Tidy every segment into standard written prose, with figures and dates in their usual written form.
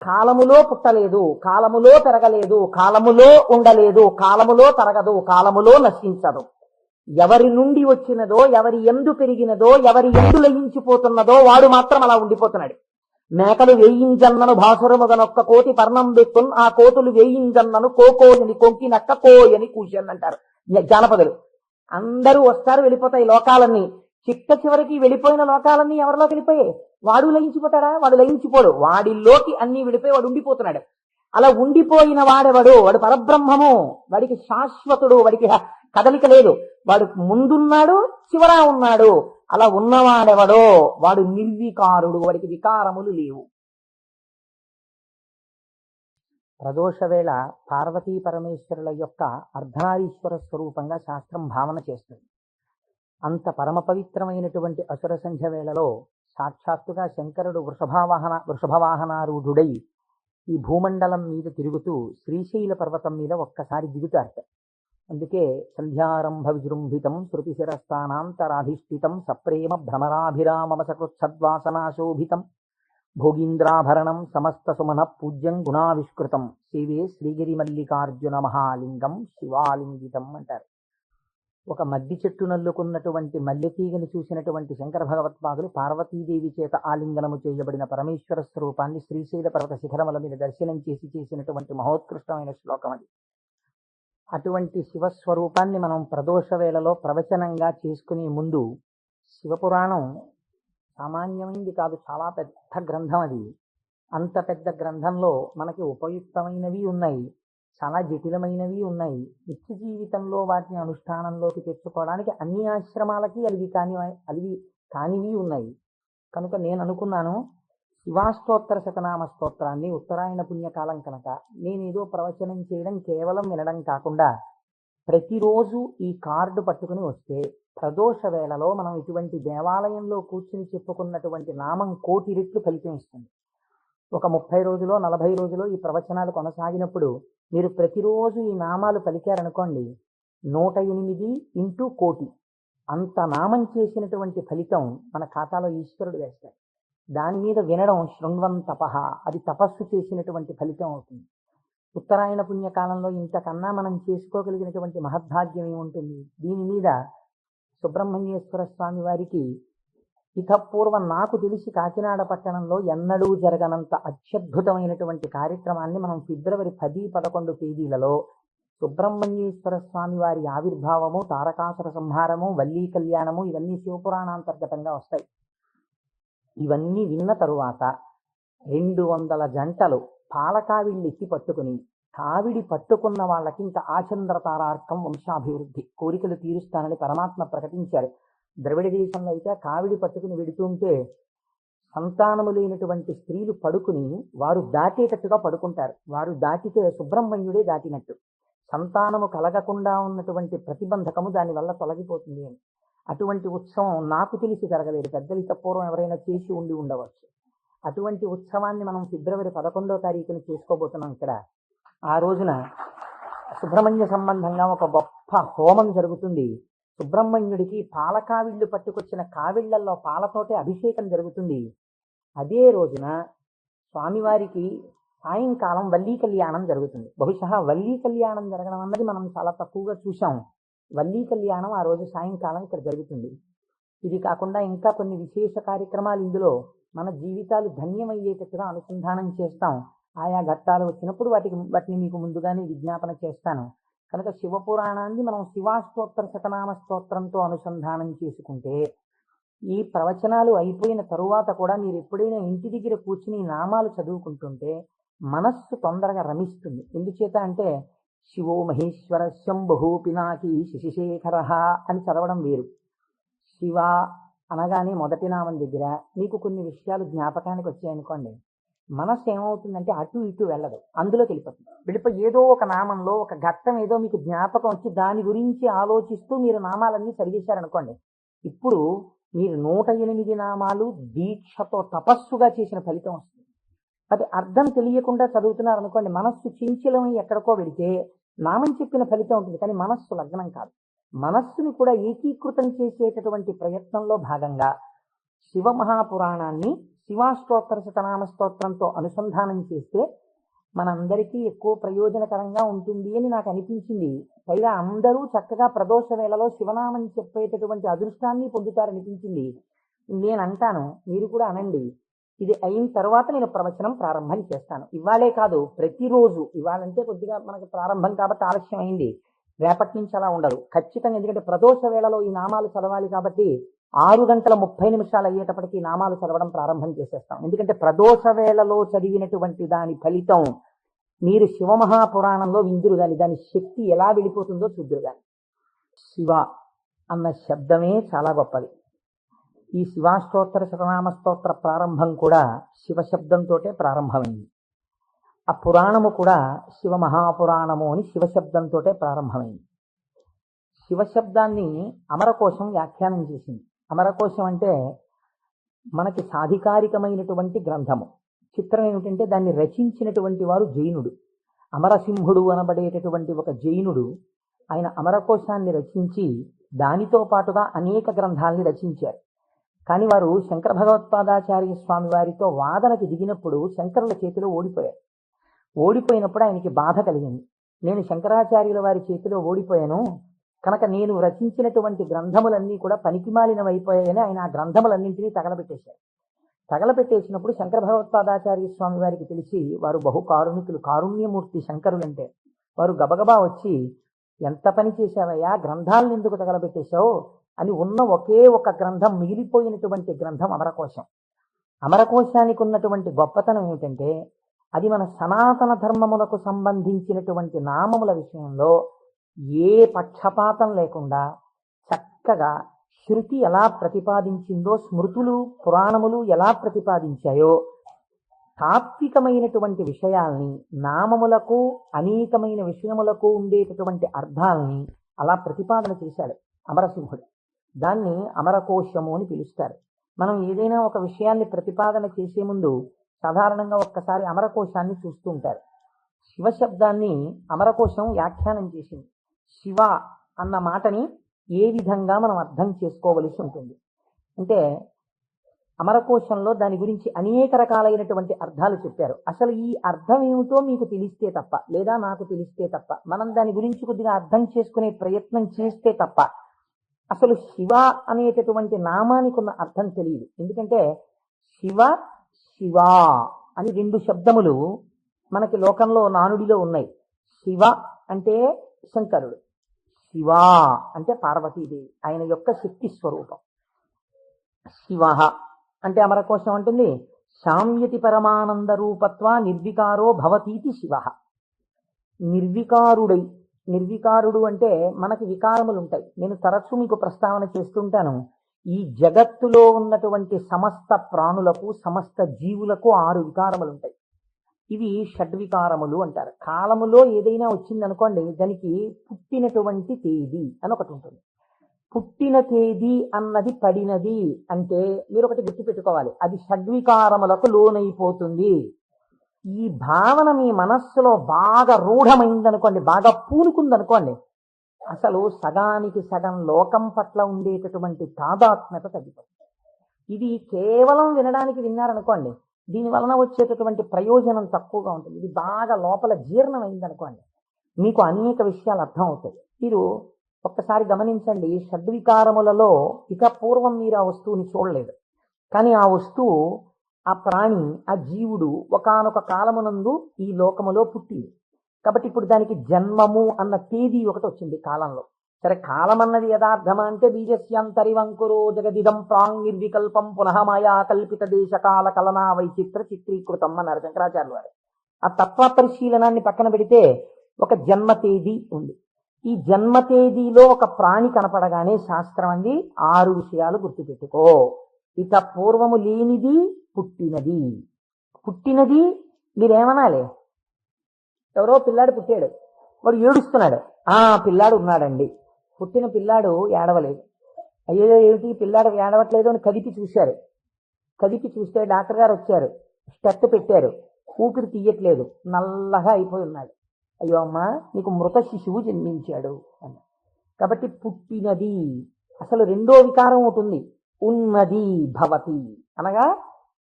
కాలములో పుట్టలేదు, కాలములో పెరగలేదు, కాలములో ఉండలేదు, కాలములో తరగదు, కాలములో నశించదు. ఎవరి నుండి వచ్చినదో, ఎవరి ఎందు పెరిగినదో, ఎవరి ఎందు లయించిపోతున్నదో వాడు మాత్రం అలా ఉండిపోతున్నాడు. మేకలు వేయింజన్నను భాసురముగనొక్క కోతి పర్ణం పెట్టున్, ఆ కోతులు వేయింజన్నను కోకోయని కొంకినక్క కోయని కూర్చొని అంటారు జానపదులు. అందరూ వస్తారు, వెళ్ళిపోతాయి లోకాలన్నీ. చిట్ట చివరికి వెళ్ళిపోయిన లోకాలన్నీ ఎవరిలోకి వెళ్ళిపోయాయి? వాడు లయించిపోతాడా? వాడు లయించిపోడు. వాడిలోకి అన్ని వెళ్ళిపోయి వాడు ఉండిపోతున్నాడు. అలా ఉండిపోయిన వాడెవడు? వాడు పరబ్రహ్మము. వాడికి శాశ్వతుడు, వాడికి కదలిక లేదు. వాడు ముందున్నాడు, చివరా ఉన్నాడు. అలా ఉన్నవాడెవడో వాడు నిర్వికారుడు, వాడికి వికారములు లేవు. ప్రదోష వేళ పార్వతీ పరమేశ్వరుల యొక్క అర్ధనారీశ్వర స్వరూపంగా శాస్త్రం భావన చేస్తుంది. అంత పరమ పవిత్రమైనటువంటి అసుర సంధ్య వేళలో సాక్షాత్తుగా శంకరుడు వృషభవాహనారూఢుడై ఈ భూమండలం మీద తిరుగుతూ శ్రీశైల పర్వతం మీద ఒక్కసారి దిగుతారట. అందుకే సంధ్యారంభ విజృంభితం శృతి శిరస్థానాంతరాధిష్ఠితం సప్రేమ భ్రమరాభిరామమ సకృచ్ఛద్వాసనాశోభితం భోగీంద్రాభరణం సమస్త సుమన పూజ్యం గుణావిష్కృతం సేవే శ్రీగిరి మల్లికార్జున మహాలింగం శివాలింగితం అంటారు. ఒక మద్ది చెట్టు నల్లుకున్నటువంటి మల్లెతీగని చూసినటువంటి శంకర భగవత్పాదులు పార్వతీదేవి చేత ఆలింగనము చేయబడిన పరమేశ్వర స్వరూపాన్ని శ్రీశైల పర్వత శిఖరముల మీద దర్శనం చేసినటువంటి మహోత్కృష్టమైన శ్లోకం అది. అటువంటి శివస్వరూపాన్ని మనం ప్రదోష వేళలో ప్రవచనంగా చేసుకునే ముందు, శివపురాణం సామాన్యమైంది కాదు, చాలా పెద్ద గ్రంథం అది. అంత పెద్ద గ్రంథంలో మనకి ఉపయుక్తమైనవి ఉన్నాయి, చాలా జటిలమైనవి ఉన్నాయి. నిత్య జీవితంలో వాటిని అనుష్ఠానంలోకి తెచ్చుకోవడానికి అన్ని ఆశ్రమాలకి అలివి కానివి ఉన్నాయి. కనుక నేను అనుకున్నాను, శివాష్టోత్తర శతనామ స్తోత్రాన్ని ఉత్తరాయణ పుణ్యకాలం కనుక నేనేదో ప్రవచనం చేయడం కేవలం వినడం కాకుండా ప్రతిరోజు ఈ కార్డు పట్టుకుని వస్తే ప్రదోష వేళలో మనం ఇటువంటి దేవాలయంలో కూర్చుని చెప్పుకున్నటువంటి నామం 1,000,000 రెట్లు ఫలితం ఇస్తుంది. ఒక 30 రోజులో 40 రోజులో ఈ ప్రవచనాలు కొనసాగినప్పుడు మీరు ప్రతిరోజు ఈ నామాలు పలికారనుకోండి, 108 ఇంటూ 1,000,000 అంత నామం చేసినటువంటి ఫలితం మన ఖాతాలో ఈశ్వరుడు వేస్తాడు. దాని మీద వినడం శృణ్వం తపః, అది తపస్సు చేసినటువంటి ఫలితం అవుతుంది. ఉత్తరాయణ పుణ్యకాలంలో ఇంతకన్నా మనం చేసుకోగలిగినటువంటి మహద్భాగ్యం ఏముంటుంది? దీని మీద సుబ్రహ్మణ్యేశ్వర స్వామి వారికి ఇతపూర్వం నాకు తెలిసి కాకినాడ పట్టణంలో ఎన్నడూ జరగనంత అత్యద్భుతమైనటువంటి కార్యక్రమాన్ని మనం ఫిబ్రవరి 10, 11 తేదీలలో సుబ్రహ్మణ్యేశ్వర స్వామి వారి ఆవిర్భావము, తారకాసుర సంహారము, వల్లీ కళ్యాణము ఇవన్నీ శివపురాణాంతర్గతంగా వస్తాయి. ఇవన్నీ విన్న తరువాత 200 జంటలు పాలకావిళ్ళు ఎత్తి పట్టుకుని, కావిడి పట్టుకున్న వాళ్ళకి ఇంకా ఆచంద్రతారార్కం వంశాభివృద్ధి కోరికలు తీరుస్తానని పరమాత్మ ప్రకటించారు. ద్రవిడ దేశంలో అయితే కావిడి పట్టుకుని వెడుతుంటే సంతానము లేనటువంటి స్త్రీలు పడుకుని వారు దాటేటట్టుగా పడుకుంటారు. వారు దాటితే సుబ్రహ్మణ్యుడే దాటినట్టు. సంతానము కలగకుండా ఉన్నటువంటి ప్రతిబంధకము దానివల్ల తొలగిపోతుంది అని. అటువంటి ఉత్సవం నాకు తెలిసి జరగలేదు. పెద్దలు పూర్వం ఎవరైనా చేసి ఉండవచ్చు. అటువంటి ఉత్సవాన్ని మనం ఫిబ్రవరి 11వ తారీఖున చేసుకోబోతున్నాం. ఇక్కడ ఆ రోజున సుబ్రహ్మణ్య సంబంధంగా ఒక గొప్ప హోమం జరుగుతుంది. సుబ్రహ్మణ్యుడికి పాలకావిళ్ళు పట్టుకొచ్చిన కావిళ్లలో పాలతోటే అభిషేకం జరుగుతుంది. అదే రోజున స్వామివారికి సాయంకాలం వల్లీ కళ్యాణం జరుగుతుంది. బహుశా వల్లీ కళ్యాణం జరగడం అన్నది మనం చాలా తక్కువగా చూసాం. వల్లీ కళ్యాణం ఆ రోజు సాయంకాలం ఇక్కడ జరుగుతుంది. ఇది కాకుండా ఇంకా కొన్ని విశేష కార్యక్రమాలు ఇందులో మన జీవితాలు ధన్యమయ్యేటట్టుగా అనుసంధానం చేస్తాం. ఆయా ఘట్టాలు వచ్చినప్పుడు వాటిని మీకు ముందుగానే విజ్ఞాపన చేస్తాను. కనుక శివపురాణాన్ని మనం శివాష్టోత్తర శతనామ స్తోత్రంతో అనుసంధానం చేసుకుంటే ఈ ప్రవచనాలు అయిపోయిన తరువాత కూడా మీరు ఎప్పుడైనా ఇంటి దగ్గర కూర్చుని నామాలు చదువుకుంటుంటే మనస్సు తొందరగా రమిస్తుంది. ఎందుచేత అంటే శివో మహేశ్వర శంభు పినాకి శశిశేఖర అని చదవడం వేరు. శివ అనగానే మొదటి నామం దగ్గర మీకు కొన్ని విషయాలు జ్ఞాపకానికి వచ్చాయనుకోండి, మనస్సు ఏమవుతుందంటే అటు ఇటు వెళ్ళదు, అందులోకి వెళ్ళిపోయి ఏదో ఒక నామంలో ఒక ఘట్టం ఏదో మీకు జ్ఞాపకం వచ్చి దాని గురించి ఆలోచిస్తూ మీరు నామాలన్నీ చదివేశారనుకోండి, ఇప్పుడు మీరు 108 నామాలు దీక్షతో తపస్సుగా చేసిన ఫలితం వస్తుంది. అది అర్థం తెలియకుండా చదువుతున్నారు అనుకోండి, మనస్సు చించలమై ఎక్కడికో వెళితే నామం చెప్పిన ఫలితం ఉంటుంది, కానీ మనస్సు లగ్నం కాదు. మనస్సుని కూడా ఏకీకృతం చేసేటటువంటి ప్రయత్నంలో భాగంగా శివ మహాపురాణాన్ని శివాష్టోత్తర శతనామ స్తోత్రంతో అనుసంధానం చేస్తే మనందరికీ ఎక్కువ ప్రయోజనకరంగా ఉంటుంది అని నాకు అనిపించింది. పైగా అందరూ చక్కగా ప్రదోష వేళలో శివనామం చెప్పేటటువంటి అదృష్టాన్ని పొందుతారనిపించింది. నేను అంటాను, మీరు కూడా అనండి. ఇది అయిన తర్వాత నేను ప్రవచనం ప్రారంభం చేస్తాను. ఇవాళే కాదు, ప్రతిరోజు. ఇవాళంటే కొద్దిగా మనకు ప్రారంభం కాబట్టి ఆలస్యం అయింది. రేపటి నుంచి అలా ఉండదు ఖచ్చితంగా. ఎందుకంటే ప్రదోష వేళలో ఈ నామాలు చదవాలి కాబట్టి 6:30 అయ్యేటప్పటికి ఈ నామాలు చదవడం ప్రారంభం చేసేస్తాం. ఎందుకంటే ప్రదోష వేళలో చదివినటువంటి దాని ఫలితం మీరు శివమహాపురాణంలో విందురు గాని, దాని శక్తి ఎలా వెళ్ళిపోతుందో చూద్దురు గాని. శివ అన్న శబ్దమే చాలా గొప్పది. ఈ శివాష్టోత్తర శతనామ స్తోత్ర ప్రారంభం కూడా శివశబ్దంతోటే ప్రారంభమైంది. ఆ పురాణము కూడా శివ మహాపురాణము అని శివశబ్దంతోటే ప్రారంభమైంది. శివశబ్దాన్ని అమరకోశం వ్యాఖ్యానం చేసింది. అమరకోశం అంటే మనకి సాధికారికమైనటువంటి గ్రంథము. చిత్రం ఏమిటంటే దాన్ని రచించినటువంటి వారు జైనుడు. అమరసింహుడు అనబడేటటువంటి ఒక జైనుడు ఆయన అమరకోశాన్ని రచించి దానితో పాటుగా అనేక గ్రంథాలని రచించారు. కానీ వారు శంకర భగవత్పాదాచార్య స్వామి వారితో వాదనకి దిగినప్పుడు శంకరుల చేతిలో ఓడిపోయారు. ఓడిపోయినప్పుడు ఆయనకి బాధ కలిగింది. నేను శంకరాచార్యుల వారి చేతిలో ఓడిపోయాను కనుక నేను రచించినటువంటి గ్రంథములన్నీ కూడా పనికిమాలినవైపోయాయని ఆయన ఆ గ్రంథములన్నింటినీ తగలబెట్టేశారు. తగలబెట్టేసినప్పుడు శంకర భగవత్పాదాచార్య స్వామి వారికి తెలిసి, వారు బహు కారుణికులు, కారుణ్యమూర్తి శంకరులంటే, వారు గబగబా వచ్చి, ఎంత పని చేశావయ్యా, గ్రంథాలను ఎందుకు తగలబెట్టేశావు అని ఉన్న ఒకే ఒక గ్రంథం, మిగిలిపోయినటువంటి గ్రంథం అమరకోశం. అమరకోశానికి ఉన్నటువంటి గొప్పతనం ఏమిటంటే అది మన సనాతన ధర్మములకు సంబంధించినటువంటి నామముల విషయంలో ఏ పక్షపాతం లేకుండా చక్కగా శృతి ఎలా ప్రతిపాదించిందో, స్మృతులు పురాణములు ఎలా ప్రతిపాదించాయో, తాత్వికమైనటువంటి విషయాల్ని నామములకు అనేకమైన విషయములకు ఉండేటటువంటి అర్థాలని అలా ప్రతిపాదన చేశాడు అమరసింహుడు. దాన్ని అమరకోశము అని పిలుస్తారు. మనం ఏదైనా ఒక విషయాన్ని ప్రతిపాదన చేసే ముందు సాధారణంగా ఒక్కసారి అమరకోశాన్ని చూస్తూ ఉంటారు. శివశబ్దాన్ని అమరకోశం వ్యాఖ్యానం చేసింది. శివ అన్న మాటని ఏ విధంగా మనం అర్థం చేసుకోవలసి ఉంటుంది అంటే, అమరకోశంలో దాని గురించి అనేక రకాలైనటువంటి అర్థాలు చెప్పారు. అసలు ఈ అర్థం ఏమిటో మీకు తెలిస్తే తప్ప, లేదా నాకు తెలిస్తే తప్ప, మనం దాని గురించి కొద్దిగా అర్థం చేసుకునే ప్రయత్నం చేస్తే తప్ప అసలు శివ అనేటటువంటి నామానికి ఉన్న అర్థం తెలియదు. ఎందుకంటే శివ శివ అని రెండు శబ్దములు మనకి లోకంలో నానుడిలో ఉన్నాయి. శివ అంటే శంకరుడు, శివ అంటే పార్వతీదేవి, ఆయన యొక్క శక్తి స్వరూపం. శివ అంటే అమరకోశం అంటుంది, శామ్యతి పరమానంద రూపత్వ నిర్వికారో భవతీతి శివ. నిర్వికారుడై, నిర్వికారుడు అంటే మనకి వికారములు ఉంటాయి. నేను తరచూ మీకు ప్రస్తావన చేస్తుంటాను. ఈ జగత్తులో ఉన్నటువంటి సమస్త ప్రాణులకు, సమస్త జీవులకు 6 వికారములు ఉంటాయి. ఇవి షడ్వికారములు అంటారు. కాలములో ఏదైనా వచ్చిందనుకోండి, దానికి పుట్టినటువంటి తేదీ అని ఒకటి ఉంటుంది. పుట్టిన తేదీ అన్నది పడినది అంటే మీరు ఒకటి గుర్తుపెట్టుకోవాలి, అది షడ్వికారములకు లోనైపోతుంది. ఈ భావన మీ మనస్సులో బాగా రూఢమైందనుకోండి, బాగా పూనుకుందనుకోండి, అసలు సగానికి సగం లోకం పట్ల ఉండేటటువంటి తాదాత్మ్యత తగ్గిపోతుంది. ఇది కేవలం వినడానికి విన్నారనుకోండి, దీని వలన వచ్చేటటువంటి ప్రయోజనం తక్కువగా ఉంటుంది. ఇది బాగా లోపల జీర్ణమైందనుకోండి, మీకు అనేక విషయాలు అర్థం అవుతాయి. మీరు ఒక్కసారి గమనించండి, షడ్వికారములలో ఇక పూర్వం మీరు ఆ వస్తువుని చూడలేదు, కానీ ఆ వస్తువు, ఆ ప్రాణి, ఆ జీవుడు ఒకానొక కాలమునందు ఈ లోకములో పుట్టింది. కాబట్టి ఇప్పుడు దానికి జన్మము అన్న తేదీ ఒకటి వచ్చింది కాలంలో. సరే, కాలం అన్నది యథార్థమా అంటే బీజస్యంతరివంకురో జగదిదం ప్రాంగ్ నిర్వికల్పం పునః మాయా కల్పిత దేశకాల కలనా వైచిత్ర చిత్రీకృతం అన్నారు శంకరాచార్యులు వారు. ఆ తత్వ పరిశీలనాన్ని పక్కన పెడితే ఒక జన్మ తేదీ ఉంది. ఈ జన్మ తేదీలో ఒక ప్రాణి కనపడగానే శాస్త్రం అంది 6 విషయాలు గుర్తుపెట్టుకో. ఇక పూర్వము లేనిది పుట్టినది. పుట్టినది మీరేమనాలి? ఎవరో పిల్లాడు పుట్టాడు, వాడు ఏడుస్తున్నాడు, ఆ పిల్లాడు ఉన్నాడండి. పుట్టిన పిల్లాడు ఏడవలేదు. అయ్యో ఏమిటి పిల్లాడు ఏడవట్లేదు అని కదిపి చూశారు. కదిపి చూస్తే డాక్టర్ గారు వచ్చారు, స్టెప్ పెట్టారు, ఊపిరి తీయట్లేదు, నల్లగా అయిపోయి ఉన్నాడు. అయ్యో అమ్మా, నీకు మృత శిశువు జన్మించాడు అని. కాబట్టి పుట్టినది. అసలు రెండో వికారం ఉంటుంది, ఉన్నది భవతి అనగా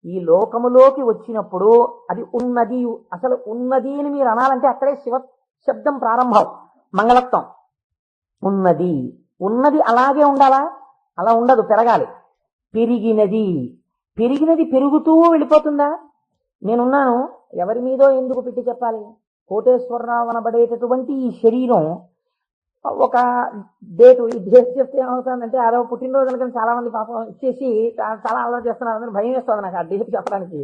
ఈ లోకములోకి వచ్చినప్పుడు అది ఉన్నది. అసలు ఉన్నది అని మీరు అనాలంటే అక్కడే శివ శబ్దం ప్రారంభం, మంగళత్వం. ఉన్నది, ఉన్నది అలాగే ఉండాలా? అలా ఉండదు, పెరగాలి. పెరిగినది, పెరిగినది పెరుగుతూ వెళ్ళిపోతుందా? నేనున్నాను, ఎవరి మీదో ఎందుకు పెట్టి చెప్పాలి? కోటేశ్వరరావు అనబడేటటువంటి ఈ శరీరం ఒక డేటు, ఈ డేట్ చెప్తే ఏమవుతుందంటే అదో పుట్టినరోజు అనుకుని చాలా మంది పాపం ఇచ్చేసి చాలా అల్లరి చేస్తున్నారు. అని భయం వేస్తుంది నాకు ఆ డేట్ చెప్పడానికి.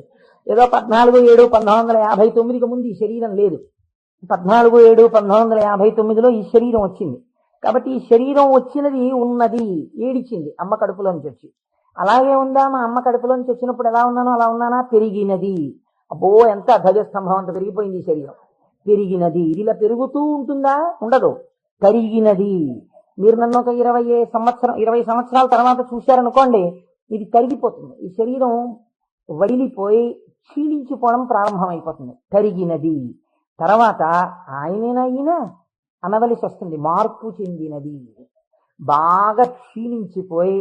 ఏదో 14/7/1959కి ముందు ఈ శరీరం లేదు. 14/7/1959లో ఈ శరీరం వచ్చింది. కాబట్టి ఈ శరీరం వచ్చినది ఉన్నది, ఏడిచింది అమ్మ కడుపులోంచి వచ్చి. అలాగే ఉందా? మా అమ్మ కడుపులోంచి వచ్చినప్పుడు ఎలా ఉన్నానో అలా ఉన్నానా? పెరిగినది. అబ్బో, ఎంత ధ్వజస్తంభం అంత పెరిగిపోయింది ఈ శరీరం. పెరిగినది. ఇది ఇలా పెరుగుతూ ఉంటుందా? ఉండదు. కరిగినది. మీరు నన్ను ఒక 20 సంవత్సరాల తర్వాత చూశారనుకోండి, ఇది కరిగిపోతుంది. ఈ శరీరం వడిలిపోయి క్షీణించిపోవడం ప్రారంభమైపోతుంది. కరిగినది. తర్వాత ఆయనేనా అనవలసి వస్తుంది. మార్పు చెందినది. బాగా క్షీణించిపోయి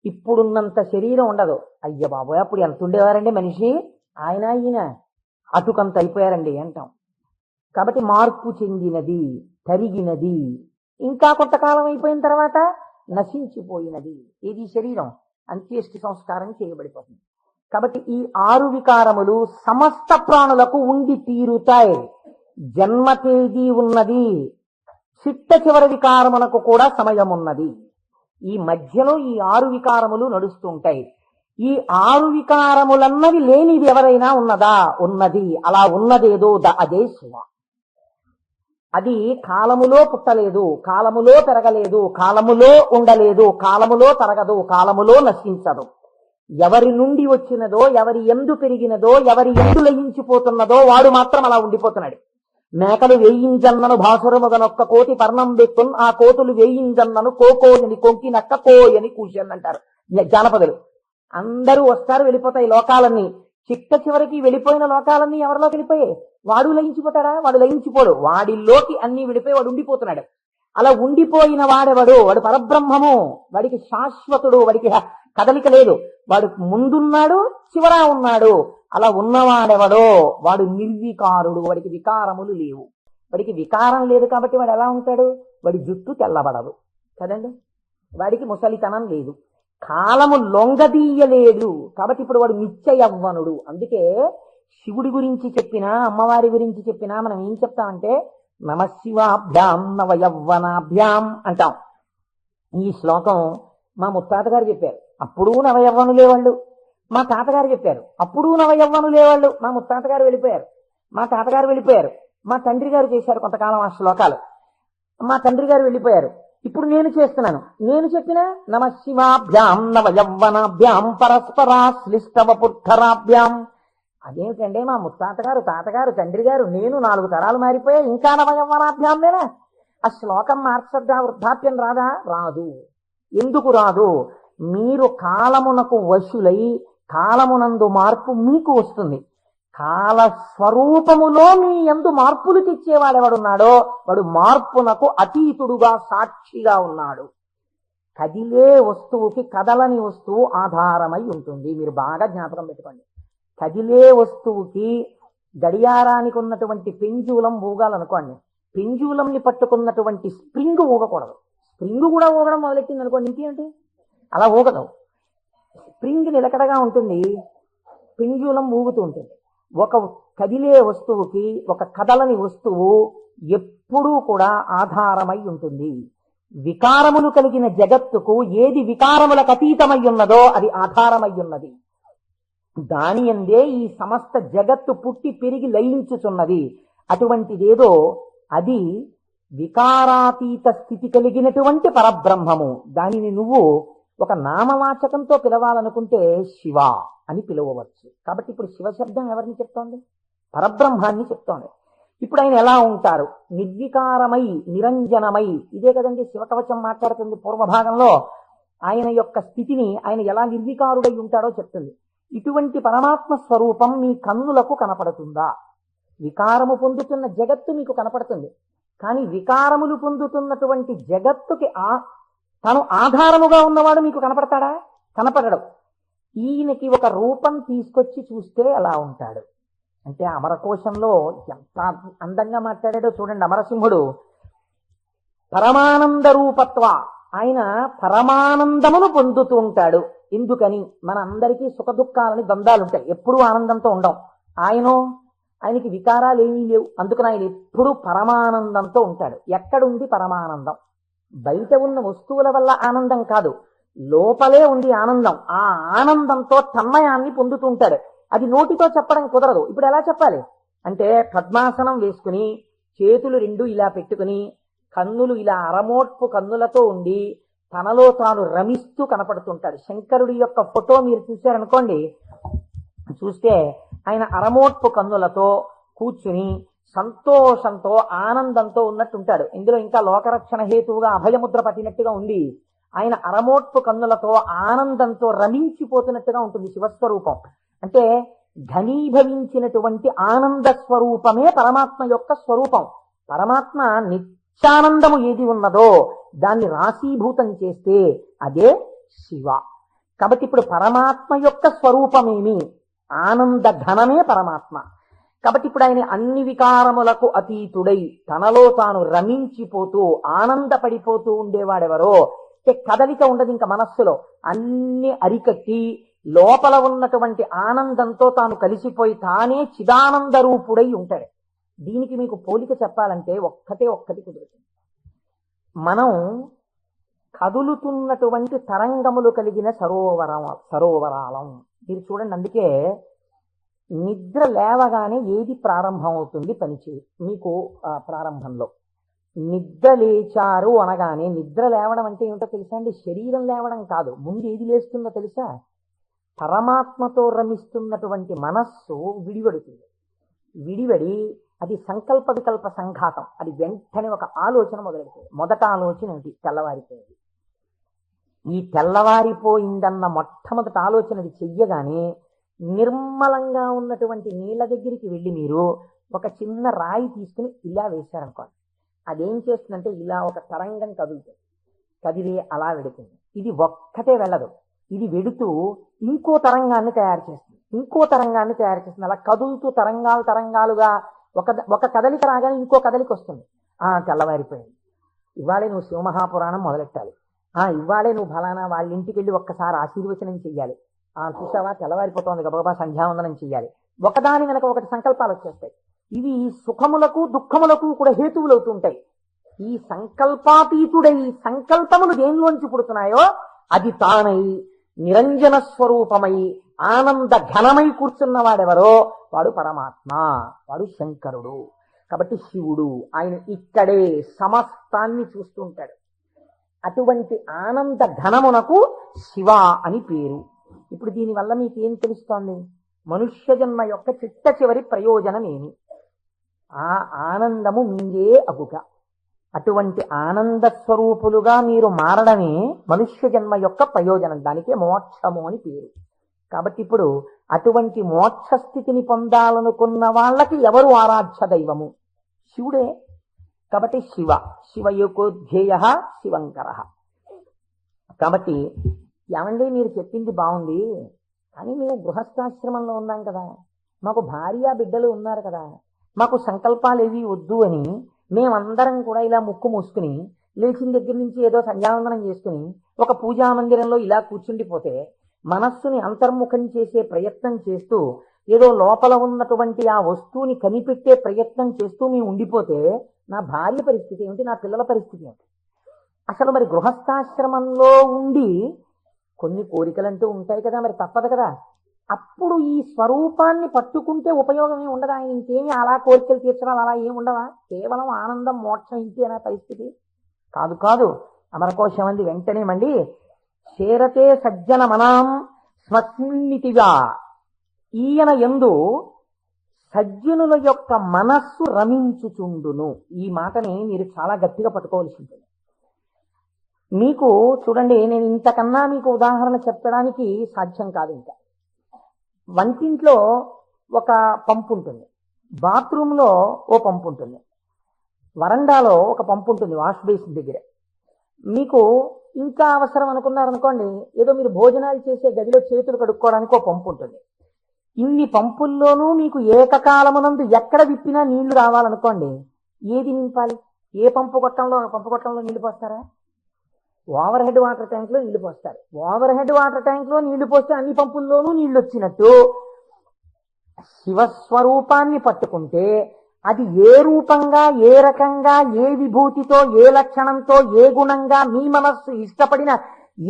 ఇప్పుడున్నంత శరీరం ఉండదు. అయ్య బాబోయ్, అప్పుడు ఎంత ఉండేవారండి మనిషి, ఈయన అటుకంత అయిపోయారండి అంటాం. కాబట్టి మార్పు చెందినది, కరిగినది. ఇంకా కొంతకాలం అయిపోయిన తర్వాత నశించిపోయినది. ఇది శరీరం అంత్యేష్టి సంస్కారం చేయబడిపోతుంది. కాబట్టి ఈ 6 వికారములు సమస్త ప్రాణులకు ఉండి తీరుతాయి. జన్మ తేదీ ఉన్నది, చిట్ట చివరి వికారమునకు కూడా సమయం ఉన్నది. ఈ మధ్యలో ఈ 6 వికారములు నడుస్తుంటాయి. ఈ 6 వికారములన్నవి లేనిది ఎవరైనా ఉన్నదా? ఉన్నది. అలా ఉన్నదేదో అదే శివ. అది కాలములో పుట్టలేదు, కాలములో పెరగలేదు, కాలములో ఉండలేదు, కాలములో తరగదు, కాలములో నశించదు. ఎవరి నుండి వచ్చినదో, ఎవరి ఎందు పెరిగినదో, ఎవరి ఎందు లయించిపోతున్నదో వాడు మాత్రం అలా ఉండిపోతున్నాడు. మేకలు వేయింజన్నను భాసురముగనొక్క కోటి పర్ణం బెక్కున్, ఆ కోతులు వేయింజన్నను కోకోయని కొంకినక్క కోయని కూర్చొని అంటారు జానపదులు. అందరూ వస్తారు, వెళ్ళిపోతాయి లోకాలన్నీ. చిట్ట చివరికి వెళ్ళిపోయిన లోకాలన్నీ ఎవరిలోకి వెళ్ళిపోయాయి? వాడు లయించిపోతాడా? వాడు లయించిపోడు. వాడిలోకి అన్ని వెళ్ళిపోయి వాడు ఉండిపోతున్నాడు. అలా ఉండిపోయిన వాడెవడు? వాడు పరబ్రహ్మము. వాడికి శాశ్వతుడు, వాడికి కదలిక లేదు. వాడు ముందున్నాడు, చివరా ఉన్నాడు. అలా ఉన్నవాడెవడో వాడు నిర్వికారుడు. వాడికి వికారములు లేవు. వాడికి వికారం లేదు కాబట్టి వాడు ఎలా ఉంటాడు? వాడి జుట్టు తెల్లబడదు కదండి, వాడికి ముసలితనం లేదు, కాలము లొంగదీయలేడు. కాబట్టి ఇప్పుడు వాడు నిత్య యవ్వనుడు. అందుకే శివుడి గురించి చెప్పినా, అమ్మవారి గురించి చెప్పినా మనం ఏం చెప్తామంటే నమశివాభ్యాం నవయవ్వనాభ్యాం అంటాం. ఈ శ్లోకం మా ముత్తాత గారు చెప్పారు, అప్పుడు నవయవ్వనులే వాళ్ళు. మా తాతగారు చెప్పారు, అప్పుడు నవయవ్వనులే వాళ్ళు. మా ముత్తాత గారు వెళ్ళిపోయారు, మా తాతగారు వెళ్ళిపోయారు, మా తండ్రి గారు చేశారు కొంతకాలం ఆ శ్లోకాలు, మా తండ్రి గారు వెళ్ళిపోయారు. ఇప్పుడు నేను చేస్తున్నాను. నేను చెప్పిన నమశివాభ్యాం నవయవ్వనాభ్యాం పరస్పరాశ్లిష్టవపుర్ధరాభ్యాం. అదేమిటంటే మా ముత్తాతగారు, తాతగారు, తండ్రి గారు, నేను 4 తరాలు మారిపోయాయి, ఇంకా నవయవ్వనాభ్యామేనా? ఆ శ్లోకం మార్చద్దా? వృద్ధాప్యం రాదా? రాదు. ఎందుకు రాదు? మీరు కాలమునకు వశులై కాలమునందు మార్పు మీకు వస్తుంది. కాల స్వరూపములో మీ యందు మార్పులు తెచ్చేవాడెవడున్నాడో వాడు మార్పునకు అతీతుడుగా సాక్షిగా ఉన్నాడు. కదిలే వస్తువుకి కదలని వస్తువు ఆధారమై ఉంటుంది. మీరు బాగా జ్ఞాపకం పెట్టుకోండి. కదిలే వస్తువుకి గడియారానికి ఉన్నటువంటి పెంజూలం ఊగాలనుకోండి, పెంజూలంని పట్టుకున్నటువంటి స్ప్రింగ్ ఊగకూడదు. స్ప్రింగ్ కూడా ఊగడం మొదలెట్టింది అనుకోండి, ఇంకేంటి? అలా ఊగదు. స్ప్రింగ్ నిలకడగా ఉంటుంది, పెంజూలం ఊగుతూ ఉంటుంది. ఒక కదిలే వస్తువుకి ఒక కదలని వస్తువు ఎప్పుడూ కూడా ఆధారమై ఉంటుంది. వికారములు కలిగిన జగత్తుకు ఏది వికారములకు అతీతమై ఉన్నదో అది ఆధారమై ఉన్నది. దాని యందే ఈ సమస్త జగత్తు పుట్టి పెరిగి లయించుచున్నది. అటువంటిదేదో అది వికారాతీత స్థితి కలిగినటువంటి పరబ్రహ్మము. దానిని నువ్వు ఒక నామవాచకంతో పిలవాలనుకుంటే శివ అని పిలవవచ్చు. కాబట్టి ఇప్పుడు శివశబ్దం ఎవరిని చెప్తోంది? పరబ్రహ్మాన్ని చెప్తోంది. ఇప్పుడు ఆయన ఎలా ఉంటారు? నిర్వికారమై నిరంజనమై. ఇదే కదండి శివకవచం మాట్లాడుతుంది. పూర్వభాగంలో ఆయన యొక్క స్థితిని ఆయన ఎలా నిర్వికారుడై ఉంటాడో చెప్తుంది. ఇటువంటి పరమాత్మ స్వరూపం మీ కన్నులకు కనపడుతుందా? వికారము పొందుతున్న జగత్తు మీకు కనపడుతుంది, కానీ వికారములు పొందుతున్నటువంటి జగత్తుకి తను ఆధారముగా ఉన్నవాడు మీకు కనపడతాడా? కనపడడు. ఈయనకి ఒక రూపం తీసుకొచ్చి చూస్తే ఎలా ఉంటాడు అంటే అమరకోశంలో ఎంత అందంగా మాట్లాడాడో చూడండి. అమరసింహుడు పరమానంద రూపత్వ, ఆయన పరమానందమును పొందుతూ ఉంటాడు. ఎందుకని? మన అందరికీ సుఖ దుఃఖాలని ద్వంద్వాలుంటాయి, ఎప్పుడూ ఆనందంతో ఉండం. ఆయనకి వికారాలు ఏమీ లేవు, అందుకని ఆయన ఎప్పుడూ పరమానందంతో ఉంటాడు. ఎక్కడుంది పరమానందం? బయట ఉన్న వస్తువుల వల్ల ఆనందం కాదు, లోపలే ఉంది ఆనందం. ఆ ఆనందంతో తన్మయాన్ని పొందుతూ ఉంటాడు. అది నోటితో చెప్పడం కుదరదు. ఇప్పుడు ఎలా చెప్పాలి అంటే, పద్మాసనం వేసుకుని చేతులు రెండు ఇలా పెట్టుకుని కన్నులు ఇలా అరమోట్పు కన్నులతో ఉండి తనలో తాను రమిస్తూ కనపడుతుంటాడు. శంకరుడి యొక్క ఫోటో మీరు చూశారనుకోండి, చూస్తే ఆయన అరమోట్పు కన్నులతో కూర్చుని సంతోషంతో ఆనందంతో ఉన్నట్టుంటాడు. ఇందులో ఇంకా లోకరక్షణ హేతువుగా అభయముద్ర పట్టినట్టుగా ఉంది. ఆయన అరమోట్పు కన్నులతో ఆనందంతో రమించిపోతున్నట్టుగా ఉంటుంది శివస్వరూపం. అంటే ఘనీభవించినటువంటి ఆనంద స్వరూపమే పరమాత్మ యొక్క స్వరూపం. పరమాత్మ నిత్యానందము ఏది ఉన్నదో దాన్ని రాశీభూతం చేస్తే అదే శివ. కాబట్టి ఇప్పుడు పరమాత్మ యొక్క స్వరూపమేమి? ఆనంద ఘనమే పరమాత్మ. కాబట్టి ఇప్పుడు ఆయన అన్ని వికారములకు అతీతుడై తనలో తాను రమించిపోతూ ఆనందపడిపోతూ ఉండేవాడెవరో, కదలిక ఉండదు ఇంకా మనస్సులో, అన్ని అరికట్టి లోపల ఉన్నటువంటి ఆనందంతో తాను కలిసిపోయి తానే చిదానంద రూపుడై ఉంటాడు. దీనికి మీకు పోలిక చెప్పాలంటే ఒక్కటి కుదురుతుంది. మనం కదులుతున్నటువంటి తరంగములు కలిగిన సరోవరాలం. మీరు చూడండి, అందుకే నిద్ర లేవగానే ఏది ప్రారంభం అవుతుంది పనిచేయి మీకు ప్రారంభంలో నిద్ర లేచారు అనగానే, నిద్ర లేవడం అంటే ఏమిటో తెలుసా అండి? శరీరం లేవడం కాదు. ముందు ఏది లేస్తుందో తెలుసా? పరమాత్మతో రమిస్తున్నటువంటి మనస్సు విడివడుతుంది. విడివడి అది సంకల్ప వికల్ప సంఘాతం. అది వెంటనే ఒక ఆలోచన మొదలెడుతుంది. మొదట ఆలోచన ఏంటి? తెల్లవారిపోయింది. ఈ తెల్లవారిపోయిందన్న మొట్టమొదటి ఆలోచన అది చెయ్యగానే నిర్మలంగా ఉన్నటువంటి నీళ్ళ దగ్గరికి వెళ్ళి మీరు ఒక చిన్న రాయి తీసుకుని ఇలా వేశారనుకోండి, అదేం చేస్తుందంటే ఇలా ఒక తరంగం కదులుతుంది. కదిలి అలా వెడుతుంది. ఇది ఒక్కటే వెళ్ళదు, ఇది వెడుతూ ఇంకో తరంగాన్ని తయారు చేస్తుంది, ఇంకో తరంగాన్ని తయారు చేస్తుంది. అలా కదులుతూ తరంగాలుగా ఒక కదలిక రాగానే ఇంకో కదలిక వస్తుంది. తెల్లవారిపోయింది, ఇవాళే నువ్వు శివమహాపురాణం మొదలెట్టాలి, ఇవాళే నువ్వు ఫలానా వాళ్ళ ఇంటికి వెళ్ళి ఒక్కసారి ఆశీర్వచనం చెయ్యాలి, చూసావా తెల్లవారిపోతుంది గబగబా సంధ్యావందనం చెయ్యాలి. ఒకదాని వెనక ఒకటి సంకల్పాలు వచ్చేస్తాయి. ఇవి సుఖములకు దుఃఖములకు కూడా హేతువులు అవుతుంటాయి. ఈ సంకల్పాతీతుడై సంకల్పములు దేనిలోంచి పుడుతున్నాయో అది తానై నిరంజన స్వరూపమై ఆనంద ఘనమై కూర్చున్నవాడెవరో వాడు పరమాత్మ, వాడు శంకరుడు. కాబట్టి శివుడు ఆయన ఇక్కడే సమస్తాన్ని చూస్తుంటాడు. అటువంటి ఆనంద ఘనమునకు శివ అని పేరు. ఇప్పుడు దీనివల్ల మీకు ఏం తెలుస్తోంది? మనుష్య జన్మ యొక్క చిట్ట చివరి ప్రయోజనం ఏమి? ఆ ఆనందము మీరే అగుగా. అటువంటి ఆనంద స్వరూపులుగా మీరు మారడమే మనుష్య జన్మ యొక్క ప్రయోజనం. దానికే మోక్షము అని పేరు. కాబట్టి ఇప్పుడు అటువంటి మోక్ష స్థితిని పొందాలనుకున్న వాళ్ళకి ఎవరు ఆరాధ్య దైవము? శివుడే. కాబట్టి శివయోకోధ్యేయ శివంకర. కాబట్టి ఏమండి మీరు చెప్పింది బాగుంది, కానీ మేము గృహస్థాశ్రమంలో ఉన్నాం కదా, మాకు భార్య బిడ్డలు ఉన్నారు కదా, మాకు సంకల్పాలు ఏవి వద్దు అని మేమందరం కూడా ఇలా ముక్కు మూసుకుని లేచిన దగ్గర నుంచి ఏదో సంధ్యావందనం చేసుకుని ఒక పూజా మందిరంలో ఇలా కూర్చుండిపోతే, మనస్సుని అంతర్ముఖం చేసే ప్రయత్నం చేస్తూ ఏదో లోపల ఉన్నటువంటి ఆ వస్తువుని కనిపెట్టే ప్రయత్నం చేస్తూ మేము ఉండిపోతే నా భార్య పరిస్థితి ఏమిటి, నా పిల్లల పరిస్థితి ఏమిటి? అసలు మరి గృహస్థాశ్రమంలో ఉండి కొన్ని కోరికలంటూ ఉంటాయి కదా, మరి తప్పదు కదా. అప్పుడు ఈ స్వరూపాన్ని పట్టుకుంటే ఉపయోగమే ఉండదా? ఆయన ఇంకేమి అలా కోరికలు తీర్చడం అలా ఏమి ఉండవా? కేవలం ఆనందం మోక్షం ఇంతేనా పరిస్థితి? కాదు కాదు. అమరకోశం అంది వెంటనే మళ్ళీ చేరతే సజ్జన మనాం స్మస్మిన్నితిగా. ఈయన యందు సజ్జనుల యొక్క మనస్సు రమించుచుండును. ఈ మాటని మీరు చాలా గట్టిగా పట్టుకోవాల్సి ఉంటుంది. మీకు చూడండి, నేను ఇంతకన్నా మీకు ఉదాహరణ చెప్పడానికి సాధ్యం కాదు. ఇంకా వంటింట్లో ఒక పంపు ఉంటుంది, బాత్రూంలో ఓ పంపు ఉంటుంది, వరండాలో ఒక పంపు ఉంటుంది వాష్ బేసిన్ దగ్గర. మీకు ఇంకా అవసరం అనుకున్నారనుకోండి, ఏదో మీరు భోజనాలు చేసే గదిలో చేతులు కడుక్కోవడానికి ఒక పంపు ఉంటుంది. ఇన్ని పంపుల్లోనూ మీకు ఏకకాలమునందు ఎక్కడ విప్పినా నీళ్లు రావాలనుకోండి, ఏది నింపాలి? ఏ పంపు గొట్టంలో నీళ్లు పోస్తారా? ఓవర్ హెడ్ వాటర్ ట్యాంక్ లో నీళ్లు పోస్తారు. ఓవర్ హెడ్ వాటర్ ట్యాంక్ లో నీళ్లు పోస్తే అన్ని పంపుల్లోనూ నీళ్లు వచ్చినట్టు శివస్వరూపాన్ని పట్టుకుంటే అది ఏ రూపంగా, ఏ రకంగా, ఏ విభూతితో, ఏ లక్షణంతో, ఏ గుణంగా మీ మనస్సు ఇష్టపడిన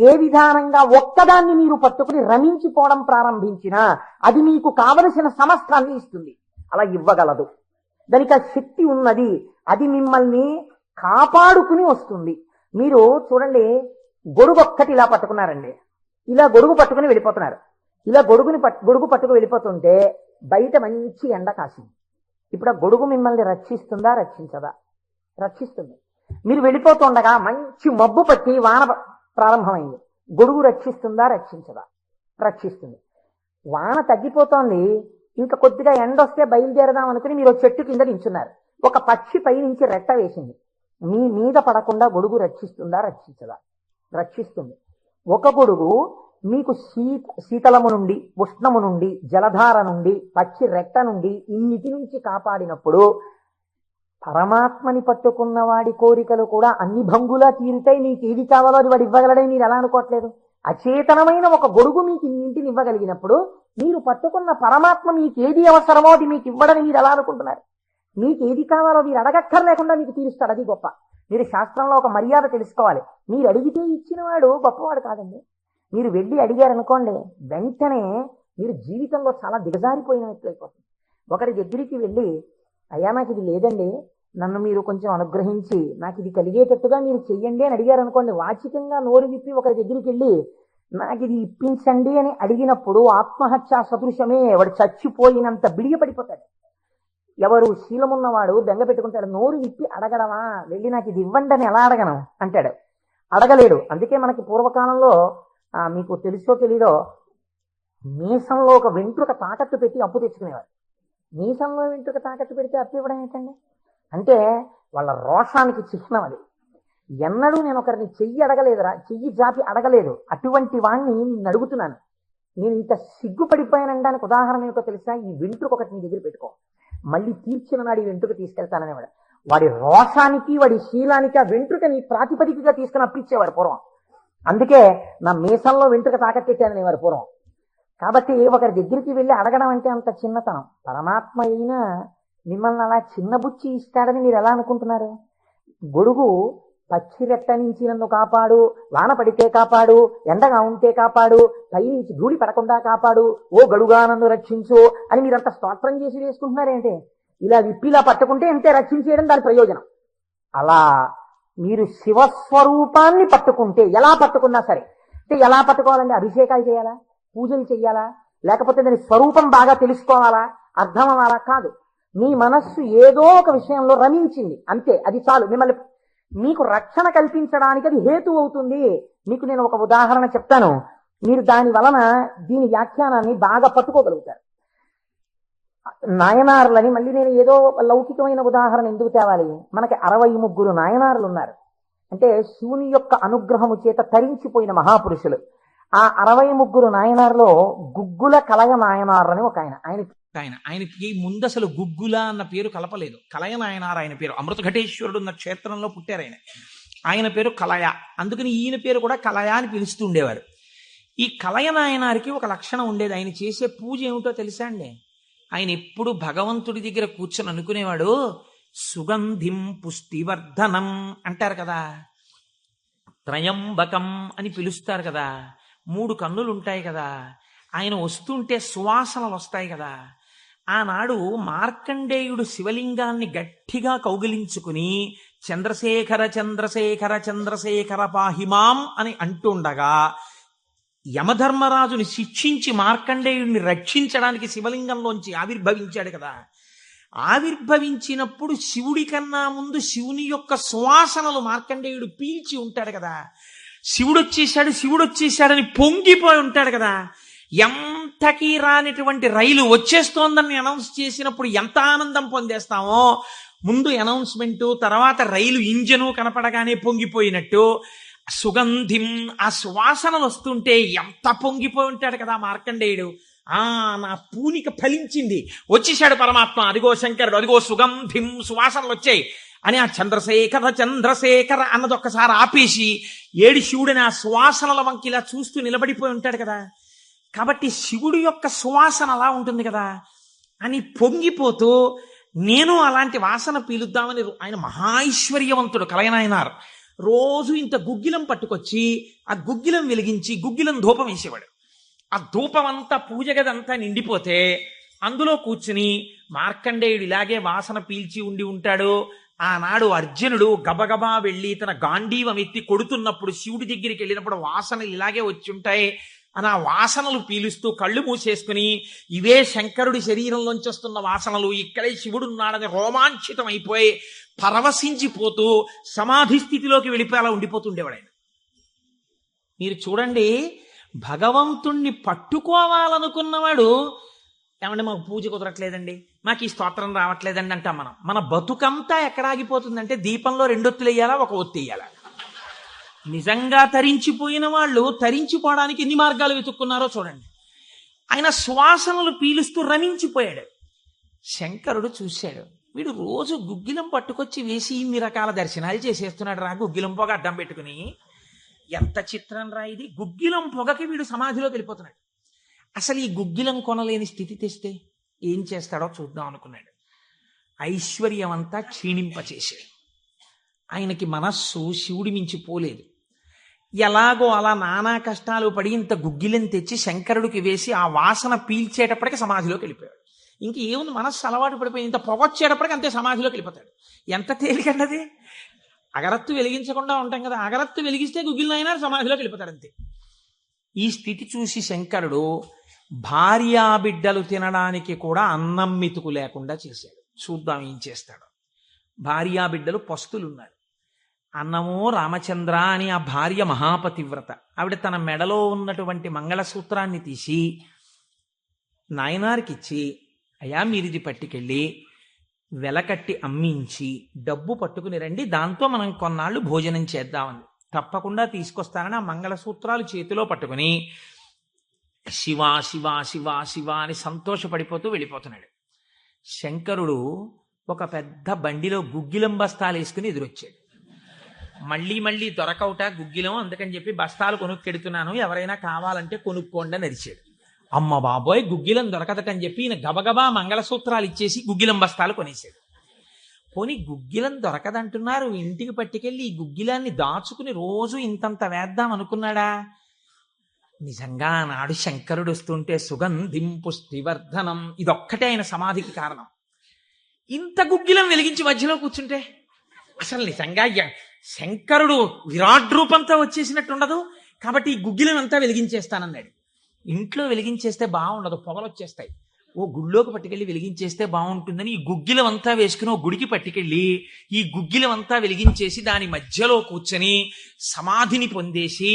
ఏ విధానంగా ఒక్కదాన్ని మీరు పట్టుకుని రమించిపోవడం ప్రారంభించినా అది మీకు కావలసిన సమస్తాన్ని ఇస్తుంది. అలా ఇవ్వగలదు. దానికి ఆ శక్తి ఉన్నది. అది మిమ్మల్ని కాపాడుకుని వస్తుంది. మీరు చూడండి, గొడుగు ఒక్కటి ఇలా పట్టుకున్నారండి, ఇలా గొడుగు పట్టుకుని వెళ్ళిపోతున్నారు. ఇలా గొడుగు పట్టుకు వెళ్ళిపోతుంటే బయట మంచి ఎండ కాసింది. ఇప్పుడు ఆ గొడుగు మిమ్మల్ని రక్షిస్తుందా, రక్షించదా? రక్షిస్తుంది. మీరు వెళ్ళిపోతుండగా మంచి మబ్బు పట్టి వాన ప్రారంభమైంది. గొడుగు రక్షిస్తుందా, రక్షించదా? రక్షిస్తుంది. వాన తగ్గిపోతోంది, ఇంకా కొద్దిగా ఎండ వస్తే బయలుదేరదాం అనుకుని మీరు చెట్టు కింద నించున్నారు. ఒక పక్షి పై నుంచి రెట్ట వేసింది. మీ మీద పడకుండా గొడుగు రక్షిస్తుందా, రక్షించదా? రక్షిస్తుంది. ఒక గొడుగు మీకు శీతలము నుండి, ఉష్ణము నుండి, జలధార నుండి, పక్షి రెట్ట నుండి ఇన్నిటి నుంచి కాపాడినప్పుడు పరమాత్మని పట్టుకున్న వాడి కోరికలు కూడా అన్ని భంగులా తీరుతాయి. నీకు ఏది కావాలో అది వాడు ఇవ్వగలడని మీరు ఎలా అనుకోవట్లేదు? అచేతనమైన ఒక గొడుగు మీకు ఇన్నింటిని ఇవ్వగలిగినప్పుడు మీరు పట్టుకున్న పరమాత్మ మీకు ఏది అవసరమో అది మీకు ఇవ్వడని మీరు ఎలా అనుకుంటున్నారు? మీకు ఏది కావాలో మీరు అడగక్కర్లేకుండా మీకు తీరుస్తాడు. అది గొప్ప. మీరు శాస్త్రంలో ఒక మర్యాద తెలుసుకోవాలి. మీరు అడిగితే ఇచ్చినవాడు గొప్పవాడు కాదండి. మీరు వెళ్ళి అడిగారనుకోండి, వెంటనే మీరు జీవితంలో చాలా దిగజారిపోయినట్లయిపోతుంది. ఒకరి దగ్గరికి వెళ్ళి, అయ్యా నాకు ఇది లేదండి, నన్ను మీరు కొంచెం అనుగ్రహించి నాకు ఇది కలిగేటట్టుగా మీరు చెయ్యండి అని అడిగారనుకోండి, వాచికంగా నోరు విప్పి ఒకరి దగ్గరికి వెళ్ళి నాకు ఇది ఇప్పించండి అని అడిగినప్పుడు ఆత్మహత్యా సదృశమే. వాడు చచ్చిపోయినంత బిడియపడిపోతాడు. ఎవరు శీలమున్నవాడు బెంగ పెట్టుకుంటాడు. నోరు విప్పి అడగడమా, వెళ్ళి నాకు ఇది ఇవ్వండి అని ఎలా అడగను అంటాడు. అడగలేడు. అందుకే మనకి పూర్వకాలంలో మీకు తెలుసో తెలీదో, మీసంలో ఒక వెంట్రుక తాకట్టు పెట్టి అప్పు తెచ్చుకునేవారు. మీసంలో వెంట్రుక తాకట్టు పెడితే అప్పు ఇవ్వడం ఏంటండి? అంటే వాళ్ళ రోషానికి చిహ్నం అది. ఎన్నడూ నేను ఒకరిని చెయ్యి అడగలేదురా, చెయ్యి జాపి అడగలేదు. అటువంటి వాణ్ణి నేను అడుగుతున్నాను. నేను ఇంత సిగ్గుపడిపోయానడానికి ఉదాహరణ ఏమిటో తెలుసా? ఈ వెంట్రుక ఒకటి నీ దగ్గర పెట్టుకో, మళ్ళీ తీర్చిన నాడు ఈ వెంట్రుక తీసుకెళ్తాననేవాడు. వాడి రోషానికి, వాడి శీలానికి ఆ వెంట్రుకని ప్రాతిపదికగా తీసుకుని అప్పిచ్చేవారు పూర్వం. అందుకే నా మీసంలో వెంట్రుక తాకట్టెట్టాననేవారు పూర్వం. కాబట్టి ఒకరి దగ్గరికి వెళ్ళి అడగడం అంటే అంత చిన్నతనం. పరమాత్మ అయినా మిమ్మల్ని అలా చిన్నబుచ్చి ఇస్తాడని మీరు ఎలా అనుకుంటున్నారు? గొడుగు పక్షి రెట్ట నుంచి నన్ను కాపాడు, వాన పడితే కాపాడు, ఎండగా ఉంటే కాపాడు, పైనుంచి ధూళి పడకుండా కాపాడు, ఓ గడుగా నన్ను రక్షించు అని మీరంతా స్తోత్రం చేసి వేసుకుంటున్నారేంటే? ఇలా విప్పిలా పట్టుకుంటే అంతే రక్షించేయడం దాని ప్రయోజనం. అలా మీరు శివస్వరూపాన్ని పట్టుకుంటే, ఎలా పట్టుకున్నా సరే, అంటే ఎలా పట్టుకోవాలండి? అభిషేకాలు చేయాలా, పూజలు చెయ్యాలా, లేకపోతే దాని స్వరూపం బాగా తెలుసుకోవాలా, అర్థం అవ్వాలా? కాదు. మీ మనస్సు ఏదో ఒక విషయంలో రమించింది అంతే, అది చాలు. మిమ్మల్ని మీకు రక్షణ కల్పించడానికి అది హేతు అవుతుంది. మీకు నేను ఒక ఉదాహరణ చెప్తాను, మీరు దాని వలన దీని వ్యాఖ్యానాన్ని బాగా పట్టుకోగలుగుతారు. నాయనారులని మళ్ళీ నేను ఏదో లౌకికమైన ఉదాహరణ ఎందుకు తేవాలి? మనకి 63 నాయనారులు ఉన్నారు. అంటే శివుని యొక్క అనుగ్రహము చేత తరించిపోయిన మహాపురుషులు. ఆ 63 నాయనారులో గుగ్గుల కలయ నాయనారు అని ఒక ఆయనకి ముందు అసలు గుగ్గుల అన్న పేరు కలపలేదు. కలయ నాయనారు ఆయన పేరు. అమృతఘటేశ్వరుడు ఉన్న క్షేత్రంలో పుట్టారు ఆయన. ఆయన పేరు కలయ. అందుకని ఈయన పేరు కూడా కలయ అని పిలుస్తూ ఉండేవారు. ఈ కలయ నాయనారికి ఒక లక్షణం ఉండేది. ఆయన చేసే పూజ ఏమిటో తెలుసా అండి? ఆయన ఎప్పుడు భగవంతుడి దగ్గర కూర్చొని అనుకునేవాడు, సుగంధిం పుష్టివర్ధనం అంటారు కదా, త్రయంబకం అని పిలుస్తారు కదా, 3 కన్నులు ఉంటాయి కదా, ఆయన వస్తుంటే సువాసనలు వస్తాయి కదా. ఆనాడు మార్కండేయుడు శివలింగాన్ని గట్టిగా కౌగిలించుకుని చంద్రశేఖర చంద్రశేఖర చంద్రశేఖర పాహిమాం అని అంటుండగా యమధర్మరాజుని శిక్షించి మార్కండేయుడిని రక్షించడానికి శివలింగంలోంచి ఆవిర్భవించాడు కదా. ఆవిర్భవించినప్పుడు శివుడి కన్నా ముందు శివుని యొక్క సువాసనలు మార్కండేయుడు పీల్చి ఉంటాడు కదా. శివుడు వచ్చేసాడని పొంగిపోయి ఉంటాడు కదా. ఎంతకీ రానిటువంటి రైలు వచ్చేస్తోందని అనౌన్స్ చేసినప్పుడు ఎంత ఆనందం పొందేస్తామో, ముందు అనౌన్స్మెంటు, తర్వాత రైలు ఇంజను కనపడగానే పొంగిపోయినట్టు సుగంధిం, ఆ సువాసనలు వస్తుంటే ఎంత పొంగిపోయి ఉంటాడు కదా మార్కండేయుడు. నా పూనిక ఫలించింది, వచ్చేసాడు పరమాత్మ, అదిగో శంకరుడు, అదిగో సుగంధిం, సువాసనలు వచ్చాయి అని ఆ చంద్రశేఖర చంద్రశేఖర అన్నది ఒక్కసారి ఆపేసి ఏడి శివుడిని ఆ సువాసనల వంకి ఇలా చూస్తూ నిలబడిపోయి ఉంటాడు కదా. కాబట్టి శివుడు యొక్క సువాసన అలా ఉంటుంది కదా అని పొంగిపోతూ నేను అలాంటి వాసన పీలుద్దామని, ఆయన మహాైశ్వర్యవంతుడు కలయనాయనార్, రోజు ఇంత గుగ్గిలం పట్టుకొచ్చి ఆ గుగ్గిలం వెలిగించి గుగ్గిలం ధూపం వేసేవాడు. ఆ ధూపం అంతా పూజ గదంతా నిండిపోతే అందులో కూర్చుని మార్కండేయుడు ఇలాగే వాసన పీల్చి ఉండి ఉంటాడు. ఆనాడు అర్జునుడు గబగబా వెళ్ళి తన గాంధీవం ఎత్తి కొడుతున్నప్పుడు శివుడి దగ్గరికి వెళ్ళినప్పుడు వాసనలు ఇలాగే వచ్చి ఉంటాయి అని ఆ వాసనలు పీలుస్తూ కళ్ళు మూసేసుకుని ఇవే శంకరుడి శరీరంలోంచి వస్తున్న వాసనలు, ఇక్కడే శివుడు ఉన్నాడని రోమాంచితం అయిపోయి పరవశించిపోతూ సమాధి స్థితిలోకి వెళ్ళిపోయేలా ఉండిపోతుండేవాడు ఆయన. మీరు చూడండి, భగవంతుణ్ణి పట్టుకోవాలనుకున్నవాడు ఏమంటే మాకు పూజ కుదరట్లేదండి, మాకు ఈ స్తోత్రం రావట్లేదండి అంటాం మనం. మన బతుకంతా ఎక్కడ ఆగిపోతుందంటే దీపంలో 2 ఒత్తులు వేయాలా, 1 ఒత్తి వేయాలా. నిజంగా తరించిపోయిన వాళ్ళు తరించిపోవడానికి ఎన్ని మార్గాలు వెతుక్కున్నారో చూడండి. ఆయన సువాసనలు పీలుస్తూ రమించిపోయాడు. శంకరుడు చూశాడు, వీడు రోజు గుగ్గిలం పట్టుకొచ్చి వేసి ఇన్ని రకాల దర్శనాలు చేసేస్తున్నాడు రా, గుగ్గిలం పొగ అడ్డం పెట్టుకుని. ఎంత చిత్రం రా ఇది, గుగ్గిలం పొగకి వీడు సమాధిలోకి వెళ్ళిపోతున్నాడు. అసలు ఈ గుగ్గిలం కొనలేని స్థితి తెస్తే ఏం చేస్తాడో చూద్దాం అనుకున్నాడు. ఐశ్వర్యం అంతా క్షీణింపచేశాడు. ఆయనకి మనస్సు శివుడి మించి పోలేదు. ఎలాగో అలా నానా కష్టాలు పడి ఇంత గుగ్గిలం తెచ్చి శంకరుడికి వేసి ఆ వాసన పీల్చేటప్పటికి సమాధిలోకి వెళ్ళిపోయాడు. ఇంక ఏముంది, మనస్సు అలవాటు పడిపోయి ఇంత పొగొచ్చేటప్పటికి అంతే సమాధిలోకి వెళ్ళిపోతాడు. ఎంత తేలికండది. అగరత్తు వెలిగించకుండా ఉంటాం కదా, అగరత్తు వెలిగిస్తే గుగ్గిలం అయినా సమాధిలోకి వెళ్ళిపోతాడు అంతే. ఈ స్థితి చూసి శంకరుడు భార్యాబిడ్డలు తినడానికి కూడా అన్నం మెతుకు లేకుండా చేశాడు. చూద్దాం ఏం చేస్తాడు. భార్యాబిడ్డలు పస్తులున్నారు. అన్నమో రామచంద్ర అని ఆ భార్య మహాపతివ్రత. ఆవిడ తన మెడలో ఉన్నటువంటి మంగళసూత్రాన్ని తీసి నాయనారికిచ్చి, అయ్యా మీరిది పట్టుకెళ్ళి వెలకట్టి అమ్మించి డబ్బు పట్టుకుని రండి, దాంతో మనం కొన్నాళ్ళు భోజనం చేద్దామని. తప్పకుండా తీసుకొస్తానని ఆ మంగళసూత్రాలు చేతిలో పట్టుకుని శివ శివ శివ శివ అని సంతోషపడిపోతూ వెళ్ళిపోతున్నాడు. శంకరుడు ఒక పెద్ద బండిలో గుగ్గిలం బస్తాలు వేసుకుని ఎదురొచ్చాడు. మళ్ళీ మళ్ళీ దొరకవుట గుగ్గిలం, అందుకని చెప్పి బస్తాలు కొనుక్కెడుతున్నాను, ఎవరైనా కావాలంటే కొనుక్కోండి అని అరిచాడు. అమ్మ బాబోయ్, గుగ్గిలం దొరకదటని చెప్పి ఈయన గబగబా మంగళసూత్రాలు ఇచ్చేసి గుగ్గిలం బస్తాలు కొనేశాడు. పోనీ గుగ్గిలం దొరకదంటున్నారు, ఇంటికి పట్టుకెళ్ళి ఈ గుగ్గిలాన్ని దాచుకుని రోజు ఇంతంత వేద్దాం అనుకున్నాడా? నిజంగా నాడు శంకరుడు వస్తుంటే సుగంధిం పుష్టివర్ధనం, ఇదొక్కటే ఆయన సమాధికి కారణం. ఇంత గుగ్గిలం వెలిగించి మధ్యలో కూర్చుంటే అసలు నిజంగా శంకరుడు విరాట్ రూపంతో వచ్చేసినట్టు ఉండదు. కాబట్టి ఈ గుగ్గిలం అంతా వెలిగించేస్తానన్నాడు. ఇంట్లో వెలిగించేస్తే బాగుండదు, పొగలు వచ్చేస్తాయి. ఓ గుళ్ళోకి పట్టుకెళ్ళి వెలిగించేస్తే బాగుంటుందని ఈ గుగ్గిలం అంతా వేసుకుని ఓ గుడికి పట్టుకెళ్ళి ఈ గుగ్గిలం అంతా వెలిగించేసి దాని మధ్యలో కూర్చొని సమాధిని పొందేసి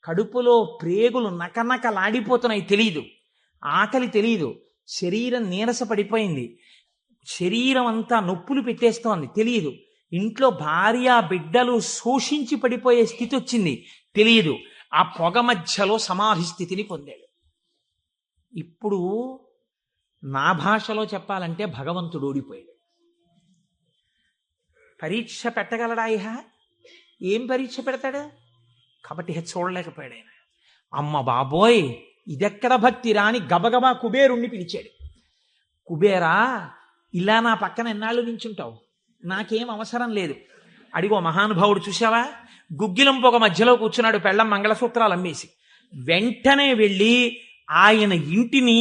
కడుపులో ప్రేగులు నకనకలాడిపోతున్నాయి. తెలియదు, ఆకలి తెలియదు, శరీరం నీరస పడిపోయింది, శరీరం అంతా నొప్పులు పెట్టేస్తోంది, తెలియదు. ఇంట్లో భార్య బిడ్డలు శోషించి పడిపోయే స్థితి వచ్చింది, తెలియదు. ఆ పొగ మధ్యలో సమాధి స్థితిని పొందాడు. ఇప్పుడు నా భాషలో చెప్పాలంటే భగవంతుడు ఓడిపోయాడు. పరీక్ష పెట్టగలడా? ఇహ ఏం పరీక్ష పెడతాడు? కాబట్టి చూడలేకపోయాడు ఆయన. అమ్మ బాబోయ్, ఇదెక్కడ భక్తి రాని గబగబా కుబేరుణ్ణి పిలిచాడు. కుబేరా, ఇలా నా పక్కన ఎన్నాళ్ళు నించుంటావు, నాకేం అవసరం లేదు. అడిగో మహానుభావుడు చూసావా, గుగ్గిలం పొగ మధ్యలో కూర్చున్నాడు, పెళ్ళం మంగళసూత్రాలు అమ్మేసి. వెంటనే వెళ్ళి ఆయన ఇంటిని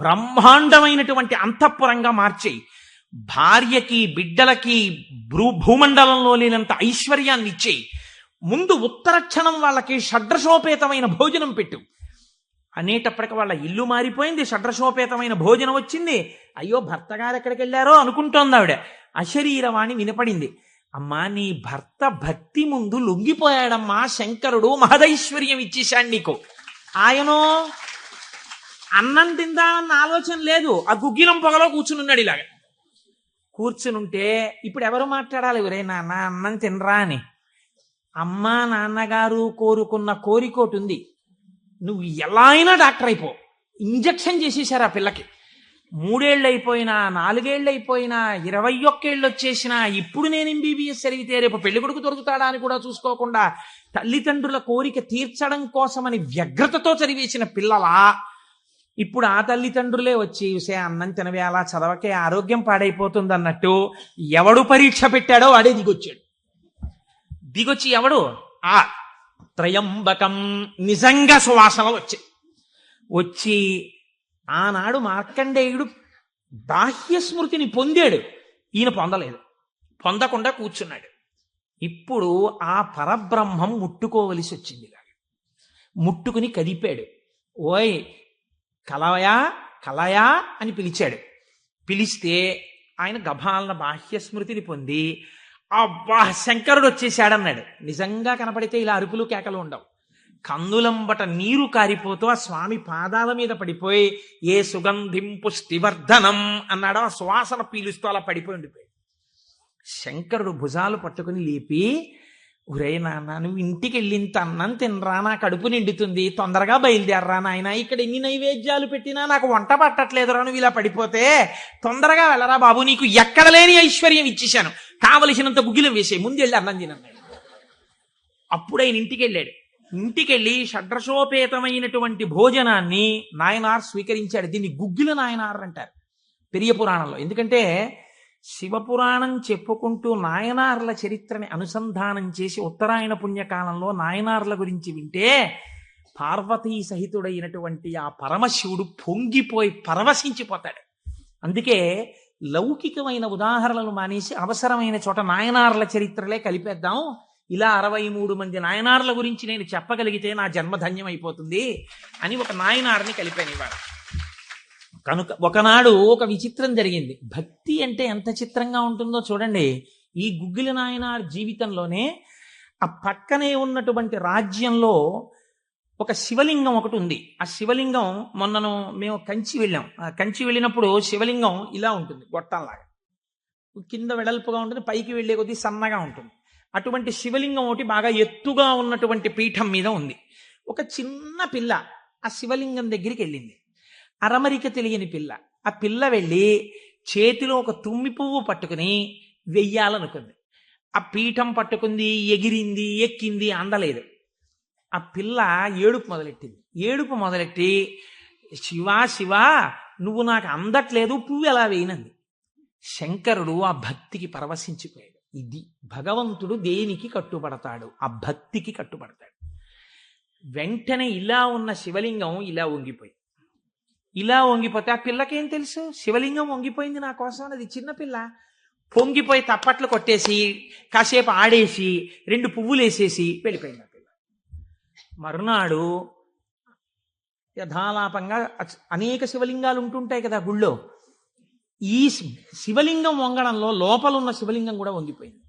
బ్రహ్మాండమైనటువంటి అంతఃపురంగా మార్చేయి, భార్యకి బిడ్డలకి భూమండలంలో లేనంత ఐశ్వర్యాన్ని ఇచ్చేయి, ముందు ఉత్తర క్షణం వాళ్ళకి షడ్రసోపేతమైన భోజనం పెట్టు అనేటప్పటికి వాళ్ళ ఇల్లు మారిపోయింది, షడ్రసోపేతమైన భోజనం వచ్చింది. అయ్యో భర్త గారు ఎక్కడికి వెళ్ళారో అనుకుంటోంది ఆవిడ. అశరీరవాణి వినపడింది. అమ్మా, నీ భర్త భక్తి ముందు లొంగిపోయాడమ్మా, శంకరుడు మహదైశ్వర్యం ఇచ్చేశాడు నీకు. ఆయనో అన్నం తిందామన్న ఆలోచన లేదు, ఆ గుగ్గిలం పొగలో కూర్చునున్నాడు. ఇలాగ కూర్చునుంటే ఇప్పుడు ఎవరు మాట్లాడాలి? ఎవరే నాన్న అన్నం తినరా అని. అమ్మా నాన్నగారు కోరుకున్న కోరికోటి ఉంది, నువ్వు ఎలా అయినా డాక్టర్ అయిపో. ఇంజక్షన్ చేసేసారు ఆ పిల్లకి. 3 ఏళ్ళు అయిపోయినా, 4 ఏళ్ళు అయిపోయినా, 21 ఏళ్ళు వచ్చేసినా, ఇప్పుడు నేను ఎంబీబీఎస్ చదివితే రేపు పెళ్లి కొడుకు దొరుకుతాడా అని కూడా చూసుకోకుండా తల్లిదండ్రుల కోరిక తీర్చడం కోసమని వ్యగ్రతతో చదివేసిన పిల్లలా ఇప్పుడు ఆ తల్లిదండ్రులే వచ్చి చూసే అన్నం తినవే, అలా చదవకే ఆరోగ్యం పాడైపోతుంది అన్నట్టు ఎవడు పరీక్ష పెట్టాడో వాడే దిగొచ్చాడు. దిగొచ్చి ఎవడు ఆ త్రయంబకం నిజంగా సువాసనలు వచ్చి ఆనాడు మార్కండేయుడు బాహ్య స్మృతిని పొందాడు, ఈయన పొందలేదు, పొందకుండా కూర్చున్నాడు. ఇప్పుడు ఆ పరబ్రహ్మం ముట్టుకోవలసి వచ్చింది. ముట్టుకుని కదిపాడు. ఓయ్ కలయా కలయా అని పిలిచాడు. పిలిస్తే ఆయన గభాలన బాహ్య స్మృతిని పొంది అబ్బా శంకరుడు వచ్చేసాడన్నాడు. నిజంగా కనపడితే ఇలా అరుపులు కేకలు ఉండవు. కందులంబట నీరు కారిపోతూ ఆ స్వామి పాదాల మీద పడిపోయి ఏ సుగంధిం పుష్టివర్ధనం అన్నాడో ఆ సువాసన పీలుస్తూ అలా పడిపోయి ఉండిపోయి శంకరుడు భుజాలు పట్టుకుని లేపి, ఒరే నాన్న, నువ్వు ఇంటికి వెళ్ళింత అన్నం తినరా, నా కడుపు నిండుతుంది, తొందరగా బయలుదేరరా నాయన, ఇక్కడ ఎన్ని నైవేద్యాలు పెట్టినా నాకు వంట పట్టట్లేదురా, నువ్వు ఇలా పడిపోతే తొందరగా వెళ్ళరా బాబు, నీకు ఎక్కడ లేని ఐశ్వర్యం ఇచ్చేశాను, కావలసినంత గుగ్గిలం వేసే, ముందు వెళ్ళి అన్నం తినన్నాడు. అప్పుడు ఆయన ఇంటికి వెళ్ళాడు. ఇంటికెళ్ళి షడ్రసోపేతమైనటువంటి భోజనాన్ని నాయనార్ స్వీకరించాడు. దీన్ని గుగ్గిల నాయనార్ అంటారు పెరియ పురాణంలో. ఎందుకంటే శివపురాణం చెప్పుకుంటూ నాయనార్ల చరిత్రని అనుసంధానం చేసి ఉత్తరాయణ పుణ్యకాలంలో నాయనార్ల గురించి వింటే పార్వతీ సహితుడైనటువంటి ఆ పరమశివుడు పొంగిపోయి పరవశించిపోతాడు. అందుకే లౌకికమైన ఉదాహరణలు మానేసి అవసరమైన చోట నాయనార్ల చరిత్రలే కలిపేద్దాం. ఇలా 63 మంది నాయనార్ల గురించి నేను చెప్పగలిగితే నా జన్మధన్యం అయిపోతుంది అని ఒక నాయనార్ని కలిపాను ఇవాళ. కనుక ఒకనాడు ఒక విచిత్రం జరిగింది. భక్తి అంటే ఎంత చిత్రంగా ఉంటుందో చూడండి. ఈ గుగ్గిల నాయనార్ జీవితంలోనే ఆ పక్కనే ఉన్నటువంటి రాజ్యంలో ఒక శివలింగం ఒకటి ఉంది. ఆ శివలింగం మొన్నను మేము కంచి వెళ్ళాం. ఆ కంచి వెళ్ళినప్పుడు శివలింగం ఇలా ఉంటుంది, గొట్టంలాగా కింద వెడల్పుగా ఉంటుంది, పైకి వెళ్ళే కొద్దీ సన్నగా ఉంటుంది. అటువంటి శివలింగం ఒకటి బాగా ఎత్తుగా ఉన్నటువంటి పీఠం మీద ఉంది. ఒక చిన్న పిల్ల ఆ శివలింగం దగ్గరికి వెళ్ళింది. అరమరిక తెలియని పిల్ల. ఆ పిల్ల వెళ్ళి చేతిలో ఒక తుమ్మి పువ్వు పట్టుకుని వెయ్యాలనుకుంది. ఆ పీఠం పట్టుకుంది, ఎగిరింది, ఎక్కింది, అందలేదు. ఆ పిల్ల ఏడుపు మొదలెట్టింది. ఏడుపు మొదలెట్టి శివా శివా నువ్వు నాకు అందట్లేదు, పువ్వు ఎలా వేయనంది. శంకరుడు ఆ భక్తికి పరవశించిపోయాడు. ఇది భగవంతుడు దేనికి కట్టుబడతాడు? ఆ భక్తికి కట్టుబడతాడు. వెంటనే ఇలా ఉన్న శివలింగం ఇలా వంగిపోతే ఆ పిల్లకేం తెలుసు? శివలింగం వంగిపోయింది నా కోసం. అది చిన్నపిల్ల పొంగిపోయి తప్పట్లు కొట్టేసి కాసేపు ఆడేసి 2 పువ్వులు వేసేసి వెళ్ళిపోయింది ఆ పిల్ల. మరునాడు యథాలాపంగా అనేక శివలింగాలు ఉంటుంటాయి కదా గుళ్ళో. ఈ శివలింగం వంగడంలో లోపల ఉన్న శివలింగం కూడా వంగిపోయింది.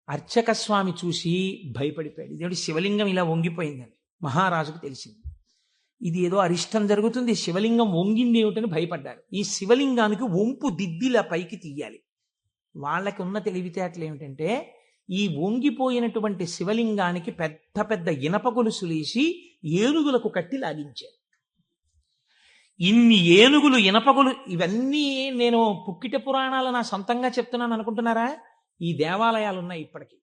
అర్చక స్వామి చూసి భయపడిపోయాడు. ఇదేంటి శివలింగం ఇలా వంగిపోయిందని మహారాజుకు తెలిసింది. ఇది ఏదో అరిష్టం జరుగుతుంది, శివలింగం వంగింది ఏమిటని భయపడ్డారు. ఈ శివలింగానికి వంపు దిద్దిలా పైకి తీయాలి. వాళ్ళకి ఉన్న తెలివితేటలు ఏమిటంటే ఈ వంగిపోయినటువంటి శివలింగానికి పెద్ద పెద్ద ఇనప గొలుసులేసి ఏనుగులకు కట్టి లాగించారు. ఇన్ని ఏనుగులు, ఇనపగులు, ఇవన్నీ నేను పుక్కిట పురాణాలు నా సొంతంగా చెప్తున్నాను అనుకుంటున్నారా? ఈ దేవాలయాలు ఉన్నాయి ఇప్పటికీ.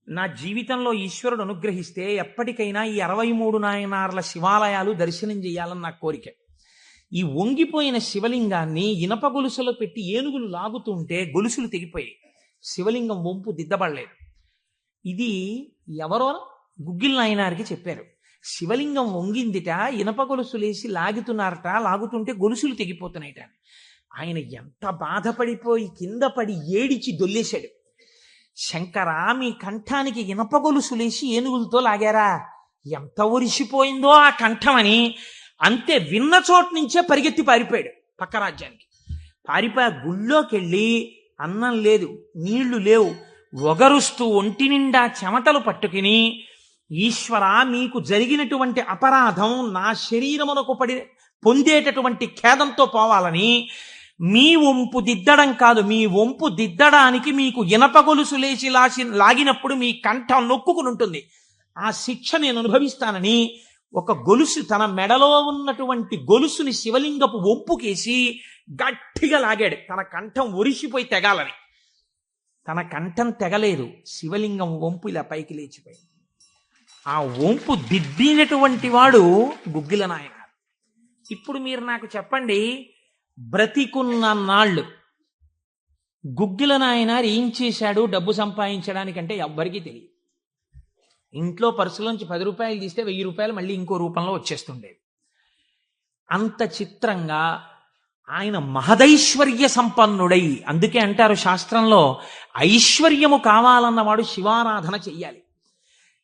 నా జీవితంలో ఈశ్వరుడు అనుగ్రహిస్తే ఎప్పటికైనా ఈ 63 నాయనార్ల శివాలయాలు దర్శనం చేయాలని నా కోరిక. ఈ వంగిపోయిన శివలింగాన్ని ఇనప గొలుసులో పెట్టి ఏనుగులు లాగుతుంటే గొలుసులు తెగిపోయాయి. శివలింగం వంపు దిద్దబడలేదు. ఇది ఎవరో గుగ్గిల నాయనారికి చెప్పారు. శివలింగం వంగిందిట, ఇనప గొలుసులేసి లాగుతున్నారట, లాగుతుంటే గొలుసులు తెగిపోతున్నాయిట. ఆయన ఎంత బాధపడిపోయి కింద పడి ఏడిచి దొల్లేశాడు. శంకరా, మీ కంఠానికి ఇనప గొలుసులేసి ఏనుగులతో లాగారా, ఎంత ఒరిసిపోయిందో ఆ కంఠం అని. అంతే, విన్న చోటు నుంచే పరిగెత్తి పారిపోయాడు పక్క రాజ్యానికి. పారిపోయి గుళ్ళోకెళ్ళి అన్నం లేదు, నీళ్లు లేవు, ఒగరుస్తూ ఒంటి నిండా చెమటలు పట్టుకుని, ఈశ్వర మీకు జరిగినటువంటి అపరాధం నా శరీరమునకు పొందేటటువంటి ఖేదంతో పోవాలని మీ వంపు దిద్దడం కాదు, మీ వంపు దిద్దడానికి మీకు ఇనప గొలుసు లేచి లాగినప్పుడు మీ కంఠం నొక్కుకుని ఉంటుంది. ఆ శిక్ష నేను అనుభవిస్తానని ఒక గొలుసు, తన మెడలో ఉన్నటువంటి గొలుసుని శివలింగపు వంపుకేసి గట్టిగా లాగాడు, తన కంఠం ఒరిసిపోయి తెగాలని. తన కంఠం తెగలేదు, శివలింగం వంపు ఇలా పైకి లేచిపోయింది. ఆ వంపు దిద్దినటువంటి వాడు గుగ్గిల నాయనార్. ఇప్పుడు మీరు నాకు చెప్పండి, బ్రతికున్న నాళ్ళు గుగ్గిల నాయనార్ ఏం చేశాడు డబ్బు సంపాదించడానికంటే ఎవ్వరికీ తెలియదు. ఇంట్లో పర్సులోంచి 10 రూపాయలు తీస్తే 1000 రూపాయలు మళ్ళీ ఇంకో రూపంలో వచ్చేస్తుండేవి. అంత చిత్రంగా ఆయన మహదైశ్వర్య సంపన్నుడై, అందుకే అంటారు శాస్త్రంలో, ఐశ్వర్యము కావాలన్నవాడు శివారాధన చెయ్యాలి.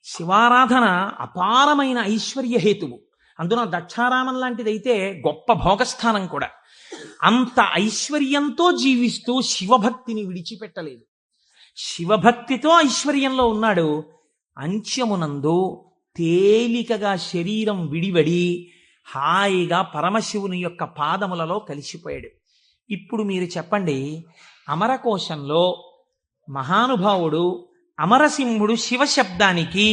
శివారాధన అపారమైన ఐశ్వర్య హేతువు. అందున దక్షారామం లాంటిదైతే గొప్ప భోగస్థానం కూడా. అంత ఐశ్వర్యంతో జీవిస్తూ శివభక్తిని విడిచిపెట్టలేదు. శివభక్తితో ఐశ్వర్యంలో ఉన్నాడు. అంత్యమునందు తేలికగా శరీరం విడివడి హాయిగా పరమశివుని యొక్క పాదములలో కలిసిపోయాడు. ఇప్పుడు మీరు చెప్పండి, అమరకోశంలో మహానుభావుడు అమరసింహుడు శివశబ్దానికి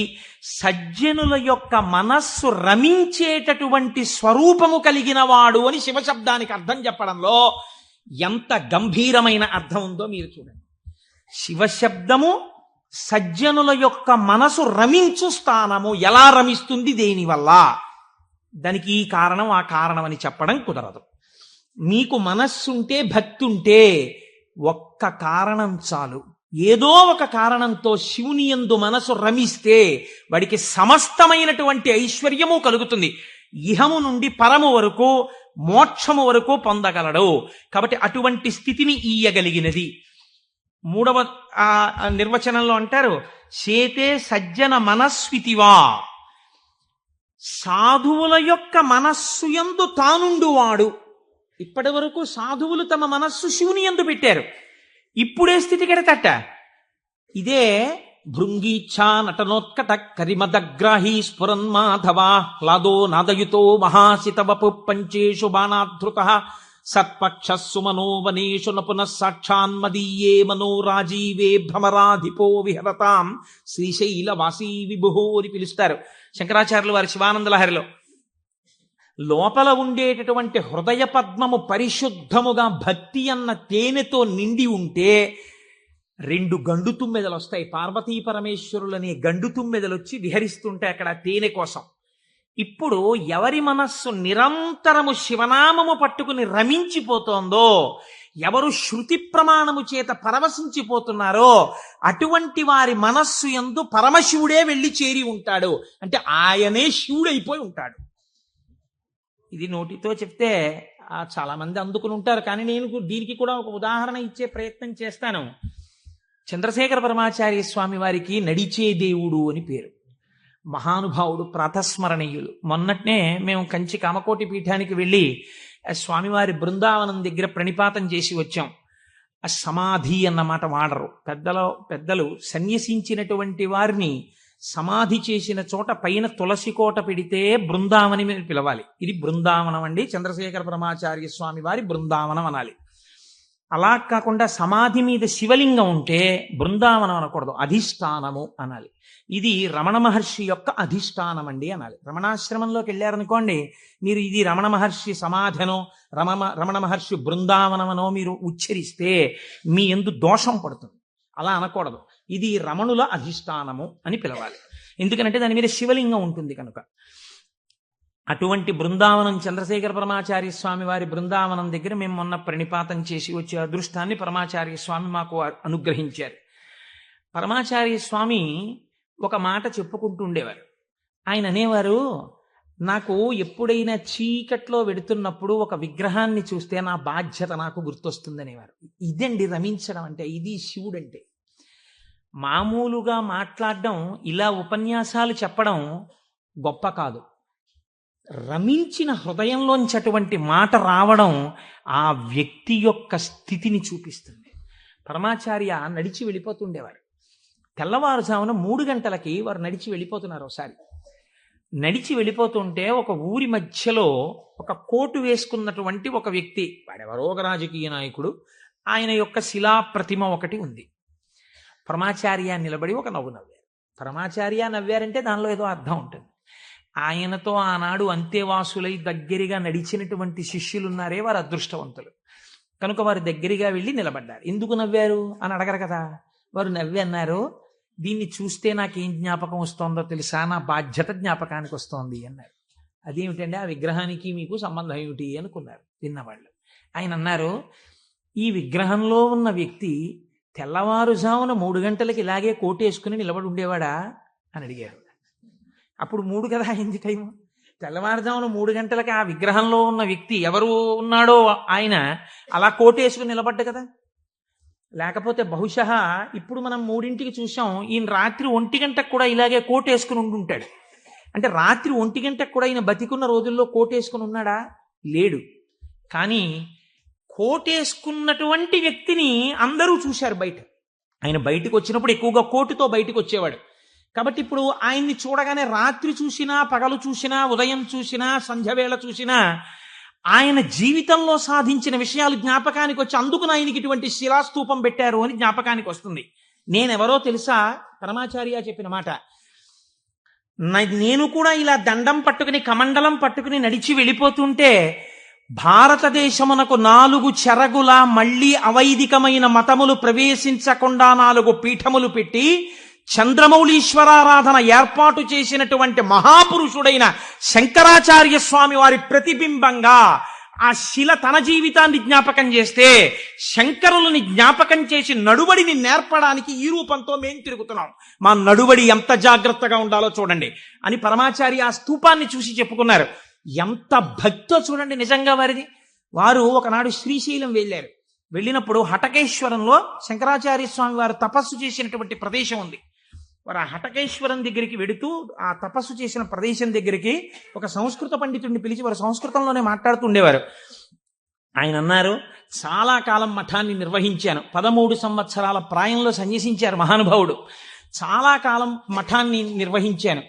సజ్జనుల యొక్క మనస్సు రమించేటటువంటి స్వరూపము కలిగిన వాడు అని శివశబ్దానికి అర్థం చెప్పడంలో ఎంత గంభీరమైన అర్థం ఉందో మీరు చూడండి. శివశబ్దము సజ్జనుల యొక్క మనసు రమించు స్థానము. ఎలా రమిస్తుంది, దేనివల్ల? దానికి ఈ కారణం ఆ కారణం అని చెప్పడం కుదరదు. మీకు మనస్సుంటే, భక్తి ఉంటే ఒక్క కారణం చాలు. ఏదో ఒక కారణంతో శివుని యందు మనసు రమిస్తే వాడికి సమస్తమైనటువంటి ఐశ్వర్యము కలుగుతుంది. ఇహము నుండి పరము వరకు, మోక్షము వరకు పొందగలడు. కాబట్టి అటువంటి స్థితిని ఇయ్యగలిగినది. 3వ నిర్వచనంలో అంటారు, చేతే సజ్జన మనస్వితివా. సాధువుల యొక్క మనస్సు యందు తానుండువాడు. ఇప్పటి వరకు సాధువులు తమ మనస్సు శివుని యందు పెట్టారు. ఇప్పుడే స్థితి కెడతట. ఇదే భృంగీచ్ఛా నటనోత్కట కరిమదగ్రాహి స్ఫురన్మాధవా హ్లాదో నాదయుతో మహాసితవపు పంచేషు బాణాధృత సత్పక్ష సుమనోవనేషు నపునః సాక్షాన్మదీయే మనోరాజీవే భ్రమరాధిపో విహరతాం శ్రీశైలవాసీ విభుహో అని పిలుస్తారు శంకరాచార్యులు వారి శివానందలహరిలో. లోపల ఉండేటటువంటి హృదయ పద్మము పరిశుద్ధముగా భక్తి అన్న తేనెతో నిండి ఉంటే 2 గండు తుమ్మెదలు వస్తాయి. పార్వతీ పరమేశ్వరులనే గండు తుమ్మెదలు వచ్చి విహరిస్తుంటే అక్కడ తేనె కోసం. ఇప్పుడు ఎవరి మనస్సు నిరంతరము శివనామము పట్టుకుని రమించిపోతోందో, ఎవరు శృతి ప్రమాణము చేత పరవశించిపోతున్నారో అటువంటి వారి మనస్సు యందు పరమశివుడే వెళ్ళి చేరి ఉంటాడు. అంటే ఆయనే శివుడైపోయి ఉంటాడు. ఇది నోటితో చెప్తే చాలా మంది అందుకుని ఉంటారు, కానీ నేను దీనికి కూడా ఒక ఉదాహరణ ఇచ్చే ప్రయత్నం చేస్తాను. చంద్రశేఖర పరమాచార్య స్వామి వారికి నడిచే దేవుడు అని పేరు. మహానుభావుడు, ప్రాతస్మరణీయులు. మొన్నట్నే మేము కంచి కామకోటి పీఠానికి వెళ్ళి స్వామివారి బృందావనం దగ్గర ప్రణిపాతం చేసి వచ్చాం. ఆ సమాధి అన్నమాట వాడరు పెద్దలు. సన్యసించినటువంటి వారిని సమాధి చేసిన చోట పైన తులసి కోట పెడితే బృందావని మీరు పిలవాలి. ఇది బృందావనం అండి, చంద్రశేఖర పరమాచార్య స్వామి వారి బృందావనం అనాలి. అలా కాకుండా సమాధి మీద శివలింగం ఉంటే బృందావనం అనకూడదు, అధిష్టానము అనాలి. ఇది రమణ మహర్షి యొక్క అధిష్టానం అండి అనాలి. రమణాశ్రమంలోకి వెళ్ళారనుకోండి, మీరు ఇది రమణ మహర్షి సమాధనో రమణ మహర్షి బృందావనమనో మీరు ఉచ్చరిస్తే మీ యందు దోషం పడుతుంది. అలా అనకూడదు. ఇది రమణుల అధిష్టానము అని పిలవాలి. ఎందుకంటే దాని మీద శివలింగం ఉంటుంది కనుక. అటువంటి బృందావనం చంద్రశేఖర పరమాచార్య స్వామి వారి బృందావనం దగ్గర మేము మొన్న ప్రణిపాతం చేసి వచ్చే అదృష్టాన్ని పరమాచార్య స్వామి మాకు అనుగ్రహించారు. పరమాచార్య స్వామి ఒక మాట చెప్పుకుంటూ ఉండేవారు. ఆయన అనేవారు, నాకు ఎప్పుడైనా చీకట్లో వెడుతున్నప్పుడు ఒక విగ్రహాన్ని చూస్తే నా బాధ్యత నాకు గుర్తొస్తుందనేవారు. ఇదండి రమించడం అంటే, ఇది శివుడు అంటే. మామూలుగా మాట్లాడడం, ఇలా ఉపన్యాసాలు చెప్పడం గొప్ప కాదు. రమించిన హృదయంలోంచి అటువంటి మాట రావడం ఆ వ్యక్తి యొక్క స్థితిని చూపిస్తుంది. పరమాచార్య నడిచి వెళ్ళిపోతుండేవారు. తెల్లవారుజామున 3 గంటలకి వారు నడిచి వెళ్ళిపోతున్నారు. ఒకసారి నడిచి వెళ్ళిపోతుంటే ఒక ఊరి మధ్యలో ఒక కోటు వేసుకున్నటువంటి ఒక వ్యక్తి, వాడెవరో ఒక రాజకీయ నాయకుడు, ఆయన యొక్క శిలా ప్రతిమ ఒకటి ఉంది. పరమాచార్య నిలబడి ఒక నవ్వు నవ్వారు. పరమాచార్య నవ్వారంటే దానిలో ఏదో అర్థం ఉంటుంది. ఆయనతో ఆనాడు అంతేవాసులై దగ్గరగా నడిచినటువంటి శిష్యులున్నారే, వారు అదృష్టవంతులు కనుక వారు దగ్గరగా వెళ్ళి నిలబడ్డారు. ఎందుకు నవ్వారు అని అడగరు కదా. వారు నవ్వి అన్నారు, దీన్ని చూస్తే నాకేం జ్ఞాపకం వస్తుందో తెలుసా, నా బాధ్యత జ్ఞాపకానికి వస్తోంది అన్నారు. అదేమిటండి, ఆ విగ్రహానికి మీకు సంబంధం ఏమిటి అనుకున్నారు విన్నవాళ్ళు. ఆయన అన్నారు, ఈ విగ్రహంలో ఉన్న వ్యక్తి తెల్లవారుజామున 3 గంటలకి ఇలాగే కోటేసుకుని నిలబడి ఉండేవాడా అని అడిగారు. అప్పుడు 3 కదా అయింది టైము. తెల్లవారుజామున 3 గంటలకి ఆ విగ్రహంలో ఉన్న వ్యక్తి ఎవరు ఉన్నాడో ఆయన అలా కోటేసుకుని నిలబడ్డ కదా. లేకపోతే బహుశः ఇప్పుడు మనం 3ంటికి చూసాం, ఈయన రాత్రి 1 గంటకు కూడా ఇలాగే కోటేసుకుని ఉండుంటాడు. అంటే రాత్రి 1 గంటకు కూడా ఈయన బతికున్న రోజుల్లో కోటేసుకుని ఉన్నాడా? లేడు. కానీ కోటేసుకున్నటువంటి వ్యక్తిని అందరూ చూశారు బయట. ఆయన బయటకు వచ్చినప్పుడు ఎక్కువగా కోటుతో బయటకు వచ్చేవాడు. కాబట్టి ఇప్పుడు ఆయన్ని చూడగానే రాత్రి చూసినా, పగలు చూసినా, ఉదయం చూసినా, సంధ్యవేళ చూసినా ఆయన జీవితంలో సాధించిన విషయాలు జ్ఞాపకానికి వచ్చి అందుకు ఆయనకి ఇటువంటి శిలాస్తూపం పెట్టారు అని జ్ఞాపకానికి వస్తుంది. నేనెవరో తెలుసా? పరమాచార్య చెప్పిన మాట. నేను కూడా ఇలా దండం పట్టుకుని కమండలం పట్టుకుని నడిచి వెళ్ళిపోతుంటే భారతదేశమునకు 4 చెరగుల మళ్లీ అవైదికమైన మతములు ప్రవేశించకుండా 4 పీఠములు పెట్టి చంద్రమౌళీశ్వరారాధన ఏర్పాటు చేసినటువంటి మహాపురుషుడైన శంకరాచార్య స్వామి వారి ప్రతిబింబంగా ఆ శిల తన జీవితాన్ని జ్ఞాపకం చేస్తే శంకరులని జ్ఞాపకం చేసి నడువడిని నేర్పడానికి ఈ రూపంతో మేం తిరుగుతున్నాం. మా నడువడి ఎంత జాగ్రత్తగా ఉండాలో చూడండి అని పరమాచార్య ఆ స్తూపాన్ని చూసి చెప్పుకున్నారు. ఎంత భక్తో చూడండి నిజంగా వారిది. వారు ఒకనాడు శ్రీశైలం వెళ్ళారు. వెళ్ళినప్పుడు హటకేశ్వరంలో శంకరాచార్య స్వామి వారు తపస్సు చేసినటువంటి ప్రదేశం ఉంది. వారు ఆ హటకేశ్వరం దగ్గరికి వెడుతూ ఆ తపస్సు చేసిన ప్రదేశం దగ్గరికి ఒక సంస్కృత పండితుడిని పిలిచి వారు సంస్కృతంలోనే మాట్లాడుతుండేవారు. ఆయన అన్నారు, చాలా కాలం మఠాన్ని నిర్వహించాను. 13 సంవత్సరాల ప్రాయంలో సన్యసించారు మహానుభావుడు. చాలా కాలం మఠాన్ని నిర్వహించాను.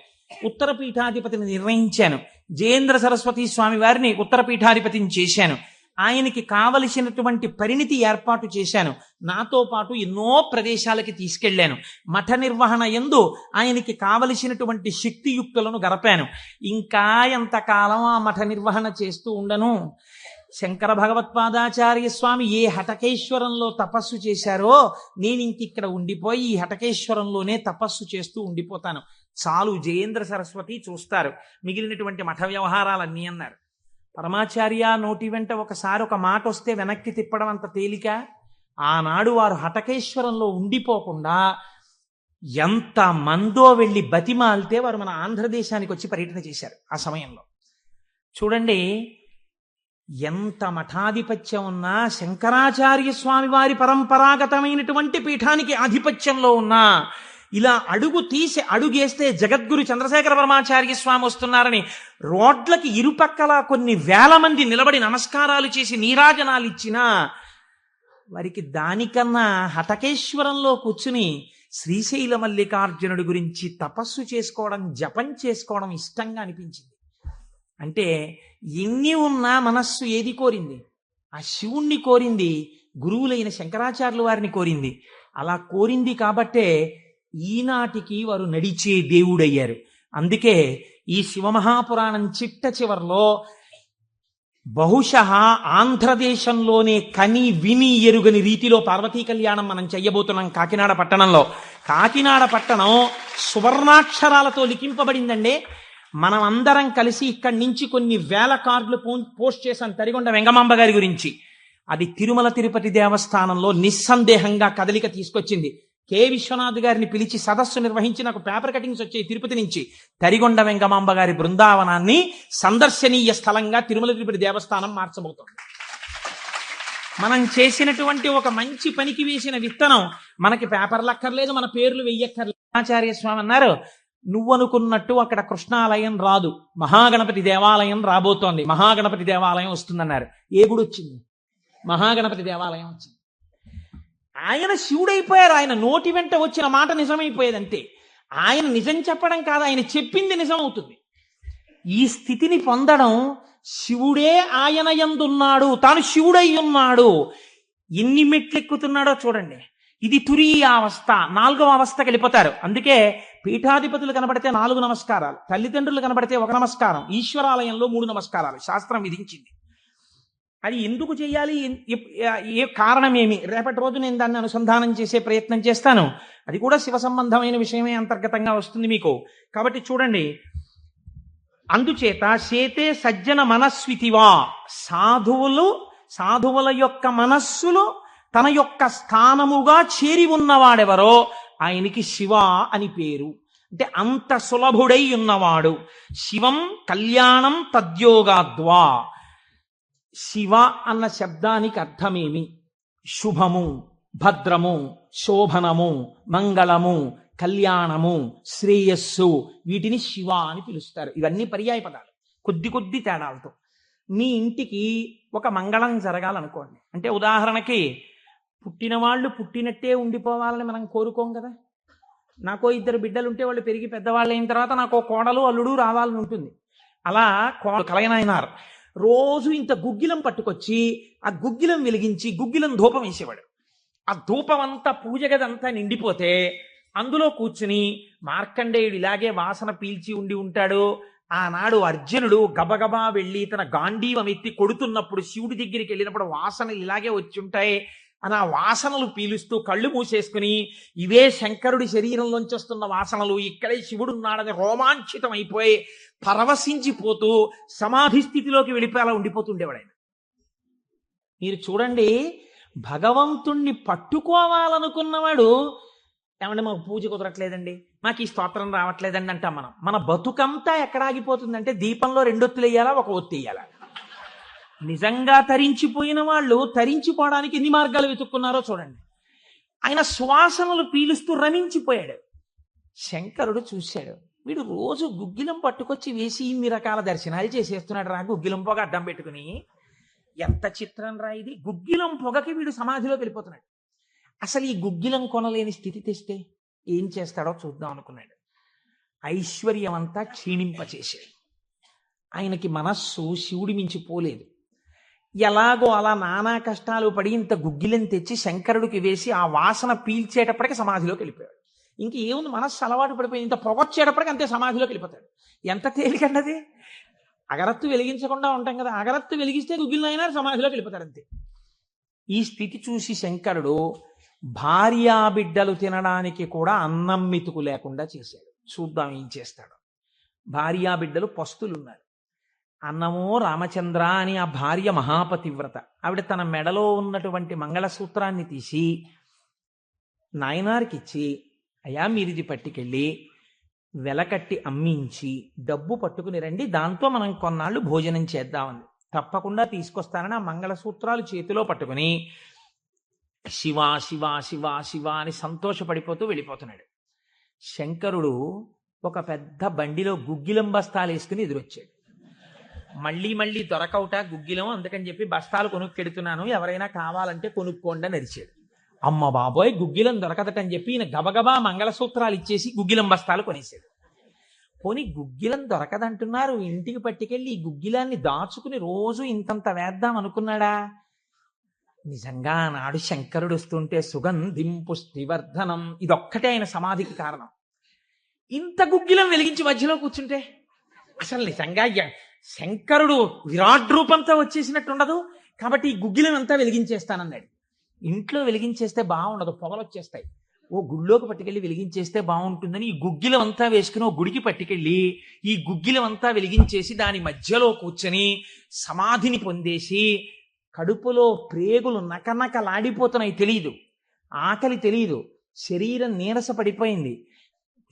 ఉత్తర పీఠాధిపతిని నిర్ణయించాను. జయేంద్ర సరస్వతి స్వామి వారిని ఉత్తర పీఠాధిపతిని చేశాను. ఆయనకి కావలసినటువంటి పరిణితి ఏర్పాటు చేశాను. నాతో పాటు ఎన్నో ప్రదేశాలకి తీసుకెళ్లాను. మఠ నిర్వహణ యందు ఆయనకి కావలసినటువంటి శక్తియుక్తులను గరపాను. ఇంకా ఎంతకాలం ఆ మఠ నిర్వహణ చేస్తూ ఉండను? శంకర భగవత్పాదాచార్య స్వామి ఏ హటకేశ్వరంలో తపస్సు చేశారో నేను ఇంకిక్కడ ఉండిపోయి ఈ హటకేశ్వరంలోనే తపస్సు చేస్తూ ఉండిపోతాను. చాలు, జయేంద్ర సరస్వతి చూస్తారు, మిగిలినటువంటి మఠ వ్యవహారాలన్నీ అన్నారు. పరమాచార్య నోటి వెంట ఒకసారి ఒక మాట వస్తే వెనక్కి తిప్పడం అంత తేలిక. ఆనాడు వారు హటకేశ్వరంలో ఉండిపోకుండా ఎంత మందో వెళ్ళి బతిమాలితే వారు మన ఆంధ్రదేశానికి వచ్చి పర్యటన చేశారు. ఆ సమయంలో చూడండి, ఎంత మఠాధిపత్యం ఉన్నా, శంకరాచార్య స్వామి వారి పరంపరాగతమైనటువంటి పీఠానికి ఆధిపత్యంలో ఉన్నా ఇలా అడుగు తీసి అడుగేస్తే జగద్గురు చంద్రశేఖర పరమాచార్య స్వామి వస్తున్నారని రోడ్లకి ఇరుపక్కల కొన్ని వేల మంది నిలబడి నమస్కారాలు చేసి నీరాజనాలు ఇచ్చినా వారికి దానికన్నా హటకేశ్వరంలో కూర్చుని శ్రీశైల మల్లికార్జునుడి గురించి తపస్సు చేసుకోవడం, జపం చేసుకోవడం ఇష్టంగా అనిపించింది. అంటే ఎన్ని ఉన్నా మనస్సు ఏది కోరింది? ఆ శివుణ్ణి కోరింది, గురువులైన శంకరాచార్యుల వారిని కోరింది. అలా కోరింది కాబట్టే ఈనాటికి వారు నడిచే దేవుడయ్యారు. అందుకే ఈ శివమహాపురాణం చిట్ట చివర్లో బహుశः ఆంధ్రదేశంలోనే కని విని ఎరుగని రీతిలో పార్వతీ కళ్యాణం మనం చెయ్యబోతున్నాం కాకినాడ పట్టణంలో. కాకినాడ పట్టణం సువర్ణాక్షరాలతో లిఖింపబడిందండి. మనం అందరం కలిసి ఇక్కడి నుంచి కొన్ని వేల కార్డులు పోస్ట్ చేశాం తరిగొండ వెంగమాంబ గారి గురించి. అది తిరుమల తిరుపతి దేవస్థానంలో నిస్సందేహంగా కదలిక తీసుకొచ్చింది. కె విశ్వనాథ్ గారిని పిలిచి సదస్సు నిర్వహించి నాకు పేపర్ కటింగ్స్ వచ్చాయి తిరుపతి నుంచి. తరిగొండ వెంగమాంబ గారి బృందావనాన్ని సందర్శనీయ స్థలంగా తిరుమల తిరుపతి దేవస్థానం మార్చబోతోంది. మనం చేసినటువంటి ఒక మంచి పనికి వేసిన విత్తనం మనకి పేపర్లు అక్కర్లేదు, మన పేర్లు వెయ్యక్కర్లేదు. ఆచార్య స్వామి అన్నారు, నువ్వు అనుకున్నట్టు అక్కడ కృష్ణాలయం రాదు, మహాగణపతి దేవాలయం రాబోతోంది, మహాగణపతి దేవాలయం వస్తుందన్నారు. ఏ గుడి వచ్చింది? మహాగణపతి దేవాలయం వచ్చింది. ఆయన శివుడైపోయారు. ఆయన నోటి వెంట వచ్చిన మాట నిజమైపోయేది అంతే. ఆయన నిజం చెప్పడం కాదు, ఆయన చెప్పింది నిజం అవుతుంది. ఈ స్థితిని పొందడం శివుడే ఆయన యందున్నాడు, తాను శివుడై ఉన్నాడు. ఎన్ని మెట్లెక్కుతున్నాడో చూడండి. ఇది తురీయ అవస్థ, 4వ అవస్థకి వెళ్ళిపోతారు. అందుకే పీఠాధిపతులు కనబడితే 4 నమస్కారాలు, తల్లిదండ్రులు కనబడితే 1 నమస్కారం, ఈశ్వరాలయంలో 3 నమస్కారాలు శాస్త్రం విధించింది. అది ఎందుకు చేయాలి, ఏ కారణమేమి, రేపటి రోజు నేను దాన్ని అనుసంధానం చేసే ప్రయత్నం చేస్తాను. అది కూడా శివ సంబంధమైన విషయమే అంతర్గతంగా వస్తుంది మీకు. కాబట్టి చూడండి, అందుచేత చేతే సజ్జన మనస్వితివా, సాధువుల యొక్క మనస్సులు తన యొక్క స్థానముగా చేరి ఉన్నవాడెవరో ఆయనకి శివ అని పేరు. అంటే అంత సులభుడై ఉన్నవాడు. శివం కళ్యాణం తద్యోగాద్వా. శివ అన్న శబ్దానికి అర్థమేమి? శుభము, భద్రము, శోభనము, మంగళము, కళ్యాణము, శ్రేయస్సు, వీటిని శివ అని పిలుస్తారు. ఇవన్నీ పర్యాయ పదాలు, కొద్ది తేడాలతో. మీ ఇంటికి ఒక మంగళం జరగాలనుకోండి, అంటే ఉదాహరణకి పుట్టిన వాళ్ళు పుట్టినట్టే ఉండిపోవాలని మనం కోరుకోం కదా. నాకో 2 బిడ్డలు ఉంటే వాళ్ళు పెరిగి పెద్దవాళ్ళు అయిన తర్వాత నాకో కోడలు అల్లుడు రావాలని ఉంటుంది. అలా కలయనాయనారు రోజు ఇంత గుగ్గిలం పట్టుకొచ్చి ఆ గుగ్గిలం వెలిగించి గుగ్గిలం ధూపం వేసేవాడు. ఆ ధూపం అంతా పూజ గదంతా నిండిపోతే అందులో కూర్చుని మార్కండేయుడు ఇలాగే వాసన పీల్చి ఉండి ఉంటాడు. ఆనాడు అర్జునుడు గబగబా వెళ్ళి తన గాంధీవం ఎత్తి కొడుతున్నప్పుడు శివుడి దగ్గరికి వెళ్ళినప్పుడు వాసనలు ఇలాగే వచ్చి ఉంటాయి అని ఆ వాసనలు పీలుస్తూ కళ్ళు మూసేసుకుని, ఇవే శంకరుడి శరీరంలోంచి వస్తున్న వాసనలు, ఇక్కడే శివుడు ఉన్నాడని రోమాంచితం అయిపోయి పరవశించిపోతూ సమాధి స్థితిలోకి వెళ్ళిపోయేలా ఉండిపోతుండేవాడు ఆయన. మీరు చూడండి, భగవంతుణ్ణి పట్టుకోవాలనుకున్నవాడు, ఏమంటే మాకు పూజ కుదరట్లేదండి, మాకు ఈ స్తోత్రం రావట్లేదండి అంటాం మనం. మన బతుకంతా ఎక్కడ ఆగిపోతుందంటే దీపంలో 2 ఒత్తులు వేయాలా, 1 ఒత్తి వేయాలా. నిజంగా తరించిపోయిన వాళ్ళు తరించిపోవడానికి ఎన్ని మార్గాలు వెతుక్కున్నారో చూడండి. ఆయన సువాసనలు పీలుస్తూ రమించిపోయాడు. శంకరుడు చూశాడు, వీడు రోజు గుగ్గిలం పట్టుకొచ్చి వేసి ఇన్ని రకాల దర్శనాలు చేసేస్తున్నాడు రా, గుగ్గిలం పొగ అడ్డం పెట్టుకుని. ఎంత చిత్రం రా ఇది. గుగ్గిలం పొగకి వీడు సమాధిలోకి వెళ్ళిపోతున్నాడు. అసలు ఈ గుగ్గిలం కొనలేని స్థితి తెస్తే ఏం చేస్తాడో చూద్దాం అనుకున్నాడు. ఐశ్వర్యం అంతా క్షీణింపచేశాడు. ఆయనకి మనస్సు శివుడి మించి పోలేదు. ఎలాగో అలా నానా కష్టాలు పడి ఇంత గుగ్గిలం తెచ్చి శంకరుడికి వేసి ఆ వాసన పీల్చేటప్పటికి సమాధిలోకి వెళ్ళిపోయాడు. ఇంక ఏముంది, మనస్సు అలవాటు పడిపోయి ఇంత పొగొచ్చేటప్పటికి అంతే సమాధిలోకి వెళ్ళిపోతాడు. ఎంత తేలికండి. అగరత్తు వెలిగించకుండా ఉంటాం కదా, అగరత్తు వెలిగిస్తే గుగ్గిలం అయినా సమాధిలోకి వెళ్ళిపోతాడు అంతే. ఈ స్థితి చూసి శంకరుడు భార్యా బిడ్డలు తినడానికి కూడా అన్నం మెతుకు లేకుండా చేశాడు. చూద్దాం ఏం చేస్తాడు. భార్యా బిడ్డలు పస్తులున్నారు. అన్నమో రామచంద్ర అని ఆ భార్య మహాపతివ్రత. ఆవిడ తన మెడలో ఉన్నటువంటి మంగళసూత్రాన్ని తీసి నాయనారికిచ్చి, అయ్యా మీరిది పట్టుకెళ్ళి వెలకట్టి అమ్మించి డబ్బు పట్టుకుని రండి, దాంతో మనం కొన్నాళ్ళు భోజనం చేద్దామని. తప్పకుండా తీసుకొస్తానని ఆ మంగళసూత్రాలు చేతిలో పట్టుకుని శివ శివ శివ శివ అని సంతోషపడిపోతూ వెళ్ళిపోతున్నాడు. శంకరుడు ఒక పెద్ద బండిలో గుగ్గిలం బస్తాలు వేసుకుని ఎదురొచ్చాడు. మళ్ళీ దొరకవుట గుగ్గిలం, అందుకని చెప్పి బస్తాలు కొనుక్కెడుతున్నాను, ఎవరైనా కావాలంటే కొనుక్కోండి అని అరిచాడు. అమ్మ బాబోయ్, గుగ్గిలం దొరకదటని చెప్పి ఈయన గబగబా మంగళసూత్రాలు ఇచ్చేసి గుగ్గిలం బస్తాలు కొనేసాడు. పోనీ గుగ్గిలం దొరకదంటున్నారు, ఇంటికి పట్టుకెళ్ళి ఈ గుగ్గిలాన్ని దాచుకుని రోజు ఇంతంత వేద్దాం అనుకున్నాడా? నిజంగా నాడు శంకరుడు వస్తుంటే సుగంధిం పుష్టివర్ధనం, ఇదొక్కటే ఆయన సమాధికి కారణం. ఇంత గుగ్గిలం వెలిగించి మధ్యలో కూర్చుంటే అసలు నిజంగా శంకరుడు విరాట్ రూపంతో వచ్చేసినట్టు ఉండదు. కాబట్టి ఈ గుగ్గిలం అంతా వెలిగించేస్తానన్నాడు. ఇంట్లో వెలిగించేస్తే బాగుండదు, పొగలు వచ్చేస్తాయి. ఓ గుళ్ళోకి పట్టుకెళ్ళి వెలిగించేస్తే బాగుంటుందని ఈ గుగ్గిలం అంతా వేసుకుని ఓ గుడికి పట్టుకెళ్ళి ఈ గుగ్గిలం అంతా వెలిగించేసి దాని మధ్యలో కూర్చొని సమాధిని పొందేసి, కడుపులో ప్రేగులు నకనకలాడిపోతున్నాయి, తెలియదు, ఆకలి తెలియదు, శరీరం నీరస పడిపోయింది,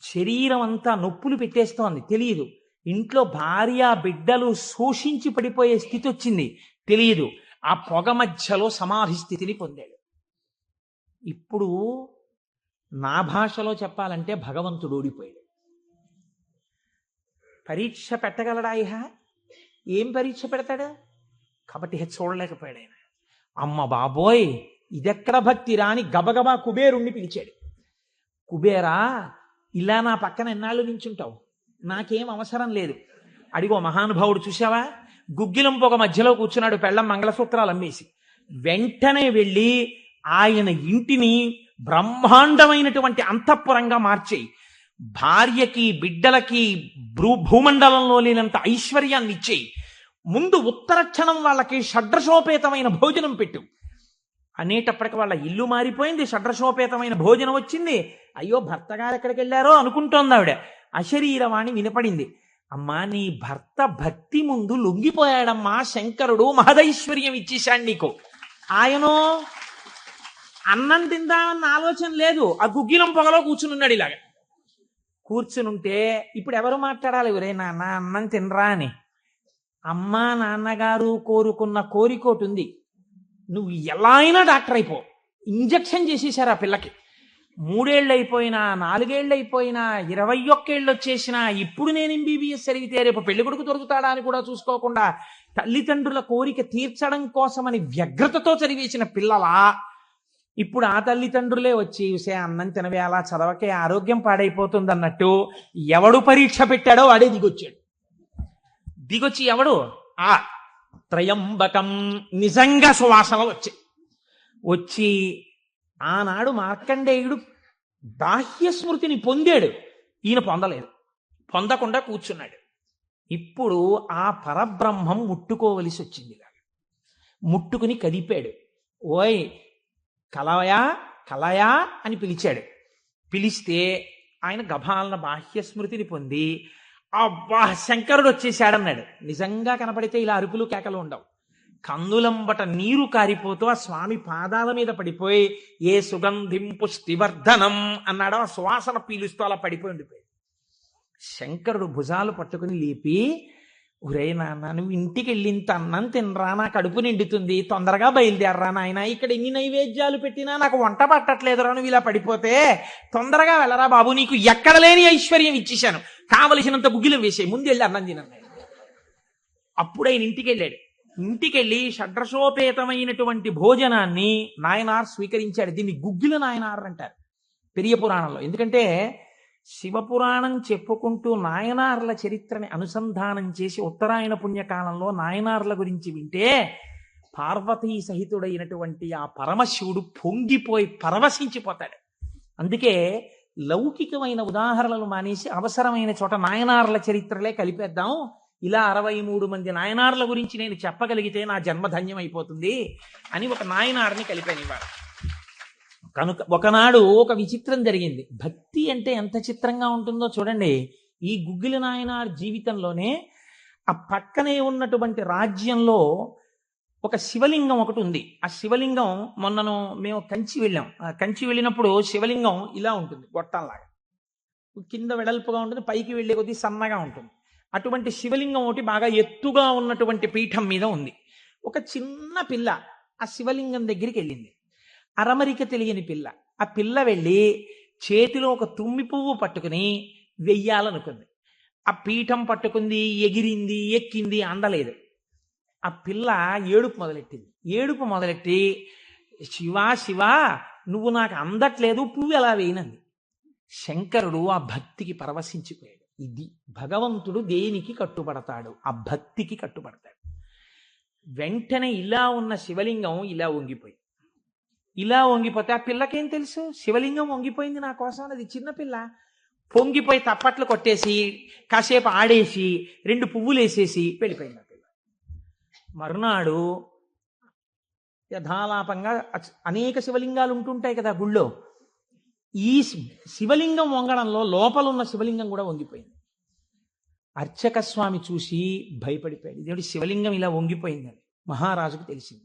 శరీరం అంతా నొప్పులు పెట్టేస్తోంది, తెలియదు, ఇంట్లో భార్య బిడ్డలు శోషించి పడిపోయే స్థితి వచ్చింది, తెలియదు. ఆ పొగ మధ్యలో సమాధి స్థితిని పొందాడు. ఇప్పుడు నా భాషలో చెప్పాలంటే భగవంతుడు ఓడిపోయాడు. పరీక్ష పెట్టగలడా? ఏం పరీక్ష పెడతాడు? కాబట్టి చూడలేకపోయాడు ఆయన. అమ్మ బాబోయ్, ఇదెక్కడ భక్తి రాని గబగబా కుబేరుణ్ణి పిలిచాడు. కుబేరా, ఇలా నా పక్కన ఎన్నాళ్ళు నించుంటావు, నాకేం అవసరం లేదు, అడిగో మహానుభావుడు చూసావా, గుగ్గిలం పొగ మధ్యలో కూర్చున్నాడు పెళ్ళం మంగళసూత్రాలు అమ్మేసి. వెంటనే వెళ్ళి ఆయన ఇంటిని బ్రహ్మాండమైనటువంటి అంతఃపురంగా మార్చేయి, భార్యకి బిడ్డలకి భూమండలంలో లేనంత ఐశ్వర్యాన్ని ఇచ్చేయి, ముందు ఉత్తర క్షణం వాళ్ళకి షడ్రశోపేతమైన భోజనం పెట్టు అనేటప్పటికి వాళ్ళ ఇల్లు మారిపోయింది, షడ్రశోపేతమైన భోజనం వచ్చింది. అయ్యో భర్త గారు ఎక్కడికి వెళ్ళారో అనుకుంటోంది ఆవిడ. అశరీరవాణి వినపడింది. అమ్మా నీ భర్త భక్తి ముందు లొంగిపోయాడమ్మా, శంకరుడు మహదైశ్వర్యం ఇచ్చేశాడు నీకు. ఆయనో అన్నం తిందామన్న ఆలోచన లేదు, ఆ గుగ్గిలం పొగలో కూర్చునున్నాడు. ఇలాగా కూర్చునుంటే ఇప్పుడు ఎవరు మాట్లాడాలి, ఒరే నాన్న అన్నం తినరా అని. అమ్మా నాన్నగారు కోరుకున్న కోరికోటి ఉంది, నువ్వు ఎలా అయినా డాక్టర్ అయిపో. ఇంజక్షన్ చేసేశారు ఆ పిల్లకి. 3 ఏళ్ళు అయిపోయినా, 4 ఏళ్ళు అయిపోయినా, 21 ఏళ్ళు వచ్చేసినా, ఇప్పుడు నేను ఎంబీబీఎస్ చదివితే రేపు పెళ్లి కొడుకు దొరుకుతాడా అని కూడా చూసుకోకుండా తల్లిదండ్రుల కోరిక తీర్చడం కోసమని వ్యగ్రతతో చదివేసిన పిల్లలా ఇప్పుడు ఆ తల్లిదండ్రులే వచ్చి చూసే అన్నం తినవేలా, చదవకే, ఆరోగ్యం పాడైపోతుంది అన్నట్టు ఎవడు పరీక్ష పెట్టాడో వాడే దిగొచ్చాడు. దిగొచ్చి ఎవడు ఆ త్రయంబకం నిజంగా సువాసనలు వచ్చి ఆనాడు మార్కండేయుడు బాహ్య స్మృతిని పొందాడు, ఈయన పొందలేదు, పొందకుండా కూర్చున్నాడు. ఇప్పుడు ఆ పరబ్రహ్మం ముట్టుకోవలసి వచ్చింది. ముట్టుకుని కదిపాడు. ఓయ్ కలయా కలయా అని పిలిచాడు. పిలిస్తే ఆయన గభాలన బాహ్య స్మృతిని పొంది అబ్బా శంకరుడు వచ్చేసాడన్నాడు. నిజంగా కనపడితే ఇలా అరుపులు కేకలు ఉండవు. కందులంబట నీరు కారిపోతూ ఆ స్వామి పాదాల మీద పడిపోయి ఏ సుగంధిం పుష్టివర్ధనం అన్నాడో ఆ సువాసన పీలుస్తూ అలా పడిపోయి ఉండిపోయాడు. శంకరుడు భుజాలు పట్టుకుని లేపి, ఒరే నాన్న నువ్వు ఇంటికి వెళ్ళింత అన్నం తినరా, నా కడుపు నిండుతుంది, తొందరగా బయలుదేరరా నాయన, ఇక్కడ ఎన్ని నైవేద్యాలు పెట్టినా నాకు వంట పట్టట్లేదురా, నువ్వు ఇలా పడిపోతే తొందరగా వెళ్ళరా బాబు, నీకు ఎక్కడ లేని ఐశ్వర్యం ఇచ్చేశాను, కావలసినంత గుగ్గిలం వేసే, ముందు వెళ్ళి అన్నం తినన్నాడు. అప్పుడు ఆయన ఇంటికి వెళ్ళాడు. ఇంటికెళ్ళి షడ్రశోపేతమైనటువంటి భోజనాన్ని నాయనార్ స్వీకరించాడు. దీన్ని గుగ్గిల నాయనార్ అంటారు పెరియ పురాణంలో. ఎందుకంటే శివపురాణం చెప్పుకుంటూ నాయనార్ల చరిత్రని అనుసంధానం చేసి ఉత్తరాయణ పుణ్యకాలంలో నాయనార్ల గురించి వింటే పార్వతీ సహితుడైనటువంటి ఆ పరమశివుడు పొంగిపోయి పరవశించిపోతాడు. అందుకే లౌకికమైన ఉదాహరణలు మానేసి అవసరమైన చోట నాయనార్ల చరిత్రలే కలిపేద్దాం. ఇలా 63 మంది నాయనార్ల గురించి నేను చెప్పగలిగితే నా జన్మధన్యం అయిపోతుంది అని ఒక నాయనార్ని కలిపాను ఇవాళ. కనుక ఒకనాడు ఒక విచిత్రం జరిగింది. భక్తి అంటే ఎంత చిత్రంగా ఉంటుందో చూడండి. ఈ గుగ్గిల నాయనార్ జీవితంలోనే ఆ పక్కనే ఉన్నటువంటి రాజ్యంలో ఒక శివలింగం ఒకటి ఉంది. ఆ శివలింగం మొన్నను మేము కంచి వెళ్ళాం. కంచి వెళ్ళినప్పుడు శివలింగం ఇలా ఉంటుంది, గొట్టంలాగా కింద వెడల్పుగా ఉంటుంది, పైకి వెళ్ళే కొద్దీ సన్నగా ఉంటుంది. అటువంటి శివలింగం ఒకటి బాగా ఎత్తుగా ఉన్నటువంటి పీఠం మీద ఉంది. ఒక చిన్న పిల్ల ఆ శివలింగం దగ్గరికి వెళ్ళింది. అరమరిక తెలియని పిల్ల. ఆ పిల్ల వెళ్ళి చేతిలో ఒక తుమ్మి పువ్వు పట్టుకుని వెయ్యాలనుకుంది. ఆ పీఠం పట్టుకుంది, ఎగిరింది, ఎక్కింది, అందలేదు. ఆ పిల్ల ఏడుపు మొదలెట్టింది. ఏడుపు మొదలెట్టి శివా శివా నువ్వు నాకు అందట్లేదు, పువ్వు ఎలా వేయనంది. శంకరుడు ఆ భక్తికి పరవశించిపోయాడు. ఇది భగవంతుడు దేనికి కట్టుబడతాడు? ఆ భక్తికి కట్టుబడతాడు. వెంటనే ఇలా ఉన్న శివలింగం ఇలా వంగిపోతే ఆ పిల్లకేం తెలుసు? శివలింగం వంగిపోయింది నా కోసం, అది చిన్నపిల్ల. పొంగిపోయి తప్పట్లు కొట్టేసి కాసేపు ఆడేసి 2 పువ్వులు వేసేసి వెళ్ళిపోయింది ఆ పిల్ల. మరునాడు యథాలాపంగా అనేక శివలింగాలు ఉంటుంటాయి కదా గుళ్ళో. ఈ శివలింగం వంగడంలో లోపల ఉన్న శివలింగం కూడా వంగిపోయింది. అర్చక స్వామి చూసి భయపడిపోయాడు. ఇదేమిటి శివలింగం ఇలా వంగిపోయిందని మహారాజుకు తెలిసింది.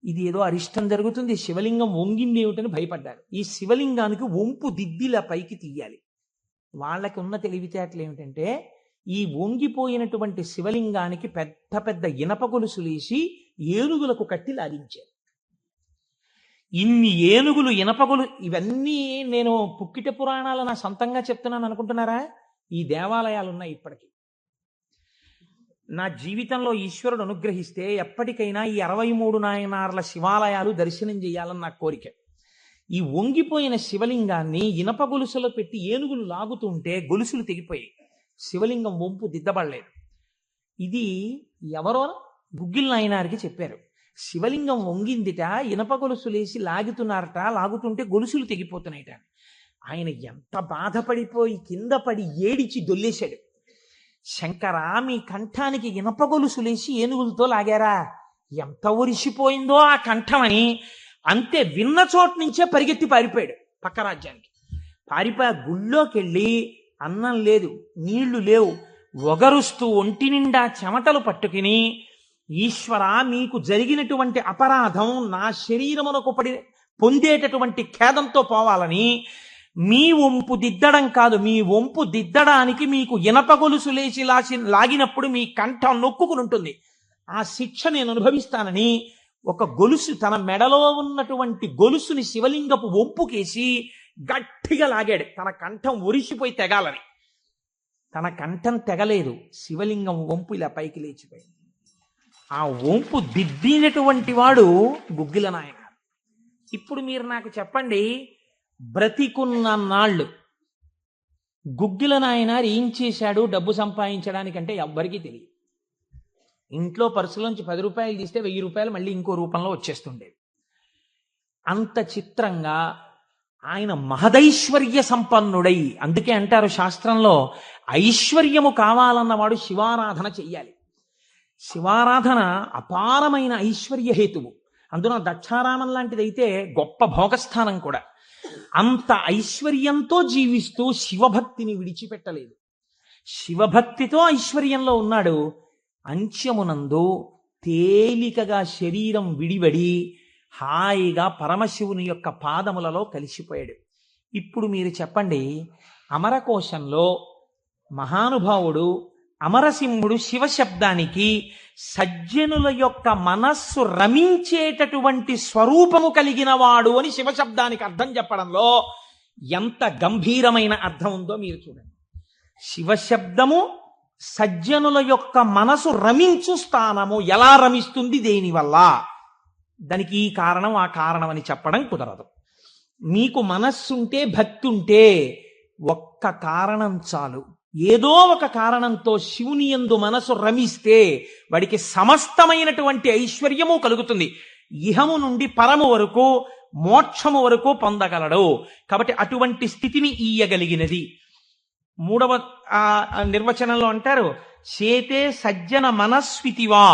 ఇది ఏదో అరిష్టం జరుగుతుంది, శివలింగం వంగింది ఏమిటని భయపడ్డారు. ఈ శివలింగానికి వంపు దిద్దిలా పైకి తీయాలి. వాళ్ళకి ఉన్న తెలివితేటలు ఏమిటంటే ఈ వంగిపోయినటువంటి శివలింగానికి పెద్ద పెద్ద ఇనప గొలుసులేసి ఏనుగులకు కట్టి లాగించారు. ఇన్ని ఏనుగులు, ఇనపగులు, ఇవన్నీ నేను పుక్కిట పురాణాలు నా సొంతంగా చెప్తున్నాను అనుకుంటున్నారా? ఈ దేవాలయాలు ఉన్నాయి ఇప్పటికీ. నా జీవితంలో ఈశ్వరుడు అనుగ్రహిస్తే ఎప్పటికైనా ఈ 63 నాయనార్ల శివాలయాలు దర్శనం చేయాలని నా కోరిక. ఈ వంగిపోయిన శివలింగాన్ని ఇనప గొలుసులో పెట్టి ఏనుగులు లాగుతుంటే గొలుసులు తెగిపోయాయి. శివలింగం వంపు దిద్దబడలేదు. ఇది ఎవరో గుగ్గిల్ నాయనారికి చెప్పారు. శివలింగం వంగిందిట, ఇనప గొలుసులేసి లాగుతున్నారట, లాగుతుంటే గొలుసులు తెగిపోతున్నాయిట. ఆయన ఎంత బాధపడిపోయి కింద పడి ఏడిచి దొల్లేశాడు. శంకరా, మీ కంఠానికి ఇనప గొలుసులేసి ఏనుగులతో లాగారా, ఎంత ఒరిసిపోయిందో ఆ కంఠమని. అంతే, విన్న చోటు నుంచే పరిగెత్తి పారిపోయాడు పక్క రాజ్యానికి. పారిపోయి గుళ్ళోకి వెళ్ళి అన్నం లేదు, నీళ్లు లేవు, ఒగరుస్తూ ఒంటి నిండా చెమటలు పట్టుకుని, ఈశ్వర, మీకు జరిగినటువంటి అపరాధం నా శరీరమునకు పొందేటటువంటి ఖేదంతో పోవాలని మీ వంపు దిద్దడం కాదు, మీ వంపు దిద్దడానికి మీకు ఇనప గొలుసు లేచి లాగినప్పుడు మీ కంఠం నొక్కుకుని ఉంటుంది, ఆ శిక్ష నేను అనుభవిస్తానని ఒక గొలుసు, తన మెడలో ఉన్నటువంటి గొలుసుని శివలింగపు వంపుకేసి గట్టిగా లాగాడు, తన కంఠం ఒరిసిపోయి తెగాలని. తన కంఠం తెగలేదు, శివలింగం వంపు ఇలా పైకి లేచిపోయింది. ఆ వంపు దిద్దినటువంటి వాడు గుగ్గిల నాయన. ఇప్పుడు మీరు నాకు చెప్పండి, బ్రతికున్న నాళ్ళు గుగ్గిల నాయనారు ఏం చేశాడు డబ్బు సంపాదించడానికంటే ఎవ్వరికీ తెలియదు. ఇంట్లో పర్సులోంచి 10 రూపాయలు తీస్తే 1000 రూపాయలు మళ్ళీ ఇంకో రూపంలో వచ్చేస్తుండేవి. అంత చిత్రంగా ఆయన మహదైశ్వర్య సంపన్నుడై, అందుకే అంటారు శాస్త్రంలో, ఐశ్వర్యము కావాలన్నవాడు శివారాధన చెయ్యాలి. శివారాధన అపారమైన ఐశ్వర్య హేతువు. అందున దక్షారామం లాంటిదైతే గొప్ప భోగస్థానం కూడా. అంత ఐశ్వర్యంతో జీవిస్తూ శివభక్తిని విడిచిపెట్టలేదు. శివభక్తితో ఐశ్వర్యంలో ఉన్నాడు. అంత్యమునందు తేలికగా శరీరం విడివడి హాయిగా పరమశివుని యొక్క పాదములలో కలిసిపోయాడు. ఇప్పుడు మీరు చెప్పండి, అమరకోశంలో మహానుభావుడు అమరసింహుడు శివశబ్దానికి సజ్జనుల యొక్క మనస్సు రమించేటటువంటి స్వరూపము కలిగిన వాడు అని శివశబ్దానికి అర్థం చెప్పడంలో ఎంత గంభీరమైన అర్థం ఉందో మీరు చూడండి. శివశబ్దము సజ్జనుల యొక్క మనసు రమించు స్థానము. ఎలా రమిస్తుంది, దేనివల్ల? దానికి ఈ కారణం ఆ కారణం అని చెప్పడం కుదరదు. మీకు మనస్సుంటే, భక్తి ఉంటే ఒక్క కారణం చాలు. ఏదో ఒక కారణంతో శివుని యందు మనసు రమిస్తే వాడికి సమస్తమైనటువంటి ఐశ్వర్యము కలుగుతుంది. ఇహము నుండి పరము వరకు, మోక్షము వరకు పొందగలడు. కాబట్టి అటువంటి స్థితిని ఇయ్యగలిగినది. 3వ నిర్వచనంలో అంటారు, చేతే సజ్జన మనస్వితివా.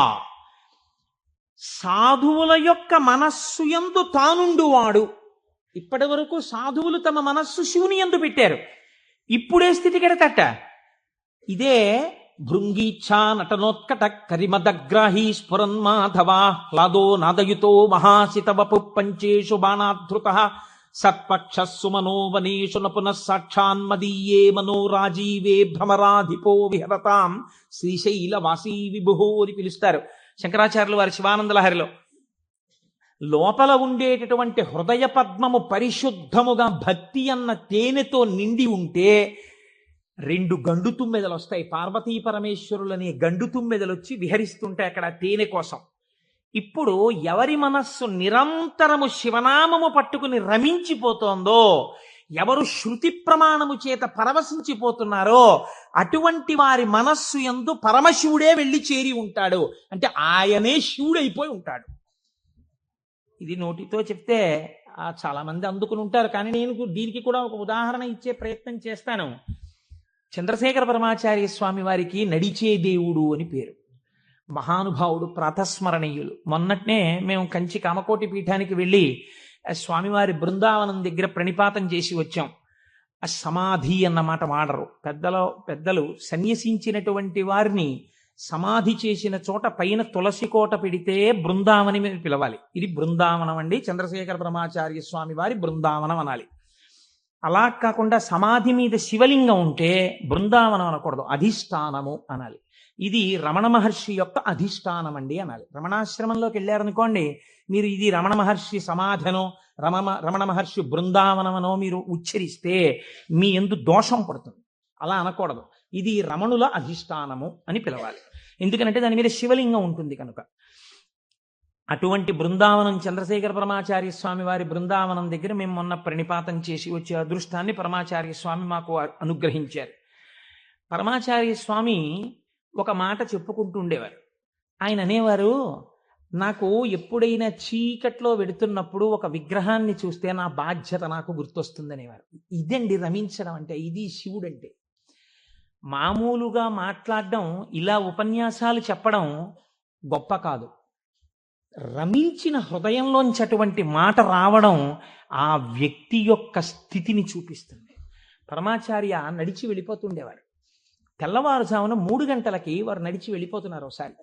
సాధువుల యొక్క మనస్సు యందు తానుండువాడు. ఇప్పటి వరకు సాధువులు తమ మనస్సు శివుని యందు పెట్టారు. ఇప్పుడే స్థితి కెడతట. ఇదే భృంగీచ్ఛా నటనోత్కట కరిమదగ్రాహీ స్ఫురన్మాధవా హ్లాదో నాదయుతో మహాసితవపు పంచేషు బాణాధృత సత్పక్ష సుమనో వనేషు నపునః సాక్షాన్మదీయే మనో రాజీవే భ్రమరాధిపో విహరతాం శ్రీశైలవాసీ విభుహో అని పిలుస్తారు శంకరాచార్యులు వారి శివానందలహరిలో. లోపల ఉండేటటువంటి హృదయ పద్మము పరిశుద్ధముగా భక్తి అన్న తేనెతో నిండి ఉంటే 2 గండు తుమ్మెదలు వస్తాయి. పార్వతీ పరమేశ్వరులనే గండు తుమ్మెదలు వచ్చి విహరిస్తుంటాయి అక్కడ తేనె కోసం. ఇప్పుడు ఎవరి మనస్సు నిరంతరము శివనామము పట్టుకుని రమించిపోతోందో, ఎవరు శృతి ప్రమాణము చేత పరవశించిపోతున్నారో అటువంటి వారి మనస్సు యందు పరమశివుడే వెళ్ళి చేరి ఉంటాడు. అంటే ఆయనే శివుడైపోయి ఉంటాడు. ఇది నోటితో చెప్తే చాలా మంది అందుకుని ఉంటారు. కానీ నేను దీనికి కూడా ఒక ఉదాహరణ ఇచ్చే ప్రయత్నం చేస్తాను. చంద్రశేఖర పరమాచార్య స్వామి వారికి నడిచే దేవుడు అని పేరు. మహానుభావుడు, ప్రాతస్మరణీయులు. మొన్నట్నే మేము కంచి కామకోటి పీఠానికి వెళ్ళి స్వామివారి బృందావనం దగ్గర ప్రణిపాతం చేసి వచ్చాం. ఆ సమాధి అన్నమాట వాడరు పెద్దలు సన్యసించినటువంటి వారిని సమాధి చేసిన చోట పైన తులసి కోట పెడితే బృందావని మీద పిలవాలి. ఇది బృందావనం అండి, చంద్రశేఖర పరమాచార్య స్వామి వారి బృందావనం అనాలి. అలా కాకుండా సమాధి మీద శివలింగం ఉంటే బృందావనం అనకూడదు, అధిష్టానము అనాలి. ఇది రమణ మహర్షి యొక్క అధిష్టానం అండి అనాలి. రమణాశ్రమంలోకి వెళ్ళారనుకోండి, మీరు ఇది రమణ మహర్షి సమాధనో రమణ మహర్షి బృందావనమనో మీరు ఉచ్చరిస్తే మీ యందు దోషం పడుతుంది. అలా అనకూడదు. ఇది రమణుల అధిష్టానము అని పిలవాలి. ఎందుకంటే దాని మీద శివలింగం ఉంటుంది కనుక. అటువంటి బృందావనం చంద్రశేఖర పరమాచార్య స్వామి వారి బృందావనం దగ్గర మేము మొన్న ప్రణిపాతం చేసి వచ్చే అదృష్టాన్ని పరమాచార్య స్వామి మాకు అనుగ్రహించారు. పరమాచార్య స్వామి ఒక మాట చెప్పుకుంటూ ఉండేవారు. ఆయన అనేవారు, నాకు ఎప్పుడైనా చీకట్లో వెడుతున్నప్పుడు ఒక విగ్రహాన్ని చూస్తే నా బాధ్యత నాకు గుర్తొస్తుందనేవారు. ఇదండి రమించడం అంటే, ఇది శివుడు అంటే. మామూలుగా మాట్లాడడం, ఇలా ఉపన్యాసాలు చెప్పడం గొప్ప కాదు. రమించిన హృదయంలోంచి అటువంటి మాట రావడం ఆ వ్యక్తి యొక్క స్థితిని చూపిస్తుంది. పరమాచార్య నడిచి వెళ్ళిపోతుండేవారు. తెల్లవారుజామున 3 గంటలకి వారు నడిచి వెళ్ళిపోతున్నారు. ఒకసారి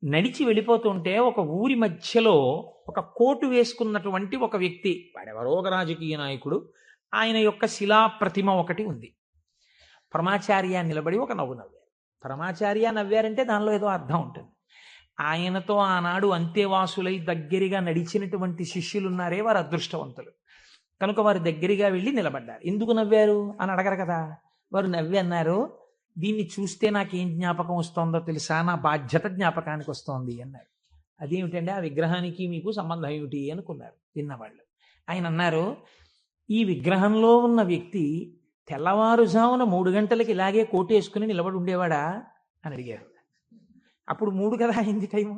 నడిచి వెళ్ళిపోతుంటే ఒక ఊరి మధ్యలో ఒక కోటు వేసుకున్నటువంటి ఒక వ్యక్తి, వాడెవరో ఒక రాజకీయ నాయకుడు, ఆయన యొక్క శిలా ప్రతిమ ఒకటి ఉంది. పరమాచార్య నిలబడి ఒక నవ్వు నవ్వారు. పరమాచార్య నవ్వారంటే దానిలో ఏదో అర్థం ఉంటుంది. ఆయనతో ఆనాడు అంతేవాసులై దగ్గరగా నడిచినటువంటి శిష్యులున్నారే, వారు అదృష్టవంతులు కనుక వారు దగ్గరగా వెళ్ళి నిలబడ్డారు. ఎందుకు నవ్వారు అని అడగరు కదా. వారు నవ్వి అన్నారు, దీన్ని చూస్తే నాకేం జ్ఞాపకం వస్తుందో తెలుసా, నా బాధ్యత జ్ఞాపకానికి వస్తోంది అన్నారు. అదేమిటండి, ఆ విగ్రహానికి మీకు సంబంధం ఏమిటి అనుకున్నారు విన్నవాళ్ళు. ఆయన అన్నారు, ఈ విగ్రహంలో ఉన్న వ్యక్తి తెల్లవారుజామున 3 గంటలకి ఇలాగే కోటేసుకుని నిలబడి ఉండేవాడా అని అడిగారు. అప్పుడు 3 కదా అయింది టైము.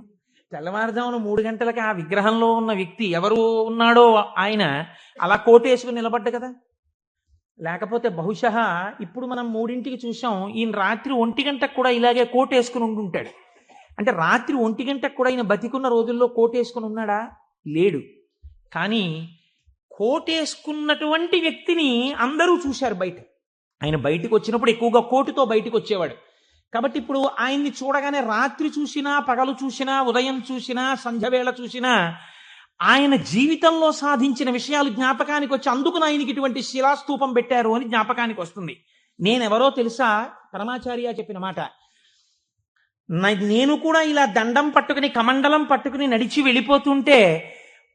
తెల్లవారుజామున 3 గంటలకి ఆ విగ్రహంలో ఉన్న వ్యక్తి ఎవరు ఉన్నాడో ఆయన అలా కోటేసుకుని నిలబడ్డ కదా. లేకపోతే బహుశः ఇప్పుడు మనం 3ంటికి చూసాం, ఈయన రాత్రి 1 గంటకు కూడా ఇలాగే కోటేసుకుని ఉండుంటాడు. అంటే రాత్రి 1 గంటకు కూడా ఈయన బతికున్న రోజుల్లో కోటేసుకుని ఉన్నాడా? లేడు. కానీ కోటేసుకున్నటువంటి వ్యక్తిని అందరూ చూశారు బయట. ఆయన బయటికి వచ్చినప్పుడు ఎక్కువగా కోటుతో బయటికి వచ్చేవాడు. కాబట్టి ఇప్పుడు ఆయన్ని చూడగానే రాత్రి చూసినా, పగలు చూసినా, ఉదయం చూసినా, సంధ్యవేళ చూసినా ఆయన జీవితంలో సాధించిన విషయాలు జ్ఞాపకానికి వచ్చి, అందుకు ఆయనకి ఇటువంటి శిలాస్తూపం పెట్టారు అని జ్ఞాపకానికి వస్తుంది. నేనెవరో తెలుసా? పరమాచార్య చెప్పిన మాట. నేను కూడా ఇలా దండం పట్టుకుని, కమండలం పట్టుకుని నడిచి వెళ్ళిపోతుంటే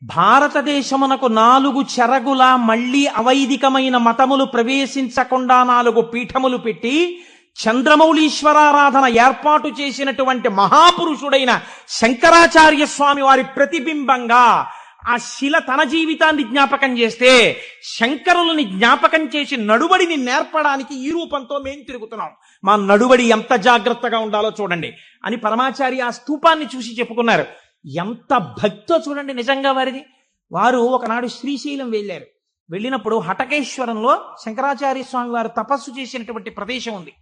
భారతదేశమునకు 4 చెరగుల మళ్ళీ అవైదికమైన మతములు ప్రవేశించకుండా 4 పీఠములు పెట్టి చంద్రమౌళీశ్వరారాధన ఏర్పాటు చేసినటువంటి మహాపురుషుడైన శంకరాచార్య స్వామి వారి ప్రతిబింబంగా ఆ శిల తన జీవితాన్ని జ్ఞాపకం చేస్తే, శంకరులని జ్ఞాపకం చేసి నడువడిని నేర్పడానికి ఈ రూపంతో మేం తిరుగుతున్నాం. మా నడువడి ఎంత జాగ్రత్తగా ఉండాలో చూడండి అని పరమాచార్య ఆ స్తూపాన్ని చూసి చెప్పుకున్నారు. ఎంత భక్తో చూడండి నిజంగా వారిది. వారు ఒకనాడు శ్రీశైలం వెళ్ళారు. వెళ్ళినప్పుడు హటకేశ్వరంలో శంకరాచార్య స్వామి వారు తపస్సు చేసినటువంటి ప్రదేశం ఉంది.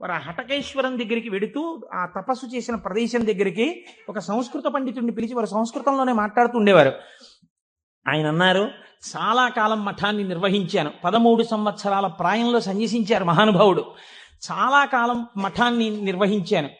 వారు ఆ హటకేశ్వరం దగ్గరికి వెడుతూ ఆ తపస్సు చేసిన ప్రదేశం దగ్గరికి ఒక సంస్కృత పండితుడిని పిలిచి వారు సంస్కృతంలోనే మాట్లాడుతూ ఉండేవారు. ఆయన అన్నారు, చాలా కాలం మఠాన్ని నిర్వహించాను. 13 సంవత్సరాల ప్రాయంలో సన్యసించారు మహానుభావుడు. చాలా కాలం మఠాన్ని నిర్వహించాను.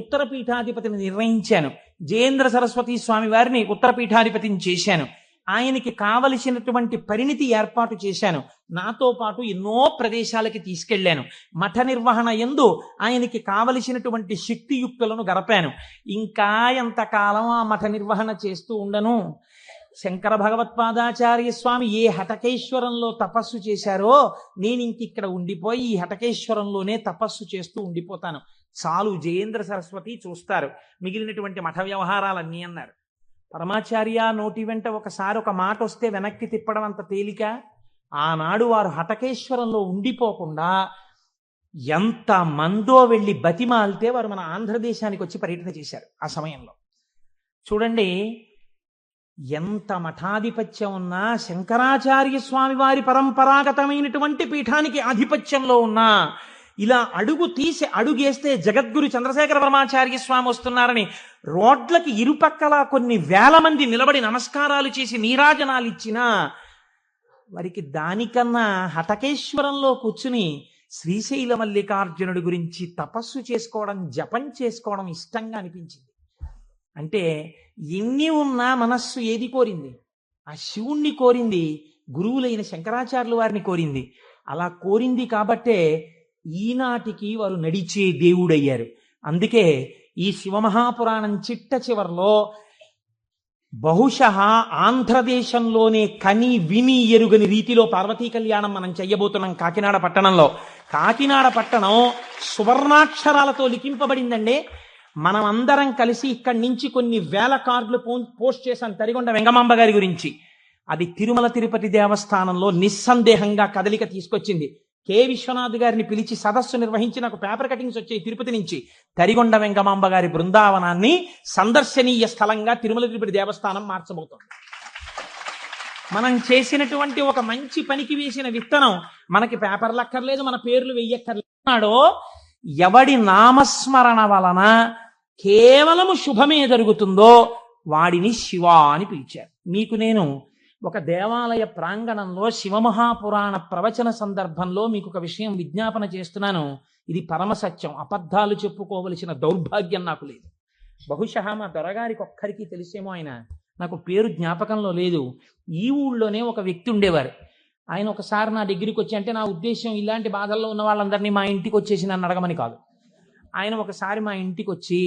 ఉత్తర పీఠాధిపతిని నిర్వహించాను. జయేంద్ర సరస్వతి స్వామి వారిని ఉత్తర పీఠాధిపతిని చేశాను. ఆయనకి కావలసినటువంటి పరిణితి ఏర్పాటు చేశాను. నాతో పాటు ఎన్నో ప్రదేశాలకి తీసుకెళ్లాను. మఠ నిర్వహణ యందు ఆయనకి కావలసినటువంటి శక్తియుక్తులను గరపాను. ఇంకా ఎంతకాలం ఆ మఠ నిర్వహణ చేస్తూ ఉండను? శంకర భగవత్పాదాచార్య స్వామి ఏ హటకేశ్వరంలో తపస్సు చేశారో నేను ఇంకిక్కడ ఉండిపోయి ఈ హటకేశ్వరంలోనే తపస్సు చేస్తూ ఉండిపోతాను. చాలు, జయేంద్ర సరస్వతి చూస్తారు మిగిలినటువంటి మఠ వ్యవహారాలన్నీ అన్నారు. పరమాచార్య నోటి వెంట ఒకసారి ఒక మాట వస్తే వెనక్కి తిప్పడం అంత తేలిక. ఆనాడు వారు హటకేశ్వరంలో ఉండిపోకుండా ఎంత మందో వెళ్ళి బతిమాలితే వారు మన ఆంధ్రదేశానికి వచ్చి పర్యటన చేశారు. ఆ సమయంలో చూడండి, ఎంత మఠాధిపత్యం ఉన్నా, శంకరాచార్య స్వామి వారి పరంపరాగతమైనటువంటి పీఠానికి ఆధిపత్యంలో ఉన్నా, ఇలా అడుగు తీసి అడుగేస్తే జగద్గురు చంద్రశేఖర పరమాచార్య స్వామి వస్తున్నారని రోడ్లకి ఇరుపక్కల కొన్ని వేల మంది నిలబడి నమస్కారాలు చేసి నీరాజనాలు ఇచ్చినా వారికి దానికన్నా హటకేశ్వరంలో కూర్చుని శ్రీశైల మల్లికార్జునుడి గురించి తపస్సు చేసుకోవడం, జపం చేసుకోవడం ఇష్టంగా అనిపించింది. అంటే ఎన్ని ఉన్నా మనస్సు ఏది కోరింది? ఆ శివుణ్ణి కోరింది, గురువులైన శంకరాచార్యుల వారిని కోరింది. అలా కోరింది కాబట్టే ఈనాటికి వారు నడిచే దేవుడయ్యారు. అందుకే ఈ శివమహాపురాణం చిట్ట చివర్లో బహుశః ఆంధ్రదేశంలోనే కని విని ఎరుగని రీతిలో పార్వతీ కళ్యాణం మనం చెయ్యబోతున్నాం కాకినాడ పట్టణంలో. కాకినాడ పట్టణం సువర్ణాక్షరాలతో లిఖింపబడిందండి. మనం అందరం కలిసి ఇక్కడి నుంచి కొన్ని వేల కార్డులు పోస్ట్ చేశాం తరిగొండ వెంగమాంబ గారి గురించి. అది తిరుమల తిరుపతి దేవస్థానంలో నిస్సందేహంగా కదలిక తీసుకొచ్చింది. విశ్వనాథ్ గారిని పిలిచి సదస్సు నిర్వహించి నాకు పేపర్ కటింగ్స్ వచ్చాయి తిరుపతి నుంచి. తరిగొండ వెంగమాంబ గారి బృందావనాన్ని సందర్శనీయ స్థలంగా తిరుమల తిరుపతి దేవస్థానం మార్చబోతోంది. మనం చేసినటువంటి ఒక మంచి పనికి వేసిన విత్తనం మనకి పేపర్లు అక్కర్లేదు, మన పేర్లు వెయ్యక్కర్లేదో, ఎవడి నామస్మరణ వలన కేవలము శుభమే జరుగుతుందో వాడిని శివ అని పిలిచారు. మీకు నేను ఒక దేవాలయ ప్రాంగణంలో శివమహాపురాణ ప్రవచన సందర్భంలో మీకు ఒక విషయం విజ్ఞాపన చేస్తున్నాను. ఇది పరమసత్యం, అబద్ధాలు చెప్పుకోవలసిన దౌర్భాగ్యం నాకు లేదు. బహుశా మా దొరగారికి ఒక్కరికి తెలిసేమో, ఆయన నాకు పేరు జ్ఞాపకంలో లేదు. ఈ ఊళ్ళోనే ఒక వ్యక్తి ఉండేవారు. ఆయన ఒకసారి నా దగ్గరికి వచ్చి, అంటే నా ఉద్దేశం ఇలాంటి బాధల్లో ఉన్న వాళ్ళందరినీ మా ఇంటికి వచ్చేసి నన్ను అడగమని కాదు. ఆయన ఒకసారి మా ఇంటికి వచ్చి,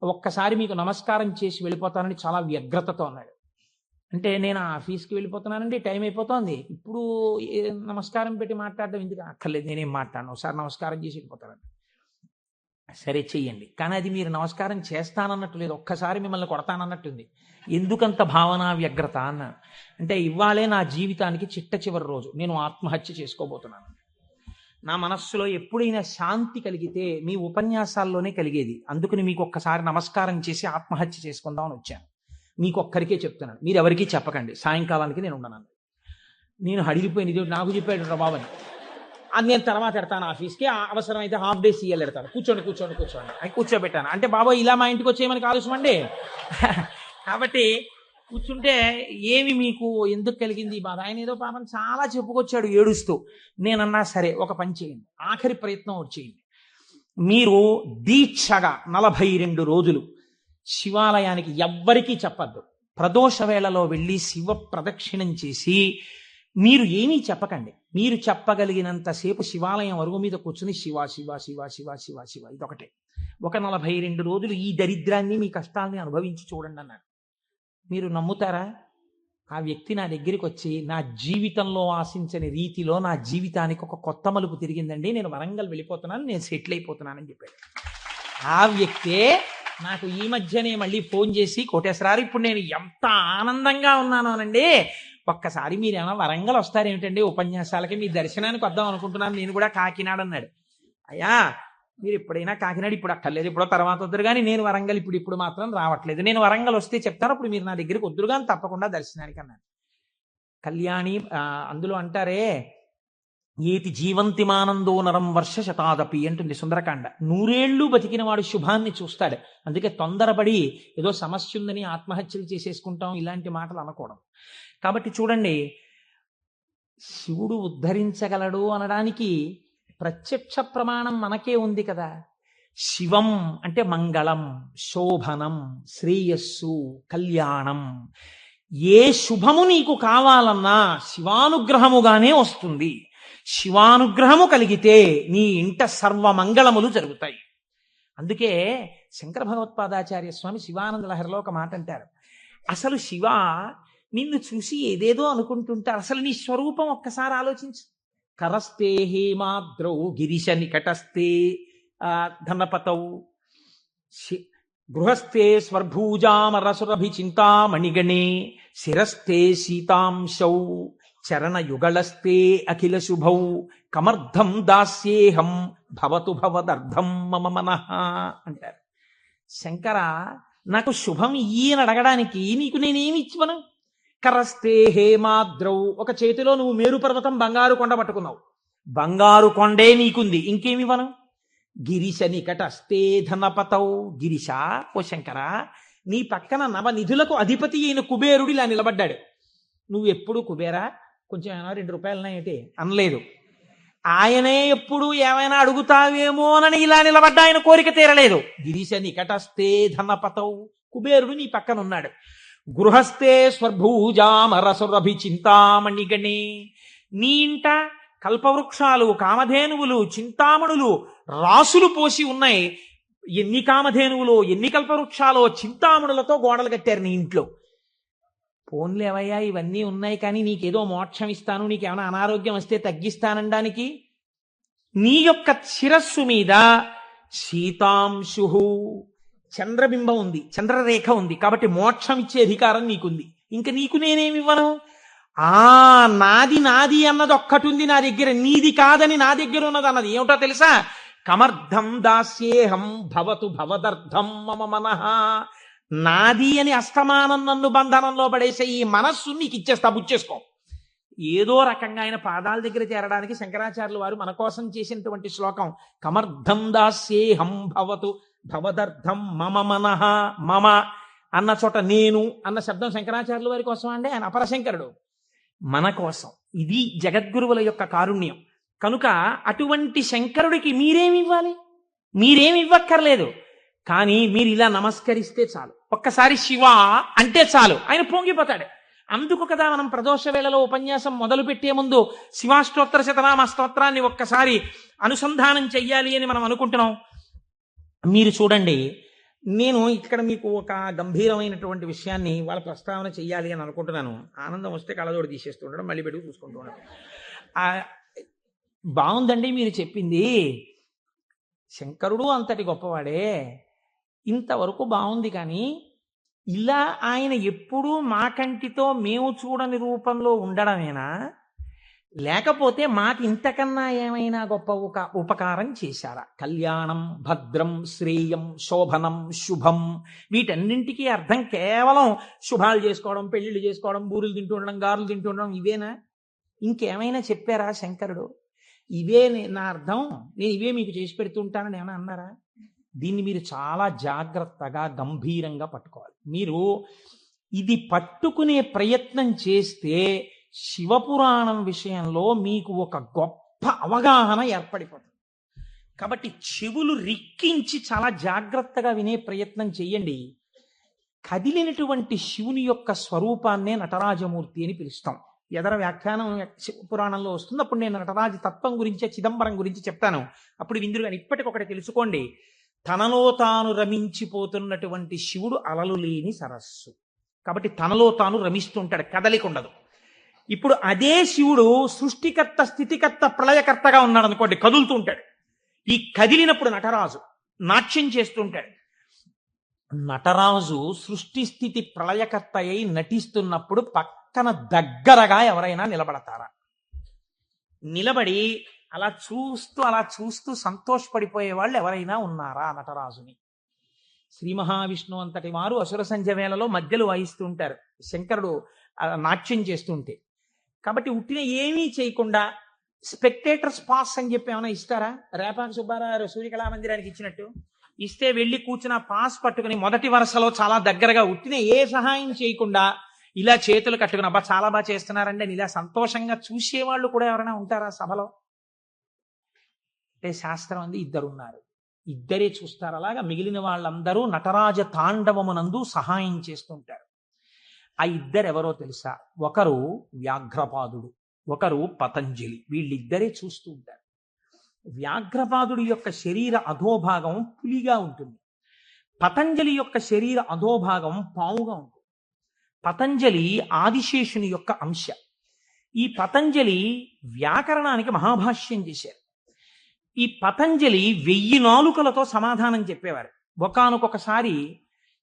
ఒక్కసారి మీకు నమస్కారం చేసి వెళ్ళిపోతానని చాలా వ్యగ్రతతో అన్నాడు. అంటే నేను ఆఫీస్కి వెళ్ళిపోతున్నానండి, టైం అయిపోతుంది, ఇప్పుడు నమస్కారం పెట్టి మాట్లాడడం ఎందుకు? అక్కర్లేదు, నేనేం మాట్లాడను, ఒకసారి నమస్కారం చేసి వెళ్ళిపోతానండి. సరే చెయ్యండి, కానీ అది మీరు నమస్కారం చేస్తానన్నట్టు లేదు, ఒక్కసారి మిమ్మల్ని కొడతానన్నట్టుంది. ఎందుకంత భావన వ్యగ్రత అన్న అంటే, ఇవ్వాలే నా జీవితానికి చిట్ట చివరి రోజు, నేను ఆత్మహత్య చేసుకోబోతున్నాను. నా మనస్సులో ఎప్పుడైనా శాంతి కలిగితే మీ ఉపన్యాసాల్లోనే కలిగేది. అందుకని మీకు ఒక్కసారి నమస్కారం చేసి ఆత్మహత్య చేసుకుందామని వచ్చాను. మీకు ఒక్కరికే చెప్తున్నాను, మీరు ఎవరికీ చెప్పకండి, సాయంకాలానికి నేను ఉండను. నేను హడిలిపోయినది, నాకు చెప్పాడు బాబని. అది నేను తర్వాత ఎడతాను ఆఫీస్కి, అవసరమైతే హాఫ్ డే సీఎల్ ఎడతాను, కూర్చోండి అని కూర్చోబెట్టాను. అంటే బాబా ఇలా మా ఇంటికి వచ్చేయమని కాలుసమండి. కాబట్టి కూర్చుంటే ఏమి మీకు ఎందుకు కలిగింది ఈ బాధ? ఆయన ఏదో పాపం చాలా చెప్పుకొచ్చాడు ఏడుస్తూ. నేనన్నా సరే ఒక పని చేయండి, ఆఖరి ప్రయత్నం వచ్చేయండి, మీరు దీక్షగా 42 రోజులు శివాలయానికి ఎవ్వరికీ చెప్పద్దు. ప్రదోష వేళలో వెళ్ళి శివ ప్రదక్షిణం చేసి మీరు ఏమీ చెప్పకండి. మీరు చెప్పగలిగినంతసేపు శివాలయం అరుగు మీద కూర్చుని శివ శివ శివ శివ శివ శివ ఇదొకటే. ఒక 42 రోజులు ఈ దరిద్రాన్ని, మీ కష్టాలని అనుభవించి చూడండి అన్నాడు. మీరు నమ్ముతారా? ఆ వ్యక్తి నా దగ్గరికి వచ్చి, నా జీవితంలో ఆశించని రీతిలో నా జీవితానికి ఒక కొత్త మలుపు తిరిగిందండి, నేను వరంగల్ వెళ్ళిపోతున్నాను, నేను సెటిల్ అయిపోతున్నానని చెప్పాడు. ఆ వ్యక్తే నాకు ఈ మధ్యనే మళ్ళీ ఫోన్ చేసి, కోటేశ్వరారు ఇప్పుడు నేను ఎంత ఆనందంగా ఉన్నానోనండి, ఒక్కసారి మీరు ఏమైనా వరంగల్ వస్తారేమిటండి ఉపన్యాసాలకి, మీ దర్శనానికి వద్దాం అనుకుంటున్నాను, నేను కూడా కాకినాడ అన్నాడు. అయ్యా మీరు ఎప్పుడైనా కాకినాడ, ఇప్పుడు అక్కర్లేదు, ఇప్పుడు తర్వాత వద్దురు కానీ, నేను వరంగల్ ఇప్పుడు మాత్రం రావట్లేదు, నేను వరంగల్ వస్తే చెప్తాను, అప్పుడు మీరు నా దగ్గరికి వద్దురు కానీ తప్పకుండా దర్శనానికి అన్నాడు. కళ్యాణి అందులో అంటారే, ఏతి జీవంతిమానందో నరం వర్ష శతాదపి అంటుంది సుందరకాండ. 100 ఏళ్ళు బతికిన వాడు శుభాన్ని చూస్తాడు. అందుకే తొందరపడి ఏదో సమస్య ఉందని ఆత్మహత్యలు చేసేసుకుంటాం, ఇలాంటి మాటలు అనకూడదు. కాబట్టి చూడండి, శివుడు ఉద్ధరించగలడు అనడానికి ప్రత్యక్ష ప్రమాణం మనకే ఉంది కదా. శివం అంటే మంగళం, శోభనం, శ్రేయస్సు, కళ్యాణం. ఏ శుభము నీకు కావాలన్నా శివానుగ్రహముగానే వస్తుంది. శివానుగ్రహము కలిగితే నీ ఇంట సర్వమంగళములు జరుగుతాయి. అందుకే శంకర భగవత్పాదాచార్య స్వామి శివానంద లహరిలో ఒక మాట అంటారు, అసలు శివ నిన్ను చూసి ఏదేదో అనుకుంటుంటారు, అసలు నీ స్వరూపం ఒక్కసారి ఆలోచించు. కరస్తే హేమాద్రౌ గిరిశ నికటస్తే ధనపతౌ గృహస్థే స్వర్భూజామరసురభి చింతామణిగణే శిరస్థే సీతాంశౌ చరణయుగళస్తే అఖిల శుభౌ కమర్థం దాస్యేహం భవతు భవదర్థం మమ మనః అంటారు. శంకర, నాకు శుభం ఇయ్యని అడగడానికి నీకు నేనేమి ఇచ్చివను? కరస్తే హేమాద్రౌ, ఒక చేతిలో నువ్వు మేరు పర్వతం బంగారు కొండ పట్టుకున్నావు, బంగారు కొండే నీకుంది, ఇంకేమివ్వను? గిరిశ నికటస్తే ధనపతౌ, గిరిశ ఓ శంకర, నీ పక్కన నవనిధులకు అధిపతి అయిన కుబేరుడు ఇలా నిలబడ్డాడు. నువ్వు ఎప్పుడు కుబేరా కొంచెం ఏమైనా 2 రూపాయలనేటి అనలేదు. ఆయనే ఎప్పుడు ఏమైనా అడుగుతావేమోనని ఇలా నిలబడ్డా, ఆయన కోరిక తీరలేదు. గిరిశ నికటస్తే ధనపతౌ, కుబేరుడు నీ పక్కన ఉన్నాడు. గృహస్థే స్వర్భూజామరసురభి చింతామణిగణే, నీ ఇంట కల్పవృక్షాలు, కామధేనువులు, చింతామణులు రాసులు పోసి ఉన్నాయి. ఎన్ని కామధేనువులో, ఎన్ని కల్పవృక్షాలో, చింతామణులతో గోడలు కట్టారు నీ ఇంట్లో. పోన్లేవయ్యా ఇవన్నీ ఉన్నాయి, కానీ నీకేదో మోక్షం ఇస్తాను, నీకేమైనా అనారోగ్యం వస్తే తగ్గిస్తానడానికి నీ యొక్క శిరస్సు మీద సీతాంశు చంద్రబింబం ఉంది, చంద్రరేఖ ఉంది, కాబట్టి మోక్షం ఇచ్చే అధికారం నీకుంది. ఇంకా నీకు నేనేమివ్వను? నాది నాది అన్నది ఒక్కటి ఉంది నా దగ్గర, నీది కాదని నా దగ్గర ఉన్నది అన్నది ఏమిటో తెలుసా? కమర్థం దాస్యేహం భవతు భవదర్థం మమ మనః. నాది అని అస్తమానం నన్ను బంధనంలో పడేసే ఈ మనస్సు నీకు ఇచ్చేస్తా, బుచ్చేసుకో. ఏదో రకంగా ఆయన పాదాల దగ్గర చేరడానికి శంకరాచార్యులు వారు మన కోసం చేసినటువంటి శ్లోకం కమర్థం దాస్యేహం భవతు భవదర్థం మమ మనః. మమ అన్న చోట నేను అన్న శబ్దం శంకరాచార్యుల వారి కోసం అండి, ఆయన అపరశంకరుడు. మన కోసం. ఇది జగద్గురువుల యొక్క కారుణ్యం. కనుక అటువంటి శంకరుడికి మీరేమి ఇవ్వాలి? మీరేమి ఇవ్వక్కర్లేదు. కానీ మీరు ఇలా నమస్కరిస్తే చాలు, ఒక్కసారి శివ అంటే చాలు, ఆయన పొంగిపోతాడు. అందుకు కదా మనం ప్రదోష వేళలో ఉపన్యాసం మొదలు పెట్టే ముందు శివాష్టోత్తర శతనామ స్తోత్రాన్ని ఒక్కసారి అనుసంధానం చెయ్యాలి అని మనం అనుకుంటున్నాం. మీరు చూడండి, నేను ఇక్కడ మీకు ఒక గంభీరమైనటువంటి విషయాన్ని వాళ్ళ ప్రస్తావన చెయ్యాలి అని అనుకుంటున్నాను. ఆనందం వస్తే కళ్ళజోడు తీసేస్తూ ఉండడం, మళ్ళీ పెట్టుకు చూసుకుంటూ ఉండడం. బాగుందండి మీరు చెప్పింది, శంకరుడు అంతటి గొప్పవాడే, ఇంతవరకు బాగుంది. కానీ ఇలా ఆయన ఎప్పుడూ మా కంటితో మేము చూడని రూపంలో ఉండడమేనా, లేకపోతే మాకు ఇంతకన్నా ఏమైనా గొప్ప ఉపకారం చేశారా? కళ్యాణం, భద్రం, శ్రేయం, శోభనం, శుభం, వీటన్నింటికీ అర్థం కేవలం శుభాలు చేసుకోవడం, పెళ్లిళ్ళు చేసుకోవడం, బూరులు తింటూ ఉండడం, గారులు తింటూ ఉండడం, ఇవేనా? ఇంకేమైనా చెప్పారా శంకరుడు? ఇవే నా అర్థం, నేను ఇవే మీకు చేసి పెడుతుంటానని ఏమైనా అన్నారా? దీన్ని మీరు చాలా జాగ్రత్తగా గంభీరంగా పట్టుకోవాలి. మీరు ఇది పట్టుకునే ప్రయత్నం చేస్తే శివపురాణం విషయంలో మీకు ఒక గొప్ప అవగాహన ఏర్పడిపోతుంది. కాబట్టి చెవులు రిక్కించి చాలా జాగ్రత్తగా వినే ప్రయత్నం చెయ్యండి. కదిలినటువంటి శివుని యొక్క స్వరూపాన్నే నటరాజమూర్తి అని పిలుస్తాం. ఎదర వ్యాఖ్యానం పురాణంలో వస్తుంది, అప్పుడు నేను నటరాజ తత్వం గురించి, చిదంబరం గురించి చెప్తాను, అప్పుడు విందురు. కానీ ఇప్పటికొకటి తెలుసుకోండి, తనలో తాను రమించిపోతున్నటువంటి శివుడు అలలు లేని సరస్సు. కాబట్టి తనలో తాను రమిస్తుంటాడు, కదలిక ఉండదు. ఇప్పుడు అదే శివుడు సృష్టికర్త, స్థితికర్త, ప్రళయకర్తగా ఉన్నాడు అనుకోండి, కదులుతూ ఉంటాడు. ఈ కదిలినప్పుడు నటరాజు నాట్యం చేస్తుంటాడు. నటరాజు సృష్టి స్థితి ప్రళయకర్త అయి నటిస్తున్నప్పుడు పక్కన దగ్గరగా ఎవరైనా నిలబడతారా? నిలబడి అలా చూస్తూ సంతోషపడిపోయే వాళ్ళు ఎవరైనా ఉన్నారా నటరాజుని? శ్రీ మహావిష్ణువు అంతటి వారు అసుర సంధ్య వేళలో మధ్యలో వాయిస్తూ ఉంటారు, శంకరుడు నాట్యం చేస్తుంటే. కాబట్టి ఉట్టిన ఏమీ చేయకుండా స్పెక్టేటర్స్ పాస్ అని చెప్పి ఏమైనా ఇస్తారా? రేపాకి సుబ్బారావు సూర్యకళా మందిరానికి ఇచ్చినట్టు ఇస్తే వెళ్ళి కూర్చున్న పాస్ పట్టుకుని మొదటి వరుసలో చాలా దగ్గరగా ఉట్టిన ఏ సహాయం చేయకుండా ఇలా చేతులు కట్టుకుని అబ్బా చాలా బాగా చేస్తున్నారండి అని ఇలా సంతోషంగా చూసేవాళ్ళు కూడా ఎవరైనా ఉంటారా సభలో? అంటే శాస్త్రం అంది ఇద్దరున్నారు, ఇద్దరే చూస్తారు. అలాగా మిగిలిన వాళ్ళందరూ నటరాజ తాండవమునందు సహాయం చేస్తుంటారు. ఆ ఇద్దరెవరో తెలుసా? ఒకరు వ్యాఘ్రపాదుడు, ఒకరు పతంజలి. వీళ్ళిద్దరే చూస్తూ ఉంటారు. వ్యాఘ్రపాదుడి యొక్క శరీర అధోభాగం పులిగా ఉంటుంది, పతంజలి యొక్క శరీర అధోభాగం పావుగా ఉంటుంది. పతంజలి ఆదిశేషుని యొక్క అంశ. ఈ పతంజలి వ్యాకరణానికి మహాభాష్యం చేశారు. ఈ పతంజలి 1000 నాలుకలతో సమాధానం చెప్పేవారు. ఒకానొకసారి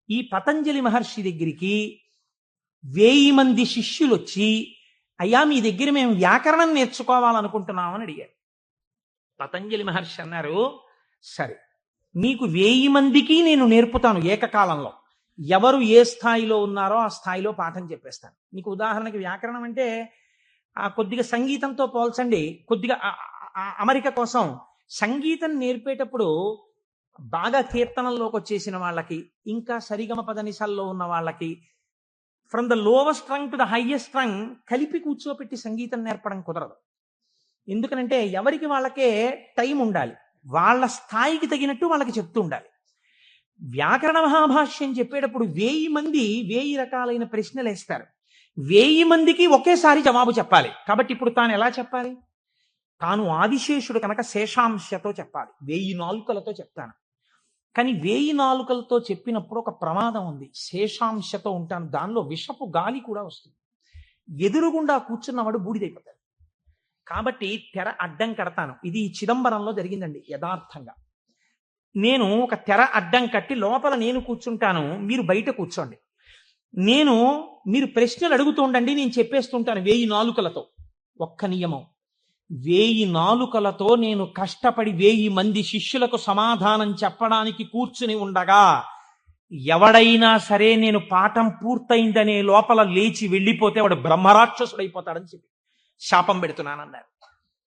ఈ పతంజలి మహర్షి దగ్గరికి 1000 మంది శిష్యులు వచ్చి, అయ్యా మీ దగ్గర మేము వ్యాకరణం నేర్చుకోవాలనుకుంటున్నామని అడిగారు. పతంజలి మహర్షి అన్నారు, సరే మీకు 1000 మందికి నేను నేర్పుతాను ఏకకాలంలో. ఎవరు ఏ స్థాయిలో ఉన్నారో ఆ స్థాయిలో పాఠం చెప్పేస్తాను. మీకు ఉదాహరణకి వ్యాకరణం అంటే కొద్దిగా సంగీతంతో పోల్చండి. కొద్దిగా అమరిక కోసం సంగీతం నేర్పేటప్పుడు బాగా కీర్తనల్లోకి వచ్చేసిన వాళ్ళకి, ఇంకా సరిగమ పదనిసల్లో ఉన్న వాళ్ళకి, from the lowest string to the highest string కలిపి కూర్చోపెట్టి సంగీతం నేర్పడం కుదరదు. ఎందుకనంటే ఎవరికి వాళ్ళకే టైం ఉండాలి, వాళ్ళ స్థాయికి తగినట్టు వాళ్ళకి చెప్తూ ఉండాలి. వ్యాకరణ మహాభాష్యం చెప్పేటప్పుడు 1000 మంది 1000 రకాలైన ప్రశ్నలు వేస్తారు. 1000 మందికి ఒకేసారి జవాబు చెప్పాలి. కాబట్టి ఇప్పుడు తాను ఎలా చెప్పాలి? తాను ఆదిశేషుడు కనుక శేషాంశతో చెప్పాలి, 1000 నాలుకలతో చెప్తాను. కానీ 1000 నాలుకలతో చెప్పినప్పుడు ఒక ప్రమాదం ఉంది. శేషాంశతో ఉంటాను, దానిలో విషపు గాలి కూడా వస్తుంది, ఎదురుగుండా కూర్చున్నవాడు బూడిదైపోతాడు. కాబట్టి తెర అడ్డం కడతాను. ఇది చిదంబరంలో జరిగిందండి యథార్థంగా. నేను ఒక తెర అడ్డం కట్టి లోపల నేను కూర్చుంటాను, మీరు బయట కూర్చోండి. నేను మీరు ప్రశ్నలు అడుగుతుండండి, నేను చెప్పేస్తుంటాను 1000 నాలుకలతో. ఒక్క నియమం, 1000 నాలుకలతో నేను కష్టపడి 1000 మంది శిష్యులకు సమాధానం చెప్పడానికి కూర్చుని ఉండగా ఎవడైనా సరే నేను పాఠం పూర్తయిందనే లోపల లేచి వెళ్ళిపోతే వాడు బ్రహ్మరాక్షసుడైపోతాడని చెప్పి శాపం పెడుతున్నానన్నారు.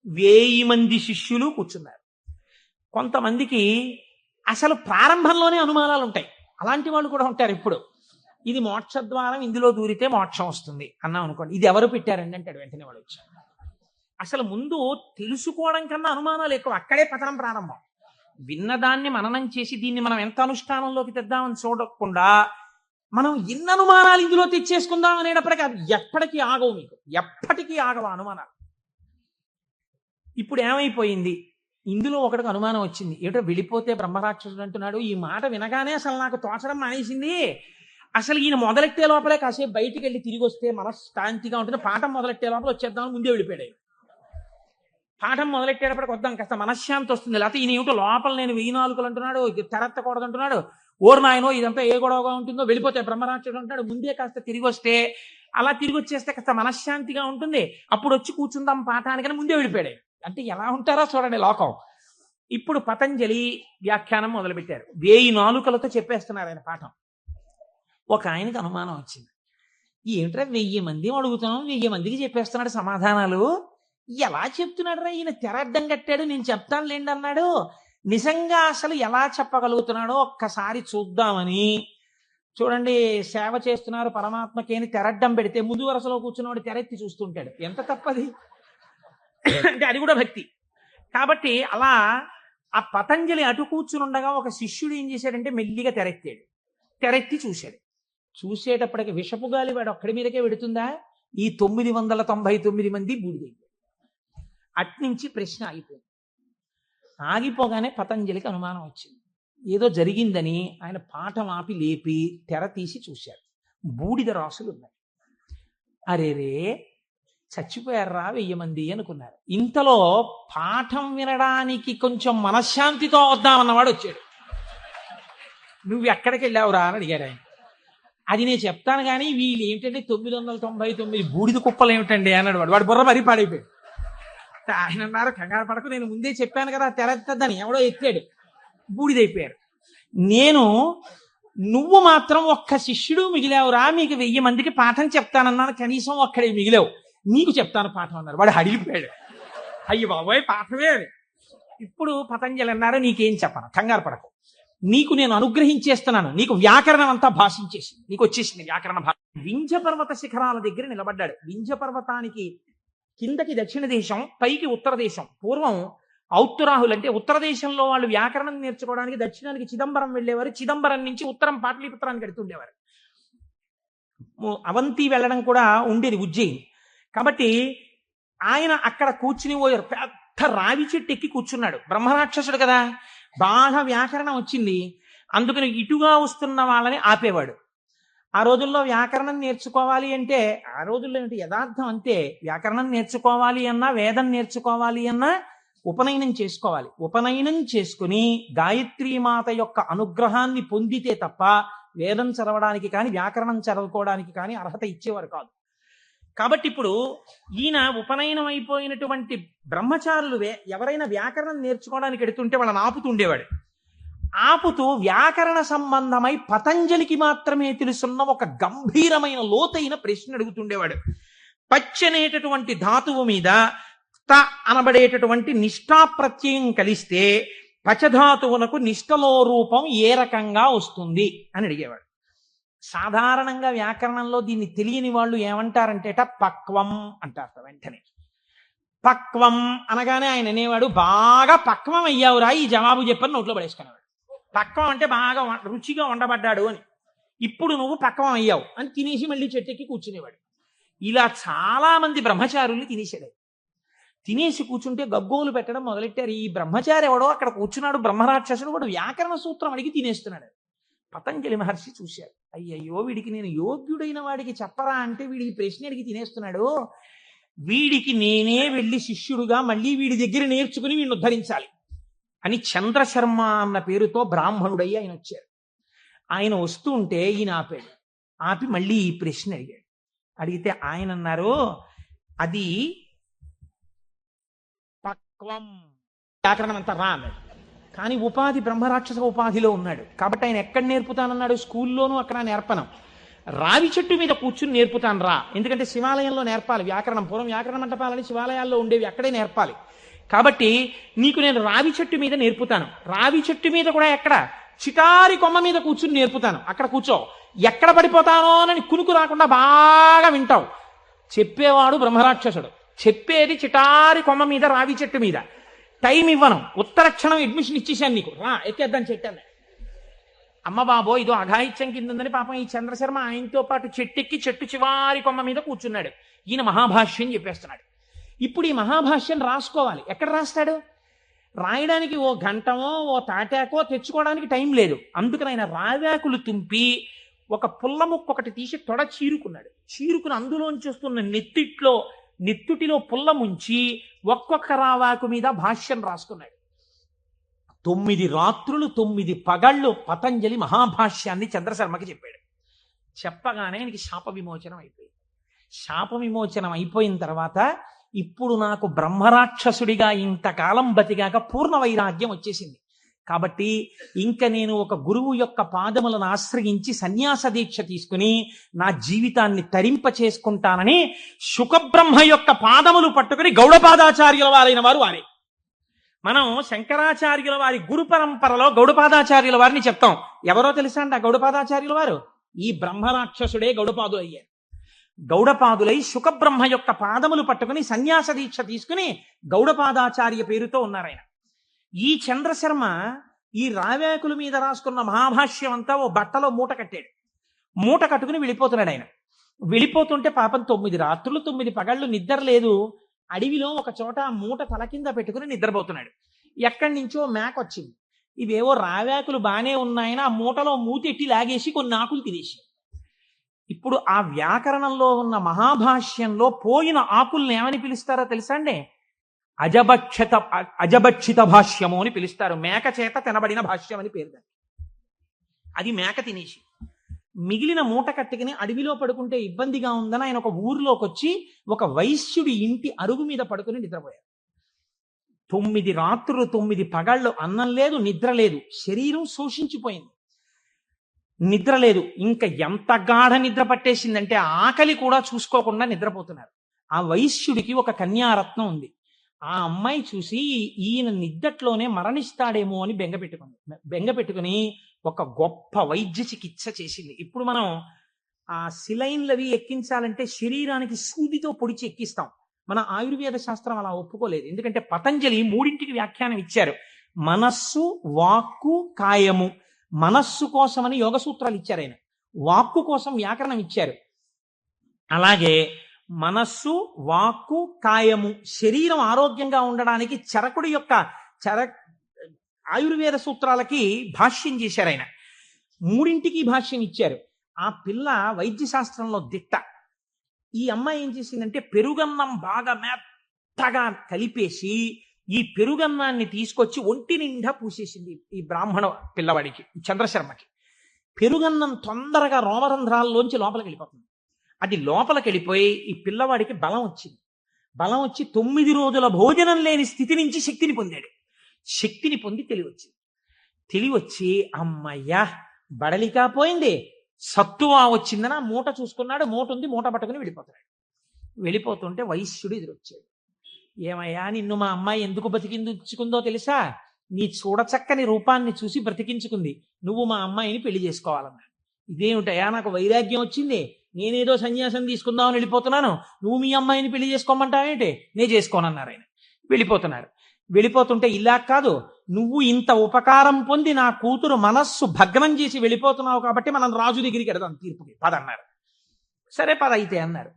1000 మంది శిష్యులు కూర్చున్నారు. కొంతమందికి అసలు ప్రారంభంలోనే అనుమానాలు ఉంటాయి. అలాంటి వాళ్ళు కూడా ఉంటారు. ఇప్పుడు ఇది మోక్షద్వారం, ఇందులో దూరితే మోక్షం వస్తుంది అన్నాం అనుకోండి, ఇది ఎవరు పెట్టారండి అంటాడు. వెంటనే వాడు వచ్చాడు. అసలు ముందు తెలుసుకోవడం కన్నా అనుమానాలు ఎక్కువ. అక్కడే పతనం ప్రారంభం. విన్నదాన్ని మననం చేసి దీన్ని మనం ఎంత అనుష్ఠానంలోకి తెద్దామని చూడకుండా మనం ఎన్ని అనుమానాలు ఇందులో తెచ్చేసుకుందాం అనేటప్పటికీ అవి ఎప్పటికీ ఆగవు. మీకు ఎప్పటికీ ఆగవు అనుమానాలు. ఇప్పుడు ఏమైపోయింది, ఇందులో ఒకటికి అనుమానం వచ్చింది. ఏటో వెళ్ళిపోతే బ్రహ్మరాక్షసుడు అంటున్నాడు. ఈ మాట వినగానే అసలు నాకు తోచడం మానేసింది. అసలు ఈయన మొదలెట్టే లోపలే కాసేపు బయటికి వెళ్ళి తిరిగి వస్తే మనశ్శాంతిగా ఉంటుంది. పాఠం మొదలెట్టే లోపల వచ్చేద్దామని ముందే వెళ్ళిపోయాడు. పాఠం మొదలెట్టేటప్పటికి వద్దాం, కాస్త మనశ్శాంతి వస్తుంది. లేకపోతే ఈయన ఏమిటో లోపల నేను 1000 నాలుకలు అంటున్నాడు, తెరత్తకూడదు అంటున్నాడు, ఓరు నాయనో ఇదంతా ఏ గొడవగా ఉంటుందో, వెళ్ళిపోతే బ్రహ్మరాక్షసుడు అంటాడు. ముందే కాస్త తిరిగి వస్తే, అలా తిరిగి వచ్చేస్తే కాస్త మనశ్శాంతిగా ఉంటుంది. అప్పుడు వచ్చి కూర్చుందాం పాఠానికని ముందే వెళ్ళిపోయాడు. అంటే ఎలా ఉంటారో చూడండి లోకం. ఇప్పుడు పతంజలి వ్యాఖ్యానం మొదలుపెట్టారు. 1000 నాలుకలతో చెప్పేస్తున్నారు ఆయన పాఠం. ఒక ఆయనకి అనుమానం వచ్చింది. ఏమిట్రా 1000 మంది అడుగుతున్నాం, 1000 మందికి చెప్పేస్తున్నాడు సమాధానాలు, ఎలా చెప్తున్నాడు రా ఈయన, తెర అడ్డం కట్టాడు, నేను చెప్తాను లేండి అన్నాడు. నిజంగా అసలు ఎలా చెప్పగలుగుతున్నాడో ఒక్కసారి చూద్దామని. చూడండి, సేవ చేస్తున్నారు పరమాత్మకి అని తెరడ్డం పెడితే ముందు వరుసలో కూర్చున్నవాడు తెరెత్తి చూస్తుంటాడు. ఎంత తప్పది అంటే అది కూడా భక్తి. కాబట్టి అలా ఆ పతంజలి అటు కూర్చుని ఉండగా ఒక శిష్యుడు ఏం చేశాడంటే మెల్లిగా తెరెత్తాడు. తెరెత్తి చూశాడు. చూసేటప్పటికి విషపు గాలి వాడు ఒక్కడి మీదకే పెడుతుందా, ఈ 999 మంది బూడిదైపోయాడు. అట్నుంచి ప్రశ్న ఆగిపోయింది. ఆగిపోగానే పతంజలికి అనుమానం వచ్చింది. ఏదో జరిగిందని ఆయన పాఠం ఆపి లేపి తెర తీసి చూశారు. బూడిద రాసులు ఉన్నాయి. అరేరే చచ్చిపోయారా 1000 మంది అనుకున్నారు. ఇంతలో పాఠం వినడానికి కొంచెం మనశ్శాంతితో వద్దామన్నవాడు వచ్చాడు. నువ్వు ఎక్కడికి వెళ్ళావురా అని అడిగాడు ఆయన. అది నేను చెప్తాను కానీ వీళ్ళు ఏమిటంటే 999 బూడిద కుప్పలు ఏమిటండి అన్నాడు వాడు. వాడు బుర్ర మరీ పాడైపోయాడు. ఆయన అన్నారు, కంగారు పడకు, నేను ముందే చెప్పాను కదా తెరెత్తద్దని. ఎవడో ఎత్తాడు, బూడిదైపోయారు. నువ్వు మాత్రం ఒక్క శిష్యుడు మిగిలావురా, మీకు 1000 మందికి పాఠం చెప్తానన్నాను, కనీసం ఒక్కడే మిగిలావు, నీకు చెప్తాను పాఠం అన్నారు. వాడు హడిలిపోయాడు. అయ్యి బాబోయ్ పాఠమే అది. ఇప్పుడు పతంజలి అన్నారు, నీకేం చెప్పను, కంగారు పడకు, నీకు నేను అనుగ్రహించేస్తున్నాను, నీకు వ్యాకరణం అంతా భాషించేసింది, నీకు వచ్చేసింది వ్యాకరణ భాష. వింధ్య పర్వత శిఖరాల దగ్గర నిలబడ్డాడు. వింధ్య పర్వతానికి కిందకి దక్షిణ దేశం, పైకి ఉత్తర దేశం. పూర్వం ఔత్తరాహులు అంటే ఉత్తర దేశంలో వాళ్ళు వ్యాకరణం నేర్చుకోవడానికి దక్షిణానికి చిదంబరం వెళ్ళేవారు. చిదంబరం నుంచి ఉత్తరం పాటలీపుత్రానికి వెడుతుండేవారు. అవంతి వెళ్ళడం కూడా ఉండేది ఉజ్జయిని. కాబట్టి ఆయన అక్కడ కూర్చుని పోయారు. పెద్ద రావి చెట్టు ఎక్కి కూర్చున్నాడు. బ్రహ్మరాక్షసుడు కదా, బాగా వ్యాకరణం వచ్చింది. అందుకని ఇటుగా వస్తున్న వాళ్ళని ఆపేవాడు. ఆ రోజుల్లో వ్యాకరణం నేర్చుకోవాలి అంటే, ఆ రోజుల్లో ఏంటి యథార్థం అంతే, వ్యాకరణం నేర్చుకోవాలి అన్నా, వేదం నేర్చుకోవాలి అన్నా ఉపనయనం చేసుకోవాలి. ఉపనయనం చేసుకుని గాయత్రీమాత యొక్క అనుగ్రహాన్ని పొందితే తప్ప వేదం చదవడానికి కానీ వ్యాకరణం చదువుకోవడానికి కానీ అర్హత ఇచ్చేవారు కాదు. కాబట్టి ఇప్పుడు ఈయన ఉపనయనం అయిపోయినటువంటి బ్రహ్మచారులు ఎవరైనా వ్యాకరణం నేర్చుకోవడానికి ఎడుతుంటే వాళ్ళని ఆపుతుండేవాడు. ఆపుతూ వ్యాకరణ సంబంధమై పతంజలికి మాత్రమే తెలుసున్న ఒక గంభీరమైన లోతైన ప్రశ్న అడుగుతుండేవాడు. పచ్చనేటటువంటి ధాతువు మీద త అనబడేటటువంటి నిష్ఠా ప్రత్యయం కలిస్తే పచధాతువునకు నిష్ఠలో రూపం ఏ రకంగా వస్తుంది అని అడిగేవాడు. సాధారణంగా వ్యాకరణంలో దీన్ని తెలియని వాళ్ళు ఏమంటారంటేట పక్వం అంటారు. వెంటనే పక్వం అనగానే ఆయన అనేవాడు, బాగా పక్వం అయ్యావురా ఈ జవాబు చెప్పని నోట్లో పడేసుకునేవాడు. పక్వం అంటే బాగా రుచిగా వండబడ్డాడు అని. ఇప్పుడు నువ్వు పక్వం అయ్యావు అని తినేసి మళ్ళీ చెట్టెక్కి కూర్చునేవాడు. ఇలా చాలా మంది బ్రహ్మచారుల్ని తినేసాడు. తినేసి కూర్చుంటే గగ్గోలు పెట్టడం మొదలెట్టారు. ఈ బ్రహ్మచారి ఎవడో అక్కడ కూర్చున్నాడు, బ్రహ్మరాక్షసుడు, వాడు వ్యాకరణ సూత్రం అడిగి తినేస్తున్నాడు. పతంజలి మహర్షి చూశారు, అయ్యయ్యో వీడికి నేను యోగ్యుడైన వాడికి చెప్పరా అంటే వీడికి ప్రశ్న అడిగి తినేస్తున్నాడు, వీడికి నేనే వెళ్ళి శిష్యుడుగా మళ్ళీ వీడి దగ్గర నేర్చుకుని వీడిని ఉద్ధరించాలి అని చంద్రశర్మ అన్న పేరుతో బ్రాహ్మణుడయ్యి ఆయన వచ్చారు. ఆయన వస్తూ ఉంటే ఈయన ఆపాడు. ఆపి మళ్ళీ ఈ ప్రశ్న అడిగాడు. అడిగితే ఆయన అన్నారు, అది పక్వం, వ్యాకరణం అంతా రా అన్నాడు. కానీ ఉపాధి బ్రహ్మరాక్షస ఉపాధిలో ఉన్నాడు కాబట్టి ఆయన ఎక్కడ నేర్పుతానన్నాడు? స్కూల్లోనూ అక్కడ నేర్పను, రావి చెట్టు మీద కూర్చుని నేర్పుతాను రా. ఎందుకంటే శివాలయంలో నేర్పాలి వ్యాకరణం. పూర్వం వ్యాకరణ మంటపాలని శివాలయాల్లో ఉండేవి, అక్కడే నేర్పాలి. కాబట్టి నీకు నేను రావి చెట్టు మీద నేర్పుతాను. రావి చెట్టు మీద కూడా ఎక్కడ? చిటారి కొమ్మ మీద కూర్చుని నేర్పుతాను, అక్కడ కూర్చో. ఎక్కడ పడిపోతానో అని కునుకు రాకుండా బాగా వింటావు. చెప్పేవాడు బ్రహ్మరాక్షసుడు, చెప్పేది చిటారి కొమ్మ మీద రావి చెట్టు మీద. టైం ఇవ్వను, ఉత్తర క్షణం అడ్మిషన్ ఇచ్చేసాను నీకు, రా ఎక్కేద్దాం చెట్టాను. అమ్మ బాబో ఇదో అఘాయిత్యం కింద ఉందని పాపం ఈ చంద్రశర్మ ఆయనతో పాటు చెట్టెక్కి చెట్టు చివారి కొమ్మ మీద కూర్చున్నాడు. ఈయన మహాభాష్యం చెప్పేస్తున్నాడు. ఇప్పుడు ఈ మహాభాష్యం రాసుకోవాలి. ఎక్కడ రాస్తాడు? రాయడానికి ఓ గంటమో ఓ తాటాకో తెచ్చుకోవడానికి టైం లేదు. అందుకని ఆయన రావాకులు తుంపి ఒక పుల్ల ముక్క ఒకటి తీసి తొడ చీరుకున్నాడు. చీరుకుని అందులోంచి వస్తున్న నెత్తుటిలో పుల్ల ముంచి ఒక్కొక్క రావాకు మీద భాష్యం రాసుకున్నాడు. 9 రాత్రులు 9 పగళ్ళు పతంజలి మహాభాష్యాన్ని చంద్రశర్మకి చెప్పాడు. చెప్పగానే ఆయనకి శాప విమోచనం అయిపోయింది. శాప విమోచనం అయిపోయిన తర్వాత ఇప్పుడు నాకు బ్రహ్మరాక్షసుడిగా ఇంతకాలం బతికాక పూర్ణ వైరాగ్యం వచ్చేసింది. కాబట్టి ఇంక నేను ఒక గురువు యొక్క పాదములను ఆశ్రయించి సన్యాస దీక్ష తీసుకుని నా జీవితాన్ని తరింప చేసుకుంటానని శుకబ్రహ్మ యొక్క పాదములు పట్టుకుని గౌడపాదాచార్యుల వారైన వారు వారే. మనం శంకరాచార్యుల వారి గురు పరంపరలో గౌడపాదాచార్యుల వారిని చెప్తాం. ఎవరో తెలుసా అండి ఆ గౌడపాదాచార్యుల వారు? ఈ బ్రహ్మరాక్షసుడే గౌడపాదులు అయ్యారు. గౌడపాదులై శుకబ్రహ్మ యొక్క పాదములు పట్టుకుని సన్యాస దీక్ష తీసుకుని గౌడపాదాచార్య పేరుతో ఉన్నారాయన. ఈ చంద్రశర్మ ఈ రావేకుల మీద రాసుకున్న మహాభాష్యం అంతా ఓ బట్టలో మూట కట్టాడు. మూట కట్టుకుని వెళ్ళిపోతున్నాడు ఆయన. వెళ్ళిపోతుంటే పాపం 9 రాత్రులు 9 పగళ్ళు నిద్ర లేదు. అడవిలో ఒక చోట మూట తల కింద పెట్టుకుని నిద్రపోతున్నాడు. ఎక్కడి నుంచో మేక వచ్చింది. ఇవేవో రావేకులు బాగానే ఉన్నాయని ఆ మూటలో మూతెట్టి లాగేసి కొన్ని ఆకులు తినేసి. ఇప్పుడు ఆ వ్యాకరణంలో ఉన్న మహాభాష్యంలో పోయిన ఆకుల్ని ఏమని పిలుస్తారో తెలుసా అండి? అజభక్షిత భాష్యము అని పిలుస్తారు. మేక చేత తినబడిన భాష్యం అని పేరు దానికి. అది మేక తినేసి మిగిలిన మూట కట్టుకుని అడవిలో పడుకుంటే ఇబ్బందిగా ఉందని ఆయన ఒక ఊరిలోకి వచ్చి ఒక వైశ్యుడి ఇంటి అరుగు మీద పడుకుని నిద్రపోయారు. 9 రాత్రులు 9 పగళ్ళు అన్నం లేదు, నిద్ర లేదు. శరీరం శోషించిపోయింది, నిద్ర లేదు. ఇంకా ఎంత గాఢ నిద్ర పట్టేసిందంటే ఆకలి కూడా చూసుకోకుండా నిద్రపోతున్నారు. ఆ వైశ్యుడికి ఒక కన్యారత్నం ఉంది. ఆ అమ్మాయి చూసి ఈయన నిద్దట్లోనే మరణిస్తాడేమో అని బెంగ పెట్టుకుని ఒక గొప్ప వైద్య చికిత్స చేసింది. ఇప్పుడు మనం ఆ సిలైన్లవి ఎక్కించాలంటే శరీరానికి సూదితో పొడిచి ఎక్కిస్తాం. మన ఆయుర్వేద శాస్త్రం అలా ఒప్పుకోలేదు. ఎందుకంటే పతంజలి 3ంటికి వ్యాఖ్యానం ఇచ్చారు. మనస్సు, వాక్కు, కాయము. మనస్సు కోసమని యోగ సూత్రాలు ఇచ్చారు ఆయన, వాక్కు కోసం వ్యాకరణం ఇచ్చారు. అలాగే మనస్సు, వాక్కు, కాయము, శరీరం ఆరోగ్యంగా ఉండడానికి చరకుడి యొక్క ఆయుర్వేద సూత్రాలకి భాష్యం చేశారు ఆయన. 3ంటికి భాష్యం ఇచ్చారు. ఆ పిల్ల వైద్య శాస్త్రంలో దిట్ట. ఈ అమ్మాయి ఏం చేసిందంటే పెరుగన్నం బాగా మెత్తగా కలిపేసి ఈ పెరుగన్నాన్ని తీసుకొచ్చి ఒంటి నిండా పూసేసింది ఈ బ్రాహ్మణ పిల్లవాడికి, చంద్రశర్మకి. పెరుగన్నం తొందరగా రోమరంధ్రాల్లోంచి లోపలికి వెళ్ళిపోతుంది. అది లోపలికి వెళ్ళిపోయి ఈ పిల్లవాడికి బలం వచ్చింది. బలం వచ్చి 9 రోజుల భోజనం లేని స్థితి నుంచి శక్తిని పొందాడు. శక్తిని పొంది తెలివచ్చి అమ్మయ్యా బడలికా పోయింది, సత్తువా వచ్చిందని ఆ మూట చూసుకున్నాడు. మూట ఉంది, మూట పట్టుకుని వెళ్ళిపోతుంటే వైశ్యుడు ఎదురొచ్చాడు. ఏమయ్యా నిన్ను మా అమ్మాయి ఎందుకు బ్రతికించుకుందో తెలుసా? నీ చూడచక్కని రూపాన్ని చూసి బ్రతికించుకుంది. నువ్వు మా అమ్మాయిని పెళ్లి చేసుకోవాలన్నాడు. ఇదేమిటయా నాకు వైరాగ్యం వచ్చింది, నేనేదో సన్యాసం తీసుకుందామని వెళ్ళిపోతున్నాను, నువ్వు మీ అమ్మాయిని పెళ్లి చేసుకోమంటావేంటి? నేను చేసుకోనన్నారు ఆయన. వెళ్ళిపోతుంటే ఇలా కాదు, నువ్వు ఇంత ఉపకారం పొంది నా కూతురు మనస్సు భగ్నం చేసి వెళ్ళిపోతున్నావు కాబట్టి మనం రాజు దగ్గరికి వెడదాం తీర్పుకి పదన్నారు. సరే పద అయితే అన్నారు.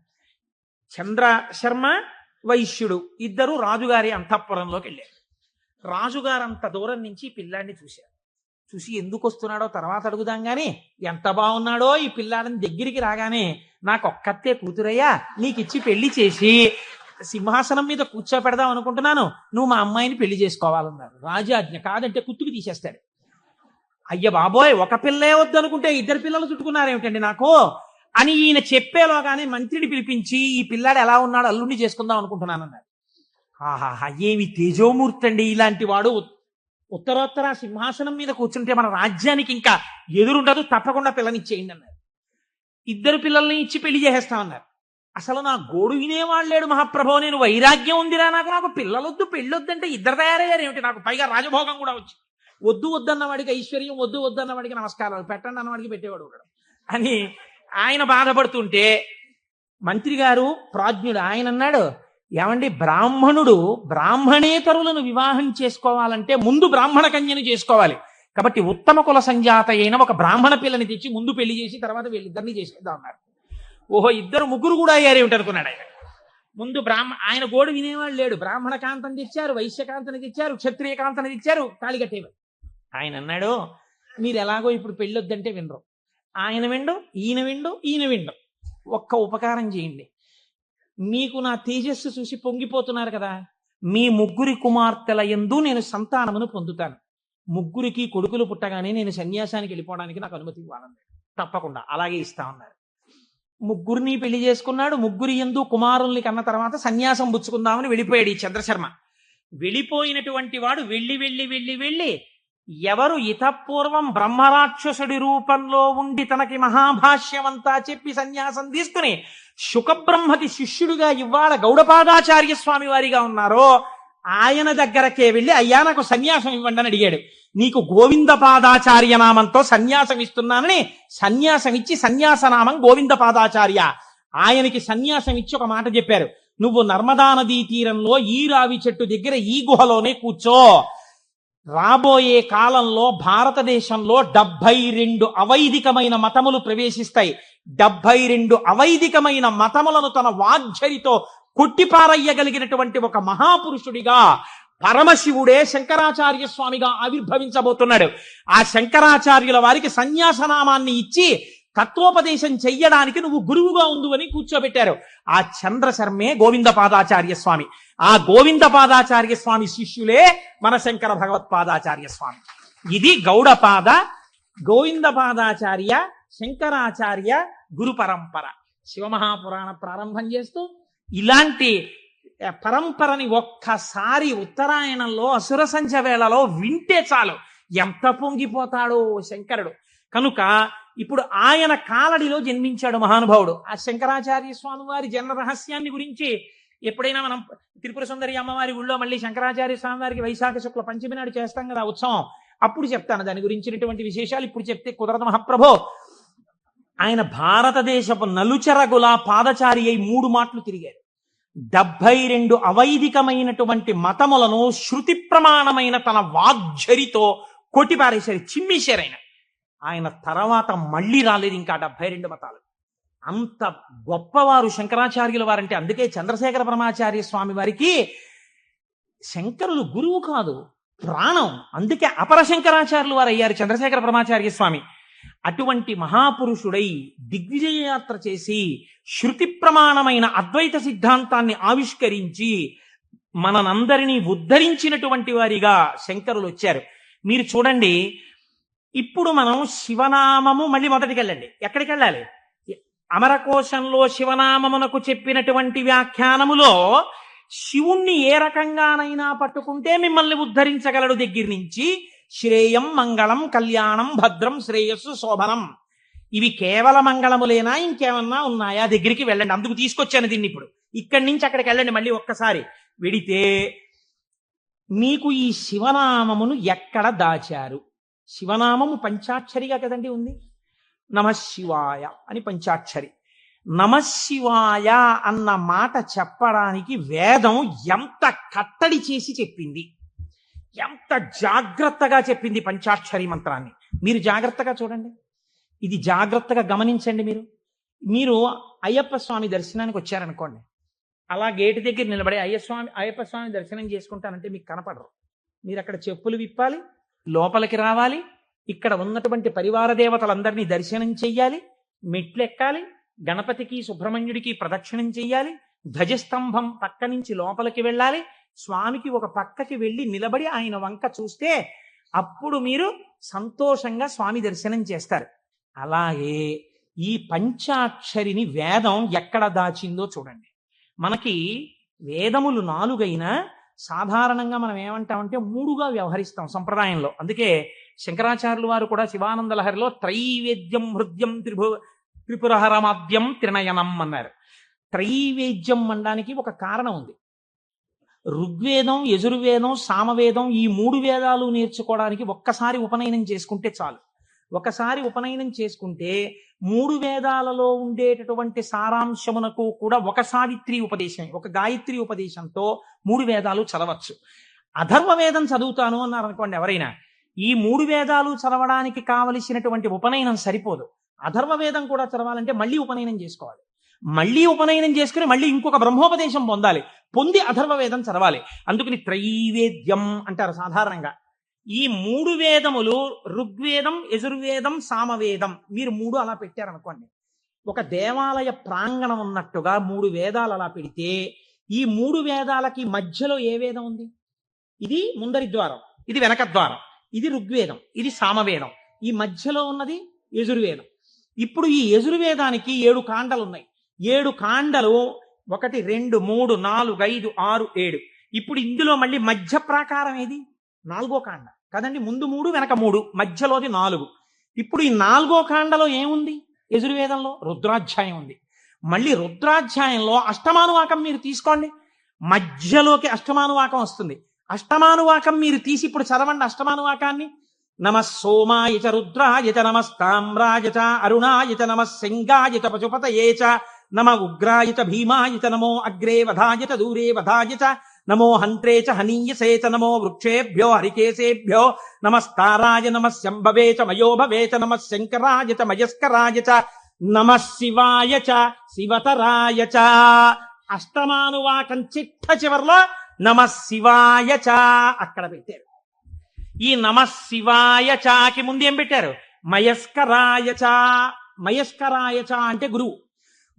చంద్రశర్మ వైశ్యుడు ఇద్దరు రాజుగారి అంతఃపురంలోకి వెళ్ళారు. రాజుగారు అంత దూరం నుంచి పిల్లాడిని చూశారు. చూసి ఎందుకు వస్తున్నాడో తర్వాత అడుగుదాం గాని ఎంత బాగున్నాడో ఈ పిల్లాడిని దగ్గరికి రాగానే నాకు ఒక్కతే కూతురయ్యా, నీకిచ్చి పెళ్లి చేసి సింహాసనం మీద కూర్చోపెడదాం అనుకుంటున్నాను, నువ్వు మా అమ్మాయిని పెళ్లి చేసుకోవాలన్నారు. రాజాజ్ఞ, కాదంటే కుత్తుకు తీసేస్తాడు. అయ్య బాబోయ్, ఒక పిల్లే వద్దు అనుకుంటే 2 పిల్లలు చుట్టుకున్నారేమిటండి నాకు అని ఈయన చెప్పేలోగానే మంత్రిని పిలిపించి ఈ పిల్లాడు ఎలా ఉన్నాడు అల్లుడిని చేసుకుందాం అనుకుంటున్నానన్నాడు. ఆహాహా, ఏమి తేజోమూర్తి అండి ఇలాంటి వాడు. ఉత్తరోత్తర సింహాసనం మీద కూర్చుంటే మన రాజ్యానికి ఇంకా ఎదురుండదు, తప్పకుండా పిల్లనిచ్చేయండి అన్నారు. ఇద్దరు పిల్లల్ని ఇచ్చి పెళ్లి చేసేస్తామన్నారు. అసలు నా గోడు వినేవాళ్ళు లేడు మహాప్రభో, నేను వైరాగ్యం ఉందిరా నాకు పిల్లలొద్దు పెళ్ళొద్దంటే ఇద్దరు తయారయ్యారు ఏమిటి, నాకు పైగా రాజభోగం కూడా వచ్చింది. వద్దు వద్దన్న వాడికి ఐశ్వర్యం, వద్దు వద్దన్న వాడికి నమస్కారాలు, పెట్టండి అన్నవాడికి పెట్టేవాడు ఉండడు అని ఆయన బాధపడుతుంటే మంత్రి గారు ప్రాజ్ఞుడు ఆయన అన్నాడు, ఏమండి బ్రాహ్మణుడు బ్రాహ్మణేతరులను వివాహం చేసుకోవాలంటే ముందు బ్రాహ్మణ కన్యను చేసుకోవాలి. కాబట్టి ఉత్తమ కుల సంజాత అయిన ఒక బ్రాహ్మణ పిల్లని తెచ్చి ముందు పెళ్లి చేసి తర్వాత వీళ్ళిద్దరినీ చేసేద్దాం అన్నారు. ఓహో, ఇద్దరు ముగ్గురు కూడా అయ్యారు ఏమిటి అనుకున్నాడు ఆయన. ముందు ఆయన గోడు వినేవాళ్ళు లేడు. బ్రాహ్మణ కాంతని తెచ్చారు, వైశ్యకాంతని తెచ్చారు, క్షత్రియ కాంతని తెచ్చారు, తాళి కట్టేవారు. ఆయన అన్నాడు, మీరు ఎలాగో ఇప్పుడు పెళ్ళొద్దంటే వినరు. ఆయన విండు, ఈయన విండు. ఒక్క ఉపకారం చేయండి, మీకు నా తేజస్సు చూసి పొంగిపోతున్నారు కదా, మీ ముగ్గురి కుమార్తెల యందు నేను సంతానమును పొందుతాను. ముగ్గురికి కొడుకులు పుట్టగానే నేను సన్యాసానికి వెళ్ళిపోవడానికి నాకు అనుమతి ఇవ్వాలన్నాడు. తప్పకుండా అలాగే ఇస్తామన్నారు. ముగ్గురిని పెళ్లి చేసుకున్నాడు. ముగ్గురి యందు కుమారుల్ని కన్న తర్వాత సన్యాసం పుచ్చుకుందామని వెళ్ళిపోయాడు ఈ చంద్రశర్మ. వెళ్ళిపోయినటువంటి వాడు వెళ్ళి వెళ్ళి వెళ్ళి వెళ్ళి ఎవరు ఇతపూర్వం బ్రహ్మరాక్షసుడి రూపంలో ఉండి తనకి మహాభాష్యమంతా చెప్పి సన్యాసం తీసుకుని శుకబ్రహ్మకి శిష్యుడిగా ఇవాళ గౌడపాదాచార్య స్వామి వారిగా ఉన్నారో ఆయన దగ్గరకే వెళ్ళి, అయ్యా నాకు సన్యాసం ఇవ్వండి అని అడిగాడు. నీకు గోవిందపాదాచార్య నామంతో సన్యాసం ఇస్తున్నానని సన్యాసం ఇచ్చి సన్యాసనామం గోవిందపాదాచార్య. ఆయనకి సన్యాసం ఇచ్చి ఒక మాట చెప్పారు, నువ్వు నర్మదా నదీ తీరంలో ఈ రావి చెట్టు దగ్గర ఈ గుహలోనే కూర్చో. రాబోయే కాలంలో భారతదేశంలో 72 అవైదికమైన మతములు ప్రవేశిస్తాయి. 72 అవైదికమైన మతములను తన వాగ్ఝరితో కొట్టిపారయ్యగలిగినటువంటి ఒక మహాపురుషుడిగా పరమశివుడే శంకరాచార్య స్వామిగా ఆవిర్భవించబోతున్నాడు. ఆ శంకరాచార్యుల వారికి సన్యాసనామాన్ని ఇచ్చి తత్వోపదేశం చెయ్యడానికి నువ్వు గురువుగా ఉండు అని కూర్చోబెట్టారు. ఆ చంద్రశర్మే గోవిందపాదాచార్య స్వామి. ఆ గోవిందపాదాచార్య స్వామి శిష్యులే మన శంకర భగవత్పాదాచార్య స్వామి. ఇది గౌడపాద, గోవిందపాదాచార్య, శంకరాచార్య గురు పరంపర. శివమహాపురాణ ప్రారంభం చేస్తూ ఇలాంటి పరంపరని ఒక్కసారి ఉత్తరాయణంలో అసుర సంధ్య వేళలో వింటే చాలు ఎంత పొంగిపోతాడో శంకరుడు. కనుక ఇప్పుడు ఆయన కాలడిలో జన్మించాడు మహానుభావుడు. ఆ శంకరాచార్య స్వామి వారి జన్మ రహస్యాన్ని గురించి ఎప్పుడైనా మనం త్రిపుర సుందరి అమ్మవారి ఊళ్ళో మళ్ళీ శంకరాచార్య స్వామి వారికి వైశాఖ శుక్ల పంచమి నాడు చేస్తాం కదా ఉత్సవం, అప్పుడు చెప్తాను దాని గురించినటువంటి విశేషాలు. ఇప్పుడు చెప్తే కుదరదు మహాప్రభో. ఆయన భారతదేశపు నలుచెరగుల పాదచారి అయి 3 మాటలు తిరిగారు. 72 అవైదికమైనటువంటి మతములను శృతి ప్రమాణమైన తన వాగ్ఝరితో కొట్టిపారేశారు, చిమ్మేశారు. ఆయన తర్వాత మళ్ళీ రాలేదు ఇంకా 72 మతాలు. అంత గొప్పవారు శంకరాచార్యుల వారంటే. అందుకే చంద్రశేఖర పరమాచార్య స్వామి వారికి శంకరులు గురువు కాదు, ప్రాణం. అందుకే అపర శంకరాచార్యులు వారు అయ్యారు చంద్రశేఖర పరమాచార్య స్వామి. అటువంటి మహాపురుషుడై దిగ్విజయ యాత్ర చేసి శృతి ప్రమాణమైన అద్వైత సిద్ధాంతాన్ని ఆవిష్కరించి మనందరినీ ఉద్ధరించినటువంటి వారిగా శంకరులు వచ్చారు. మీరు చూడండి, ఇప్పుడు మనం శివనామము మళ్ళీ మొదటికి వెళ్ళండి. ఎక్కడికి వెళ్ళాలి? అమరకోశంలో శివనామమునకు చెప్పినటువంటి వ్యాఖ్యానములో శివుణ్ణి ఏ రకంగానైనా పట్టుకుంటే మిమ్మల్ని ఉద్ధరించగలడు దగ్గర నుంచి శ్రేయం, మంగళం, కళ్యాణం, భద్రం, శ్రేయస్సు, శోభనం, ఇవి కేవల మంగళములేనా ఇంకేమన్నా ఉన్నాయా దగ్గరికి వెళ్ళండి. అందుకు తీసుకొచ్చాను దీన్ని. ఇప్పుడు ఇక్కడి నుంచి అక్కడికి వెళ్ళండి. మళ్ళీ ఒక్కసారి వెడితే మీకు ఈ శివనామమును ఎక్కడ దాచారు? శివనామము పంచాక్షరిగా కదండి ఉంది. నమశివాయ అని పంచాక్షరి. నమశివాయ అన్న మాట చెప్పడానికి వేదం ఎంత కట్టడి చేసి చెప్పింది, ఎంత జాగ్రత్తగా చెప్పింది పంచాక్షరి మంత్రాన్ని. మీరు జాగ్రత్తగా చూడండి, ఇది జాగ్రత్తగా గమనించండి. మీరు అయ్యప్ప స్వామి దర్శనానికి వచ్చారనుకోండి, అలా గేటు దగ్గర నిలబడి అయ్యప్ప స్వామి దర్శనం చేసుకుంటానంటే మీకు కనపడరు. మీరు అక్కడ చెప్పులు విప్పాలి, లోపలికి రావాలి, ఇక్కడ ఉన్నటువంటి పరివార దేవతలందరినీ దర్శనం చెయ్యాలి, మెట్లు ఎక్కాలి, గణపతికి సుబ్రహ్మణ్యుడికి ప్రదక్షిణం చెయ్యాలి, ధ్వజస్తంభం పక్క నుంచి లోపలికి వెళ్ళాలి, స్వామికి ఒక పక్కకి వెళ్ళి నిలబడి ఆయన వంక చూస్తే అప్పుడు మీరు సంతోషంగా స్వామి దర్శనం చేస్తారు. అలాగే ఈ పంచాక్షరిని వేదం ఎక్కడ దాచిందో చూడండి. మనకి వేదములు 4 అయినా సాధారణంగా మనం ఏమంటామంటే 3గా వ్యవహరిస్తాం సంప్రదాయంలో. అందుకే శంకరాచార్యులు వారు కూడా శివానంద లహరిలో త్రైవేద్యం హృద్యం త్రిపురహరమాద్యం త్రినయనం అన్నారు. త్రైవేద్యం అనడానికి ఒక కారణం ఉంది. ఋగ్వేదం, యజుర్వేదం, సామవేదం ఈ 3 వేదాలు నేర్చుకోవడానికి ఒక్కసారి ఉపనయనం చేసుకుంటే చాలు. ఒకసారి ఉపనయనం చేసుకుంటే 3 వేదాలలో ఉండేటటువంటి సారాంశమునకు కూడా ఒక సావిత్రి ఉపదేశం, ఒక గాయత్రి ఉపదేశంతో 3 వేదాలు చదవచ్చు. అథర్వ వేదం చదువుతాను అన్నారు అనుకోండి ఎవరైనా, ఈ 3 వేదాలు చదవడానికి కావలసినటువంటి ఉపనయనం సరిపోదు. అథర్వ వేదం కూడా చదవాలంటే మళ్ళీ ఉపనయనం చేసుకోవాలి. మళ్ళీ ఉపనయనం చేసుకుని మళ్ళీ ఇంకొక బ్రహ్మోపదేశం పొందాలి. పొంది అథర్వ వేదం చదవాలి. అందుకని త్రైవేద్యం అంటారు సాధారణంగా. ఈ 3 వేదములు ఋగ్వేదం, యజుర్వేదం, సామవేదం, మీరు 3 అలా పెట్టారనుకోండి, ఒక దేవాలయ ప్రాంగణం ఉన్నట్టుగా 3 వేదాలు అలా పెడితే ఈ 3 వేదాలకి మధ్యలో ఏ వేదం ఉంది? ఇది ముందరి ద్వారం, ఇది వెనక ద్వారం, ఇది ఋగ్వేదం, ఇది సామవేదం, ఈ మధ్యలో ఉన్నది యజుర్వేదం. ఇప్పుడు ఈ యజుర్వేదానికి 7 కాండలు ఉన్నాయి. 7 కాండలు 1 2 3 4 5 6 7. ఇప్పుడు ఇందులో మళ్ళీ మధ్య ప్రాకారం ఏది? 4వ కాండ కదండి. ముందు 3 వెనక 3, మధ్యలోది 4. ఇప్పుడు ఈ 4వ కాండలో ఏముంది? యజుర్వేదంలో రుద్రాధ్యాయం ఉంది. మళ్ళీ రుద్రాధ్యాయంలో అష్టమానువాకం మీరు తీసుకోండి, మధ్యలోకి అష్టమానువాకం వస్తుంది. అష్టమానువాకం మీరు తీసి ఇప్పుడు చదవండి అష్టమానువాకాన్ని. నమ సోమాయ చ రుద్రాయ చ నమస్తామ్రాయ చ అరుణాయ చ నమ సింగాయ చ పశుపతయే చ నమ ఉగ్రాయ చ భీమాయ చ నమో అగ్రే వధాయ చ దూరే వధాయ చ నమో హంత్రే చ హనీయసే చ నమో వృక్షేభ్యో హరికేశేభ్యో నమస్తారాయ నమ శంభవే చ మయోభవే చ నమ శంకరాయ చ మయస్కరాయ చ నమ శివాయ చ శివతరాయ చ. అష్టమానువాకం చిట్ట చివర్లో నమ శివాయ చ అక్కడ పెట్టారు. ఈ నమ శివాయ చాకి ముందు ఏం పెట్టారు? మయస్కరాయ చ. మయస్కరాయ చ అంటే గురువు.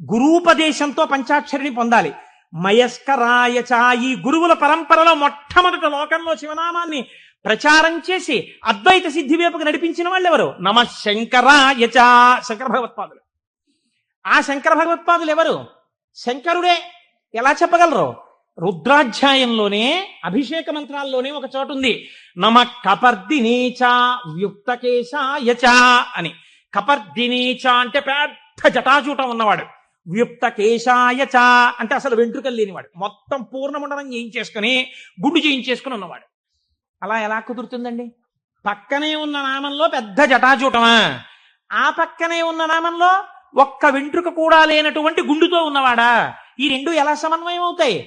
గురూపదేశంతో పంచాక్షరిని పొందాలి. మయస్కరాయ చ, ఈ గురువుల పరంపరలో మొట్టమొదట లోకంలో శివనామాన్ని ప్రచారం చేసి అద్వైత సిద్ధి వైపుకు నడిపించిన వాళ్ళు ఎవరు? నమ శంకరాయ చ, శంకర భగవత్పాదులు. ఆ శంకర భగవత్పాదులు ఎవరు? శంకరుడే. ఎలా చెప్పగలరు? రుద్రాధ్యాయంలోనే అభిషేక మంత్రాల్లోనే ఒక చోటు ఉంది, నమ కపర్దినేచ వ్యుక్తకేశాయ చ అని. కపర్దినేచ అంటే పెద్ద జటాజూటం ఉన్నవాడు, వ్యుక్తకేశాయ చ అంటే అసలు వెంట్రుకలు లేనివాడు, మొత్తం పూర్ణమండలం చేయించేసుకుని గుండు చేయించేసుకుని ఉన్నవాడు. అలా ఎలా కుదురుతుందండి? పక్కనే ఉన్న నామంలో పెద్ద జటాజూటమా, ఆ పక్కనే ఉన్న నామంలో ఒక్క వెంట్రుక కూడా లేనటువంటి గుండుతో ఉన్నవాడా? ఈ రెండు ఎలా సమన్వయం అవుతాయి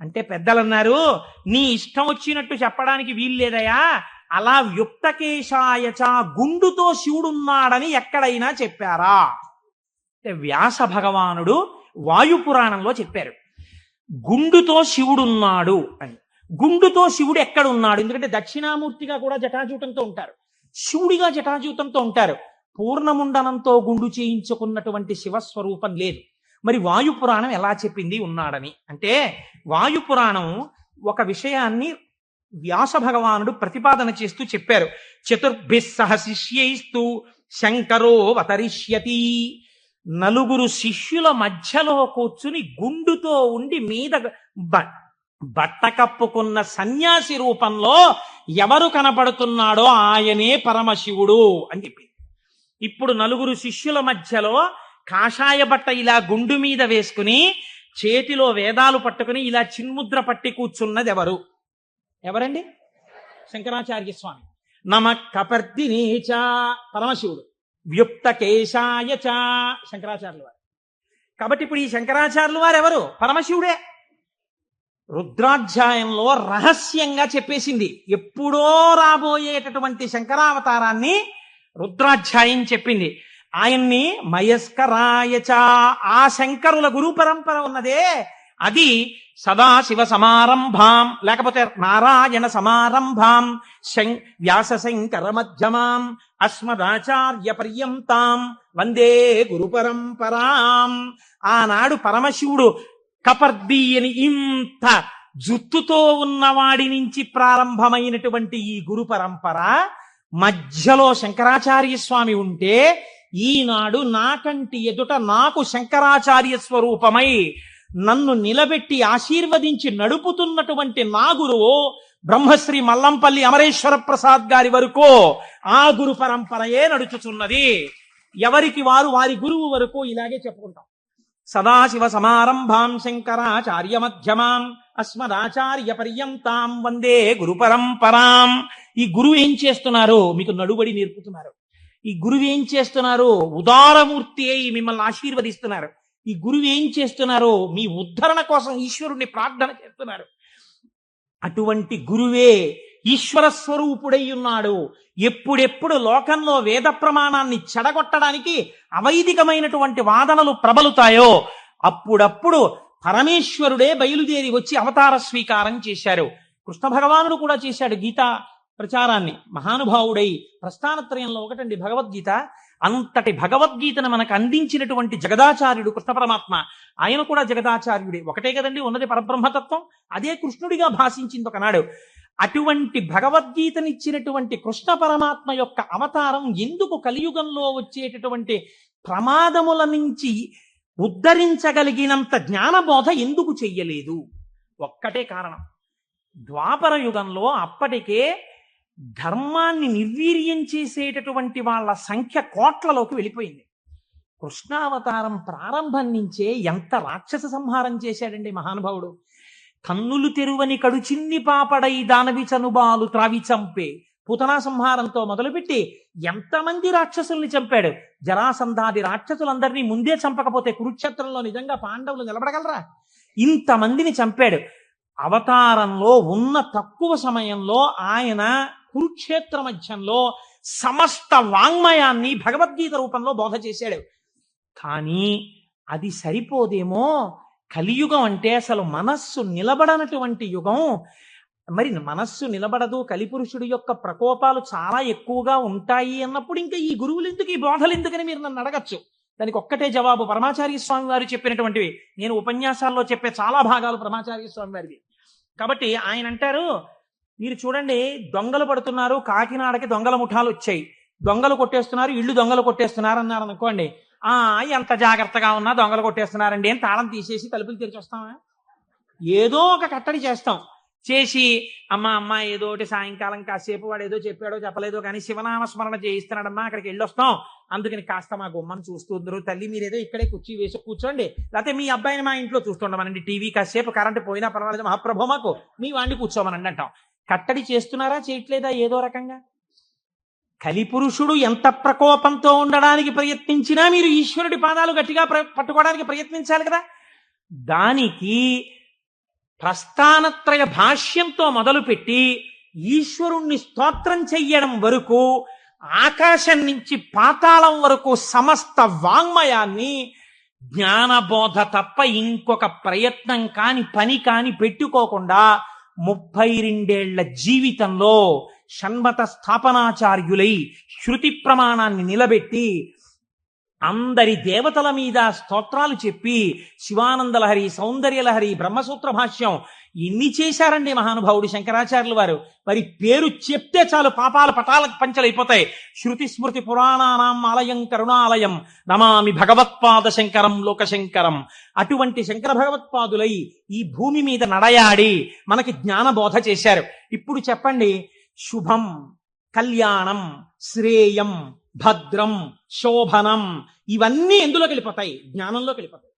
అంటే పెద్దలు అన్నారు, నీ ఇష్టం వచ్చినట్టు చెప్పడానికి వీల్లేదయా, అలా వ్యుక్తకేశాయ చ గుండుతో శివుడున్నాడని ఎక్కడైనా చెప్పారా? వ్యాస భగవానుడు వాయుపురాణంలో చెప్పారు గుండుతో శివుడున్నాడు అని. గుండుతో శివుడు ఎక్కడున్నాడు? ఎందుకంటే దక్షిణామూర్తిగా కూడా జటాజూటంతో ఉంటారు, శివుడిగా జటాజూతంతో ఉంటారు. పూర్ణముండనంతో గుండు చేయించుకున్నటువంటి శివస్వరూపం లేదు. మరి వాయుపురాణం ఎలా చెప్పింది ఉన్నాడని అంటే, వాయుపురాణం ఒక విషయాన్ని వ్యాస భగవానుడు ప్రతిపాదన చేస్తూ చెప్పారు. చతుర్భిః సహ శిష్యైస్తు శంకరో అవతరిష్యతి. 9 శిష్యుల మధ్యలో కూర్చుని గుండుతో ఉండి మీద బట్ట కప్పుకున్న సన్యాసి రూపంలో ఎవరు కనపడుతున్నాడో ఆయనే పరమశివుడు అని చెప్పింది. ఇప్పుడు 9 శిష్యుల మధ్యలో కాషాయ బట్ట ఇలా గుండు మీద వేసుకుని చేతిలో వేదాలు పట్టుకుని ఇలా చిన్ముద్ర పట్టి కూర్చున్నది ఎవరు? ఎవరండి? శంకరాచార్య స్వామి. నమ కపర్దినేచ పరమశివుడు, వ్యుక్తకేశాయ చ శంకరాచార్యుల వారు. కాబట్టి ఇప్పుడు ఈ శంకరాచార్యుల వారు ఎవరు? పరమశివుడే. రుద్రాధ్యాయంలో రహస్యంగా చెప్పేసింది. ఎప్పుడో రాబోయేటటువంటి శంకరావతారాన్ని రుద్రాధ్యాయం చెప్పింది. ఆయన్ని మయస్కరాయచ, ఆ శంకరుల గురు పరంపర ఉన్నదే అది సదాశివ సమారంభాం లేకపోతే నారాయణ సమారంభాం వ్యాస శంకర మధ్యమాం అస్మదాచార్య పర్యంతాం వందే గురు పరంపరాం. ఆనాడు పరమశివుడు కపర్ది అని ఇంత జుత్తుతో ఉన్నవాడి నుంచి ప్రారంభమైనటువంటి ఈ గురు పరంపర మధ్యలో శంకరాచార్య స్వామి ఉంటే ఈనాడు నాకంటి ఎదుట నాకు శంకరాచార్య స్వరూపమై నన్ను నిలబెట్టి ఆశీర్వదించి నడుపుతున్నటువంటి నా గురువు బ్రహ్మశ్రీ మల్లంపల్లి అమరేశ్వర ప్రసాద్ గారి వరకు ఆ గురు పరంపరయే నడుచుచున్నది. ఎవరికి వారు వారి గురువు వరకు ఇలాగే చెప్పుకుంటాం. సదాశివ సమారంభాం శంకరాచార్య మధ్యమాం అస్మదాచార్య పర్యంతాం వందే గురు పరంపరాం. ఈ గురువు ఏం చేస్తున్నారు? మీకు నడుబడి నేర్పుతున్నారు. ఈ గురువు ఏం చేస్తున్నారు? ఉదారమూర్తి అయి మిమ్మల్ని ఆశీర్వదిస్తున్నారు. ఈ గురువు ఏం చేస్తున్నారు? మీ ఉద్ధరణ కోసం ఈశ్వరుణ్ణి ప్రార్థన చేస్తున్నారు. అటువంటి గురువే ఈశ్వర స్వరూపుడై ఉన్నాడు. ఎప్పుడెప్పుడు లోకంలో వేద ప్రమాణాన్ని చెడగొట్టడానికి అవైదికమైనటువంటి వాదనలు ప్రబలుతాయో అప్పుడప్పుడు పరమేశ్వరుడే బయలుదేరి వచ్చి అవతార స్వీకారం చేశారు. కృష్ణ భగవానుడు కూడా చేశాడు గీతా ప్రచారాన్ని. మహానుభావుడై ప్రస్థానత్రయంలో ఒకటండి భగవద్గీత. అంతటి భగవద్గీతను మనకు అందించినటువంటి జగదాచార్యుడు కృష్ణ పరమాత్మ. ఆయన కూడా జగదాచార్యుడే. ఒకటే కదండి ఉన్నది పరబ్రహ్మతత్వం. అదే కృష్ణుడిగా భాషించింది ఒకనాడు. అటువంటి భగవద్గీతనిచ్చినటువంటి కృష్ణ పరమాత్మ యొక్క అవతారం ఎందుకు కలియుగంలో వచ్చేటటువంటి ప్రమాదముల నుంచి ఉద్ధరించగలిగినంత జ్ఞానబోధ ఎందుకు చెయ్యలేదు? ఒక్కటే కారణం. ద్వాపర యుగంలో అప్పటికే ధర్మాన్ని నిర్వీర్యం చేసేటటువంటి వాళ్ళ సంఖ్య కోట్లలోకి వెళ్ళిపోయింది. కృష్ణావతారం ప్రారంభం నుంచే ఎంత రాక్షస సంహారం చేశాడండి మహానుభావుడు. కన్నులు తెరువని కడు చిన్ని పాపడై దానవి చనుబాలు త్రావి చంపే పూతనా సంహారంతో మొదలుపెట్టి ఎంతమంది రాక్షసుల్ని చంపాడు. జరాసంధాది రాక్షసులందరినీ ముందే చంపకపోతే కురుక్షేత్రంలో నిజంగా పాండవులు నిలబడగలరా? ఇంతమందిని చంపాడు. అవతారంలో ఉన్న తక్కువ సమయంలో ఆయన కురుక్షేత్ర మధ్యంలో సమస్త వాంగ్మయాన్ని భగవద్గీత రూపంలో బోధ చేశాడు. కానీ అది సరిపోదేమో. కలియుగం అంటే అసలు మనస్సు నిలబడనటువంటి యుగం. మరి మనస్సు నిలబడదు, కలిపురుషుడి యొక్క ప్రకోపాలు చాలా ఎక్కువగా ఉంటాయి అన్నప్పుడు ఇంకా ఈ గురువులు ఎందుకు, ఈ బోధలు ఎందుకని మీరు నన్ను అడగచ్చు. దానికి ఒక్కటే జవాబు పరమాచార్య స్వామి వారు చెప్పినటువంటివి. నేను ఉపన్యాసాల్లో చెప్పే చాలా భాగాలు పరమాచార్య స్వామి వారివి. కాబట్టి ఆయన అంటారు, మీరు చూడండి, దొంగలు పడుతున్నారు, కాకినాడకి దొంగల ముఠాలు వచ్చాయి, దొంగలు కొట్టేస్తున్నారు, ఇళ్ళు దొంగలు కొట్టేస్తున్నారు అన్నారు అనుకోండి. ఎంత జాగ్రత్తగా ఉన్నా దొంగలు కొట్టేస్తున్నారండి అని తాళం తీసేసి తలుపులు తెరిచి వస్తామా? ఏదో ఒక కట్టడి చేస్తాం. చేసి అమ్మ ఏదో ఒకటి సాయంకాలం కాసేపు వాడు ఏదో చెప్పాడో చెప్పలేదో కానీ శివనామస్మరణ చేయిస్తున్నాడమ్మా, అక్కడికి వెళ్ళొస్తాం, అందుకని కాస్త మా గుమ్మని చూస్తుందరు, తల్లి మీరేదో ఇక్కడే కుర్చీ వేసి కూర్చోండి, లేకపోతే మీ అబ్బాయిని మా ఇంట్లో చూస్తుండమనండి, టీవీ కాసేపు కరెంటు పోయినా పర్వాలేదు మహాప్రభు మాకు మీ వాడిని కూర్చోమనండి అంటాం. కట్టడి చేస్తున్నారా చేయట్లేదా? ఏదో రకంగా. కలిపురుషుడు ఎంత ప్రకోపంతో ఉండడానికి ప్రయత్నించినా మీరు ఈశ్వరుడి పాదాలు గట్టిగా పట్టుకోవడానికి ప్రయత్నించాలి కదా. దానికి ప్రస్థానత్రయ భాష్యంతో మొదలుపెట్టి ఈశ్వరుణ్ణి స్తోత్రం చెయ్యడం వరకు, ఆకాశం నుంచి పాతాళం వరకు సమస్త వాంగ్మయాన్ని జ్ఞానబోధ తప్ప ఇంకొక ప్రయత్నం కాని పని కాని పెట్టుకోకుండా 32 జీవితంలో షణ్మత స్థాపనాచార్యులై శృతి ప్రమాణాన్ని నిలబెట్టి అందరి దేవతల మీద స్తోత్రాలు చెప్పి శివానందలహరి, సౌందర్యలహరి, బ్రహ్మసూత్ర భాష్యం ఎన్ని చేశారండి మహానుభావుడు శంకరాచార్యులు వారు. మరి పేరు చెప్తే చాలు పాపాల పటాల పంచలైపోతాయి. శృతి స్మృతి పురాణానాం ఆలయం కరుణాలయం నమామి భగవత్పాద శంకరం లోకశంకరం. అటువంటి శంకర భగవత్పాదులై ఈ భూమి మీద నడయాడి మనకి జ్ఞానబోధ చేశారు. ఇప్పుడు చెప్పండి, శుభం, కళ్యాణం, శ్రేయం, భద్రం, శోభనం ఇవన్నీ ఎందులోకి వెళ్ళిపోతాయి? జ్ఞానంలోకి వెళ్ళిపోతాయి.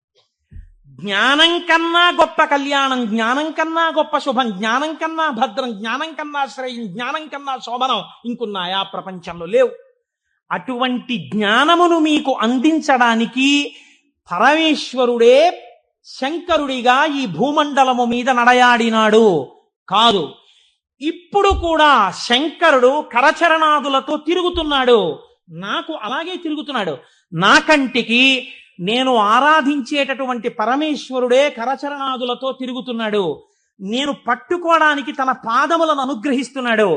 జ్ఞానం కన్నా గొప్ప కళ్యాణం, జ్ఞానం కన్నా గొప్ప శుభం, జ్ఞానం కన్నా భద్రం, జ్ఞానం కన్నా శ్రేయం, జ్ఞానం కన్నా శోభనం ఇంకున్నాయా? ప్రపంచంలో లేవు. అటువంటి జ్ఞానమును మీకు అందించడానికి పరమేశ్వరుడే శంకరుడిగా ఈ భూమండలము మీద నడయాడినాడు కాదు. ఇప్పుడు కూడా శంకరుడు కరచరణాదులతో తిరుగుతున్నాడు. నాకు అలాగే తిరుగుతున్నాడు. నా కంటికి నేను ఆరాధించేటటువంటి పరమేశ్వరుడే కరచరణాదులతో తిరుగుతున్నాడు. నేను పట్టుకోవడానికి తన పాదములను అనుగ్రహిస్తున్నాడు.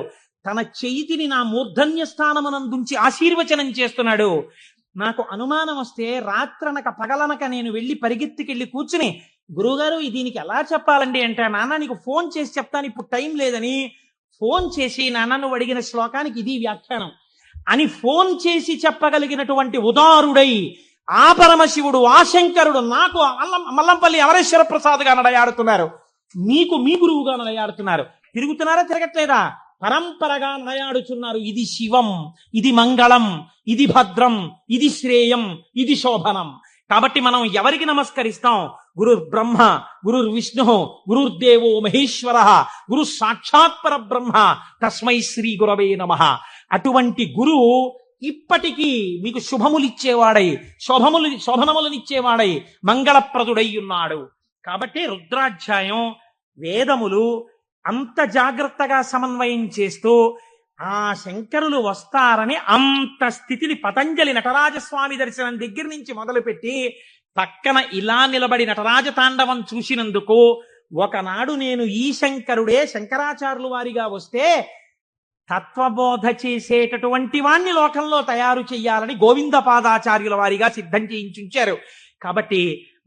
తన చేతిని నా మూర్ధన్య స్థానమునందుంచి ఆశీర్వచనం చేస్తున్నాడు. నాకు అనుమానం వస్తే రాత్రనక పగలనక నేను వెళ్ళి పరిగెత్తికెళ్ళి కూర్చుని, గురువుగారు దీనికి ఎలా చెప్పాలండి అంటే, నాన్న నీకు ఫోన్ చేసి చెప్తాను, ఇప్పుడు టైం లేదని ఫోన్ చేసి, నాన్న నువ్వు అడిగిన శ్లోకానికి ఇది వ్యాఖ్యానం, అని ఫోన్ చేసి చెప్పగలిగినటువంటి ఉదారుడై ఆ పరమశివుడు, ఆ శంకరుడు నాకు మల్లంపల్లి అమరేశ్వర ప్రసాద్గా నడయాడుతున్నారు, మీకు మీ గురువుగా నడయాడుతున్నారు. తిరుగుతున్నారా, తిరగట్లేదా? పరంపరగా నడయాడుచున్నారు. ఇది శివం, ఇది మంగళం, ఇది భద్రం, ఇది శ్రేయం, ఇది శోభనం. కాబట్టి మనం ఎవరికి నమస్కరిస్తాం? గురుర్ బ్రహ్మ, గురుర్ విష్ణు, గురుర్దేవో మహేశ్వర, గురు సాక్షాత్ పరబ్రహ్మ, తస్మై శ్రీ గురవే నమః. అటువంటి గురువు ఇప్పటికీ మీకు శుభములిచ్చేవాడై, శోభనములనిచ్చేవాడై, మంగళప్రదుడై ఉన్నాడు. కాబట్టి రుద్రాధ్యాయం వేదములు అంత జాగ్రత్తగా సమన్వయం చేస్తూ ఆ శంకరులు వస్తారని అంత స్థితిని పతంజలి నటరాజస్వామి దర్శనం దగ్గర నుంచి మొదలుపెట్టి పక్కన ఇలా నిలబడి నటరాజ తాండవం చూసినందుకు, ఒకనాడు నేను ఈ శంకరుడే శంకరాచార్యులు వారిగా వస్తే తత్వబోధ చేసేటటువంటి వాణ్ణి లోకంలో తయారు చెయ్యాలని గోవిందపాదాచార్యుల వారిగా సిద్ధం చేయించుంచారు. కాబట్టి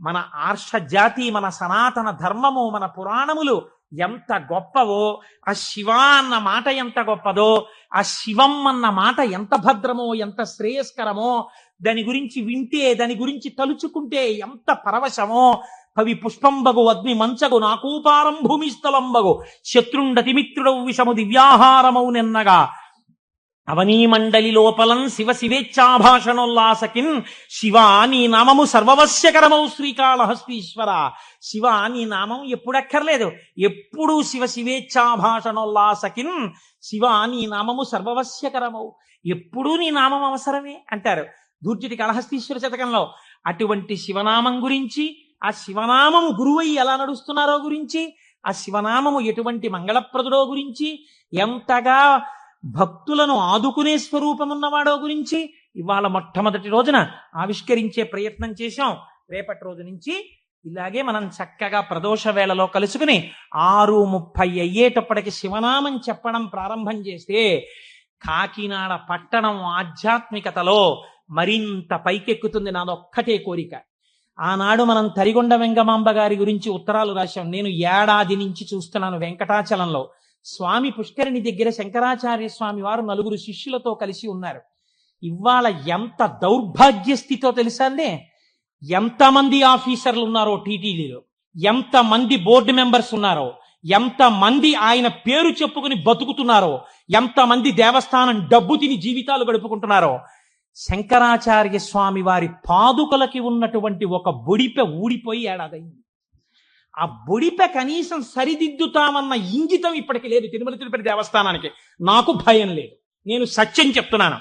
మన ఆర్ష జాతి, మన సనాతన ధర్మము, మన పురాణములు ఎంత గొప్పవో, ఆ శివ అన్న మాట ఎంత గొప్పదో, ఆ శివం అన్న మాట ఎంత భద్రమో, ఎంత శ్రేయస్కరమో, దాని గురించి వింటే, దాని గురించి తలుచుకుంటే ఎంత పరవశమో. కవి పుష్పంబగు అగ్ని మంచగు నాకూపారం భూమిస్థలంబగు శత్రుండతిమిత్రుడవు విషము దివ్యాహారమౌ నెన్నగా అవనీ మండలి లోపలం శివ శివేచ్ఛాభాషణోల్లాసకిన్ శివ నీ నామము సర్వవశ్యకరమౌ శ్రీకాళహస్తీశ్వర. శివ నీ నామం ఎప్పుడక్కర్లేదు, ఎప్పుడూ శివ శివేచ్ఛాభాషణోల్లాసకిన్ శివ నీ నామము సర్వవశ్యకరమౌ, ఎప్పుడూ నీ నామం అవసరమే అంటారు దూర్జటి కాళహస్తీశ్వర శతకంలో. అటువంటి శివనామం గురించి, ఆ శివనామము గురువై ఎలా నడుస్తున్నారో గురించి, ఆ శివనామము ఎటువంటి మంగళప్రదుడో గురించి, ఎంతగా భక్తులను ఆదుకునే స్వరూపమున్నవాడో గురించి ఇవాళ మొట్టమొదటి రోజున ఆవిష్కరించే ప్రయత్నం చేశాం. రేపటి రోజు నుంచి ఇలాగే మనం చక్కగా ప్రదోష వేళలో కలుసుకుని 6:30 అయ్యేటప్పటికి శివనామం చెప్పడం ప్రారంభం చేస్తే కాకినాడ పట్టణం ఆధ్యాత్మికతలో మరింత పైకెక్కుతుంది. నాదొక్కటే కోరిక. ఆనాడు మనం తరిగొండ వెంగమాంబ గారి గురించి ఉత్తరాలు రాశాం. నేను ఏడాది నుంచి చూస్తున్నాను వెంకటాచలంలో స్వామి పుష్కరిణి దగ్గర శంకరాచార్య స్వామి వారు 4 శిష్యులతో కలిసి ఉన్నారు. ఇవాళ ఎంత దౌర్భాగ్య స్థితితో తెలుసా అండి? ఎంతమంది ఆఫీసర్లు ఉన్నారో టీటీడీలో, ఎంతమంది బోర్డు మెంబర్స్ ఉన్నారో, ఎంతమంది ఆయన పేరు చెప్పుకుని బతుకుతున్నారో, ఎంతమంది దేవస్థానం డబ్బు తిని జీవితాలు గడుపుకుంటున్నారో. శంకరాచార్య స్వామి వారి పాదుకలకి ఉన్నటువంటి ఒక బొడిపె ఊడిపోయి ఏడాదైంది. ఆ బొడిపె కనీసం సరిదిద్దుతామన్న ఇంగితం ఇప్పటికి లేదు తిరుమల తిరుపతి దేవస్థానానికి. నాకు భయం లేదు, నేను సత్యం చెప్తున్నాను.